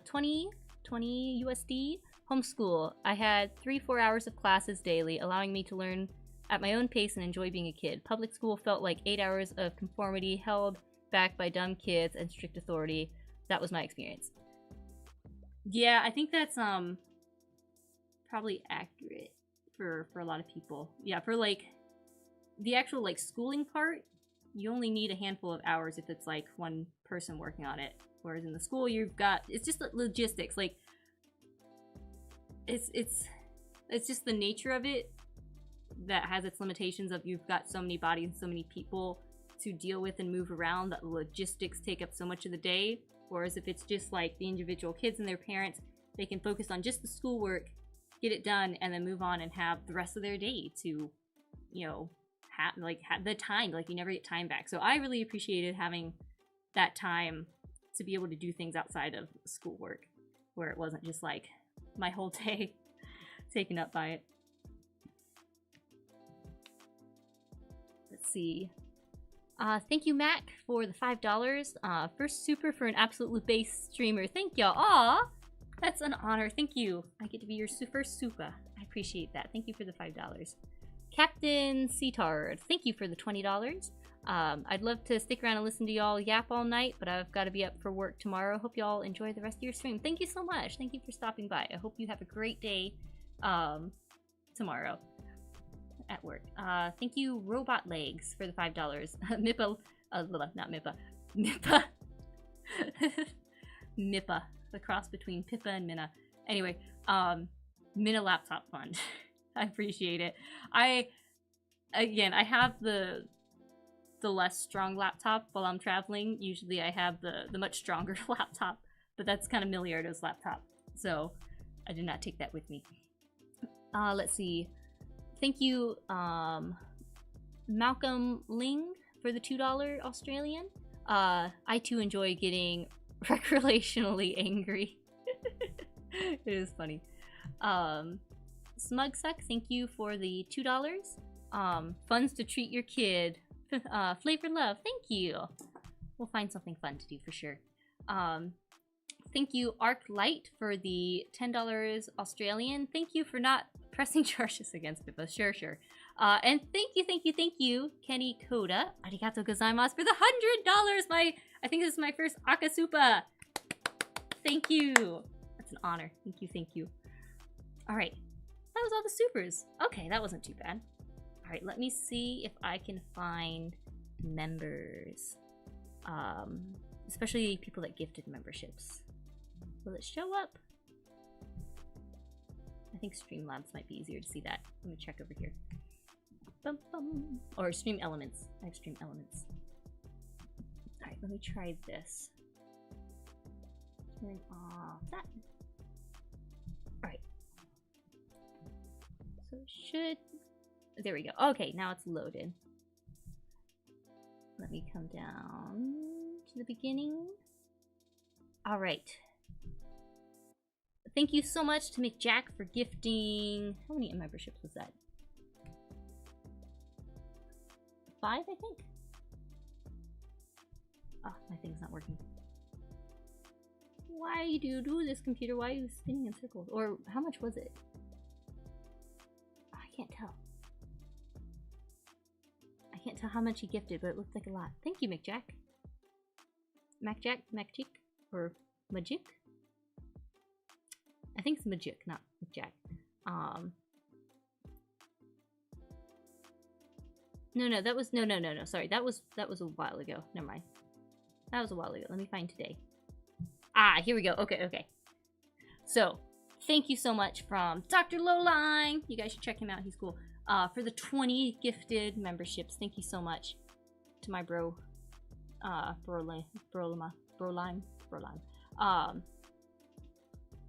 20 USD homeschool. I had 3-4 hours of classes daily, allowing me to learn at my own pace and enjoy being a kid. Public school felt like 8 hours of conformity held back by dumb kids and strict authority. That was my experience. Yeah, I think that's probably accurate for a lot of people. Yeah, for like the actual like schooling part, you only need a handful of hours if it's like one person working on it. Whereas in the school, it's just logistics. Like it's just the nature of it that has its limitations of you've got so many bodies and so many people to deal with and move around that the logistics take up so much of the day. Whereas if it's just like the individual kids and their parents, they can focus on just the schoolwork, get it done, and then move on and have the rest of their day to, you know, have the time. Like you never get time back. So I really appreciated having that time to be able to do things outside of schoolwork, where it wasn't just like my whole day taken up by it. Let's see. Thank you, Mac, for the $5. First super for an absolute base streamer. Thank y'all. Aw, that's an honor. Thank you. I get to be your first super. I appreciate that. Thank you for the $5. Captain Cetard, thank you for the $20. I'd love to stick around and listen to y'all yap all night, but I've got to be up for work tomorrow. Hope y'all enjoy the rest of your stream. Thank you so much. Thank you for stopping by. I hope you have a great day tomorrow at work. Thank you, Robot Legs, for the $5. Mippa, not Mippa. Mippa. Mippa. The cross between Pippa and Minna. Anyway, Minna Laptop Fund. I appreciate it. I have the less strong laptop while I'm traveling. Usually I have the much stronger laptop, but that's kind of Milliardo's laptop, so I did not take that with me. Let's see. Thank you, Malcolm Ling for the $2 Australian. I too enjoy getting recreationally angry. It is funny. Smugsuck, thank you for the $2. Funds to treat your kid. Flavor Love, thank you. We'll find something fun to do for sure. Thank you, Arc Light, for the $10 Australian. Thank you for not pressing charges against Pippa. Sure. And thank you, Kenny Koda. Arigato gozaimasu for the $100. I think this is my first Akasupa. Thank you. That's an honor. Thank you. All right, that was all the supers. Okay, that wasn't too bad. All right, let me see if I can find members, especially people that gifted memberships. Will it show up? I think Streamlabs might be easier to see that. Let me check over here. Bum, bum. Or Stream Elements. I have Stream Elements. Alright, let me try this. Turn off that. Alright. So it should... There we go. Okay, now it's loaded. Let me come down to the beginning. Alright. Thank you so much to McJack for gifting... How many memberships was that? 5, I think? Oh, my thing's not working. Why do you do this, computer? Why are you spinning in circles? Or how much was it? Oh, I can't tell. I can't tell how much he gifted, but it looked like a lot. Thank you, McJack. MacJick, or Majik? I think it's Majik, not McJack. No, that was no. Sorry, that was a while ago. Never mind. That was a while ago. Let me find today. Ah, here we go. Okay. So, thank you so much from Dr. Lolime. You guys should check him out. He's cool. For the 20 gifted memberships. Thank you so much to my bro, Brolime.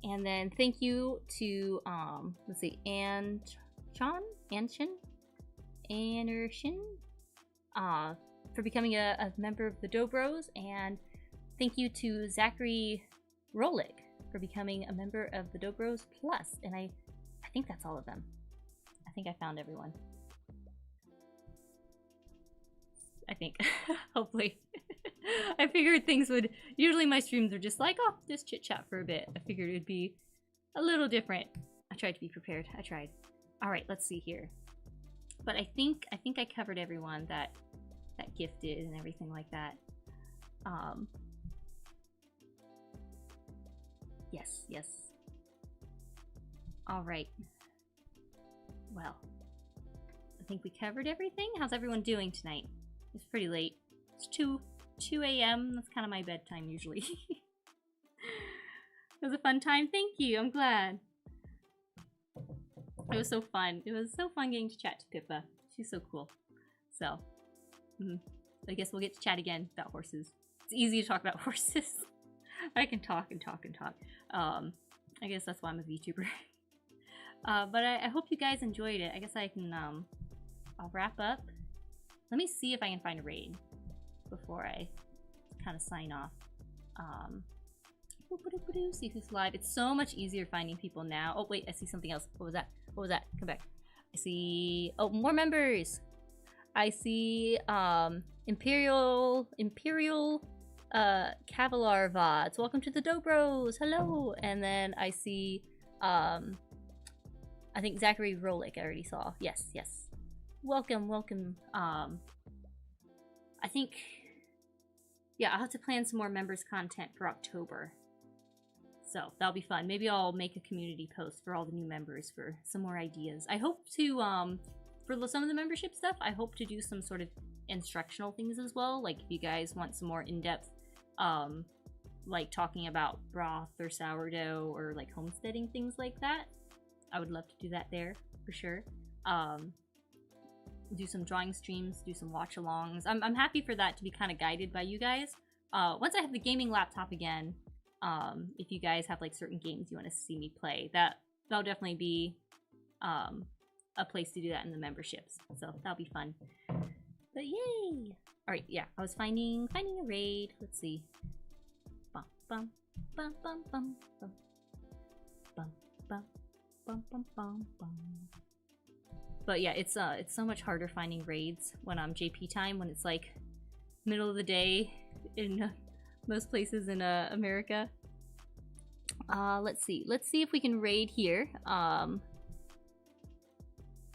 And then thank you to let's see, Anshin, for becoming a member of the Dobros, and thank you to Zachary Rolick for becoming a member of the Dobros Plus. And I think that's all of them. I think I found everyone. I think. Hopefully. I figured things would... Usually my streams are just like, oh, just chit-chat for a bit. I figured it'd be a little different. I tried to be prepared. I tried. Alright, let's see here. But I think I covered everyone that gifted and everything like that. Yes. Alright. Well, I think we covered everything. How's everyone doing tonight? It's pretty late. It's 2 a.m. That's kind of my bedtime usually. It was a fun time. Thank you. I'm glad. It was so fun. It was so fun getting to chat to Pippa. She's so cool. So, I guess we'll get to chat again about horses. It's easy to talk about horses. I can talk and talk and talk. I guess that's why I'm a VTuber. But I hope you guys enjoyed it. I guess I can, I'll wrap up. Let me see if I can find a raid before I kind of sign off. See who's live. It's so much easier finding people now. Oh wait, I see something else. What was that? Come back. I see, oh, more members. I see Imperial Cavalar VODs. Welcome to the Dobros. Hello. And then I see I think Zachary Rolick I already saw. Yes. Welcome. I think, yeah, I'll have to plan some more members content for October. So that'll be fun. Maybe I'll make a community post for all the new members for some more ideas. I hope to, for some of the membership stuff, I hope to do some sort of instructional things as well. Like if you guys want some more in-depth, like talking about broth or sourdough or like homesteading, things like that, I would love to do that there for sure. Do some drawing streams, do some watch-alongs. I'm happy for that to be kind of guided by you guys. Once I have the gaming laptop again, if you guys have like certain games you want to see me play, that'll definitely be a place to do that in the memberships. So that'll be fun. But yay! Alright, yeah, I was finding a raid. Let's see. Bum bum bum bum bum bum bum bum bum bum bum bum. But yeah, it's so much harder finding raids when I'm JP time, when it's like middle of the day in most places in America. Let's see if we can raid here.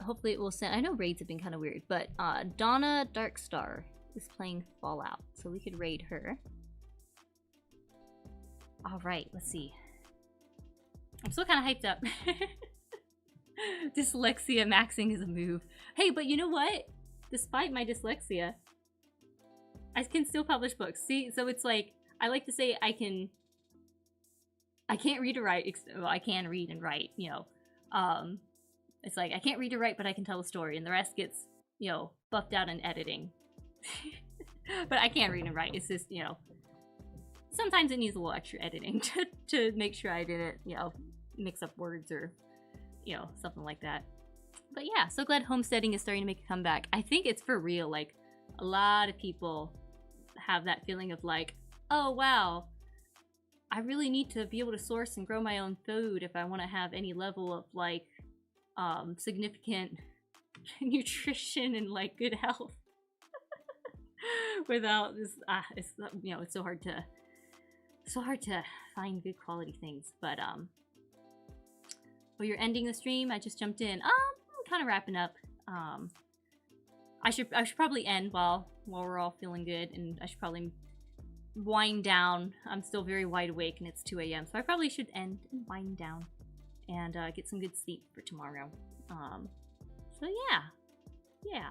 Hopefully it will send. I know raids have been kind of weird, but Donna Darkstar is playing Fallout, so we could raid her. All right, let's see. I'm still kind of hyped up. Dyslexia maxing is a move. Hey, but you know what? Despite my dyslexia, I can still publish books. See, so it's like, I like to say I can't read or write. Well, I can read and write, you know. It's like, I can't read or write, but I can tell a story, and the rest gets, you know, buffed out in editing. But I can't read and write. It's just, you know, sometimes it needs a little extra editing to make sure I didn't, you know, mix up words or, you know, something like that. But yeah, so glad homesteading is starting to make a comeback. I think it's for real. Like, a lot of people have that feeling of like, oh wow, I really need to be able to source and grow my own food if I want to have any level of like significant nutrition and like good health. Without this, it's, you know, it's so hard to find good quality things. But oh, you're ending the stream? I just jumped in. I'm kind of wrapping up. I should probably end while we're all feeling good, and I should probably wind down. I'm still very wide awake, and it's 2 a.m. so I probably should end and wind down and get some good sleep for tomorrow. So yeah,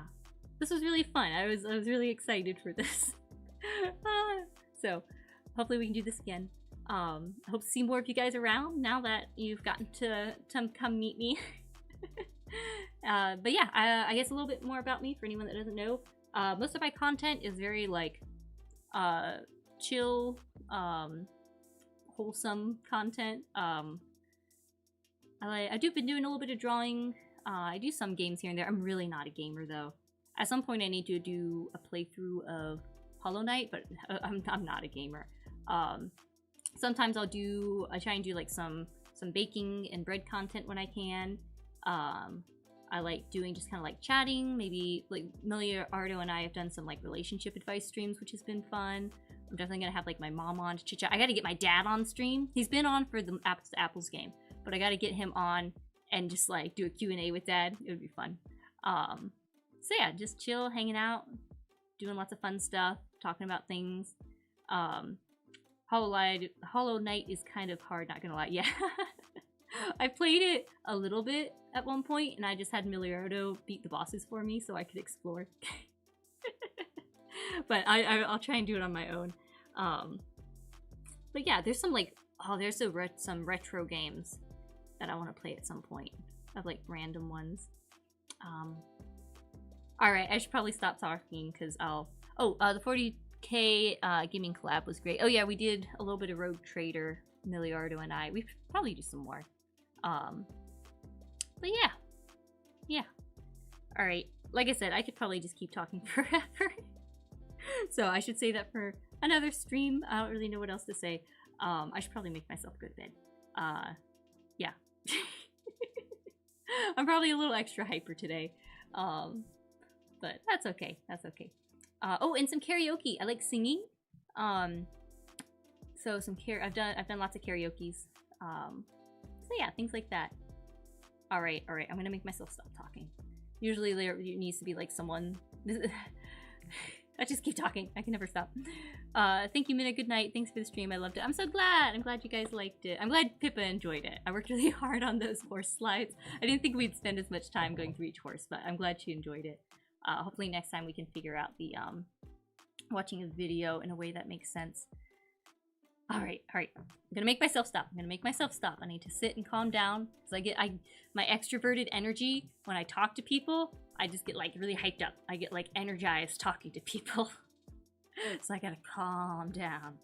this was really fun. I was really excited for this. So hopefully we can do this again. I hope to see more of you guys around now that you've gotten to come meet me. But yeah, I guess a little bit more about me for anyone that doesn't know. Most of my content is very like chill, wholesome content. I've been doing a little bit of drawing. I do some games here and there. I'm really not a gamer though. At some point I need to do a playthrough of Hollow Knight, but I'm not a gamer. Sometimes I try and do like some baking and bread content when I can. I like doing just kind of like chatting. Maybe like Milliardo and I have done some like relationship advice streams, which has been fun. I'm definitely gonna have like my mom on to chit chat. I gotta get my dad on stream. He's been on for the Apples to Apples game, but I gotta get him on and just like do a Q&A with dad. It would be fun. So yeah, just chill, hanging out, doing lots of fun stuff, talking about things. Hollow Knight is kind of hard, not gonna lie. Yeah. I played it a little bit at one point, and I just had Milliardo beat the bosses for me so I could explore. But I'll try and do it on my own. But yeah, there's some like, there's some retro games that I want to play at some point. Of like random ones. Alright, I should probably stop talking because the 40k gaming collab was great. Oh yeah, we did a little bit of Rogue Trader, Milliardo and I. We should probably do some more. But yeah. Alright, like I said, I could probably just keep talking forever. So I should say that for another stream. I don't really know what else to say. I should probably make myself go to bed. Yeah. I'm probably a little extra hyper today. But that's okay. That's okay. Oh, and some karaoke. I like singing. So I've done lots of karaoke's. So yeah, things like that. All right. I'm gonna make myself stop talking. Usually there needs to be like someone. I just keep talking. I can never stop. Thank you, Minna. Good night. Thanks for the stream. I loved it. I'm so glad. I'm glad you guys liked it. I'm glad Pippa enjoyed it. I worked really hard on those horse slides. I didn't think we'd spend as much time going through each horse, but I'm glad she enjoyed it. Hopefully next time we can figure out the watching a video in a way that makes sense. All right. I'm gonna make myself stop. I need to sit and calm down because my extroverted energy when I talk to people. I just get like really hyped up. I get like energized talking to people. So I gotta calm down.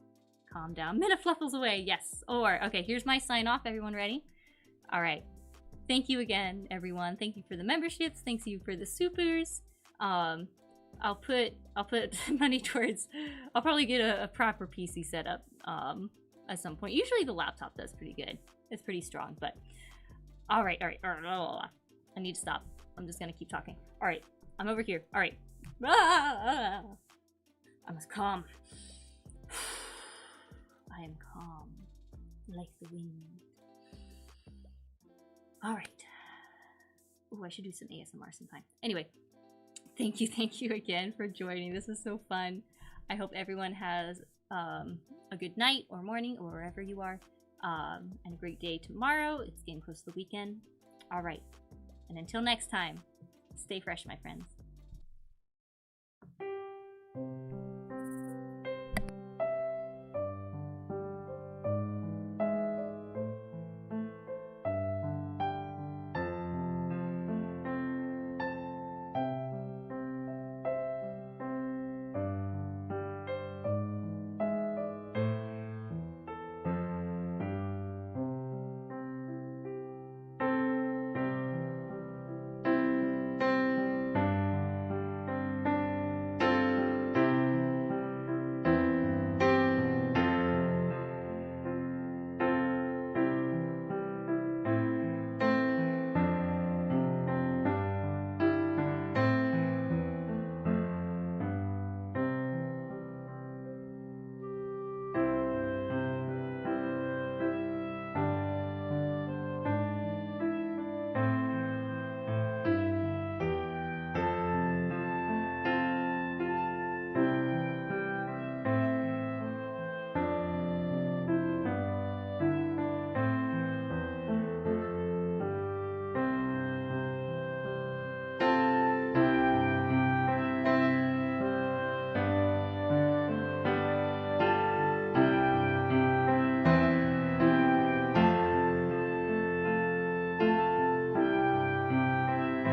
Minna fluffles away. Yes. Okay, here's my sign off. Everyone ready? All right. thank you again, everyone. Thank you for the memberships. Thank you for the supers. I'll put money towards. I'll probably get a proper PC setup at some point. Usually the laptop does pretty good. It's pretty strong, but all right. I need to stop. I'm just gonna keep talking. All right, I'm over here. All right. I must calm. I am calm, like the wind. All right. Oh, I should do some ASMR sometime. Anyway, thank you again for joining. This was so fun. I hope everyone has a good night or morning or wherever you are, and a great day tomorrow. It's getting close to the weekend. All right. And until next time, stay fresh, my friends.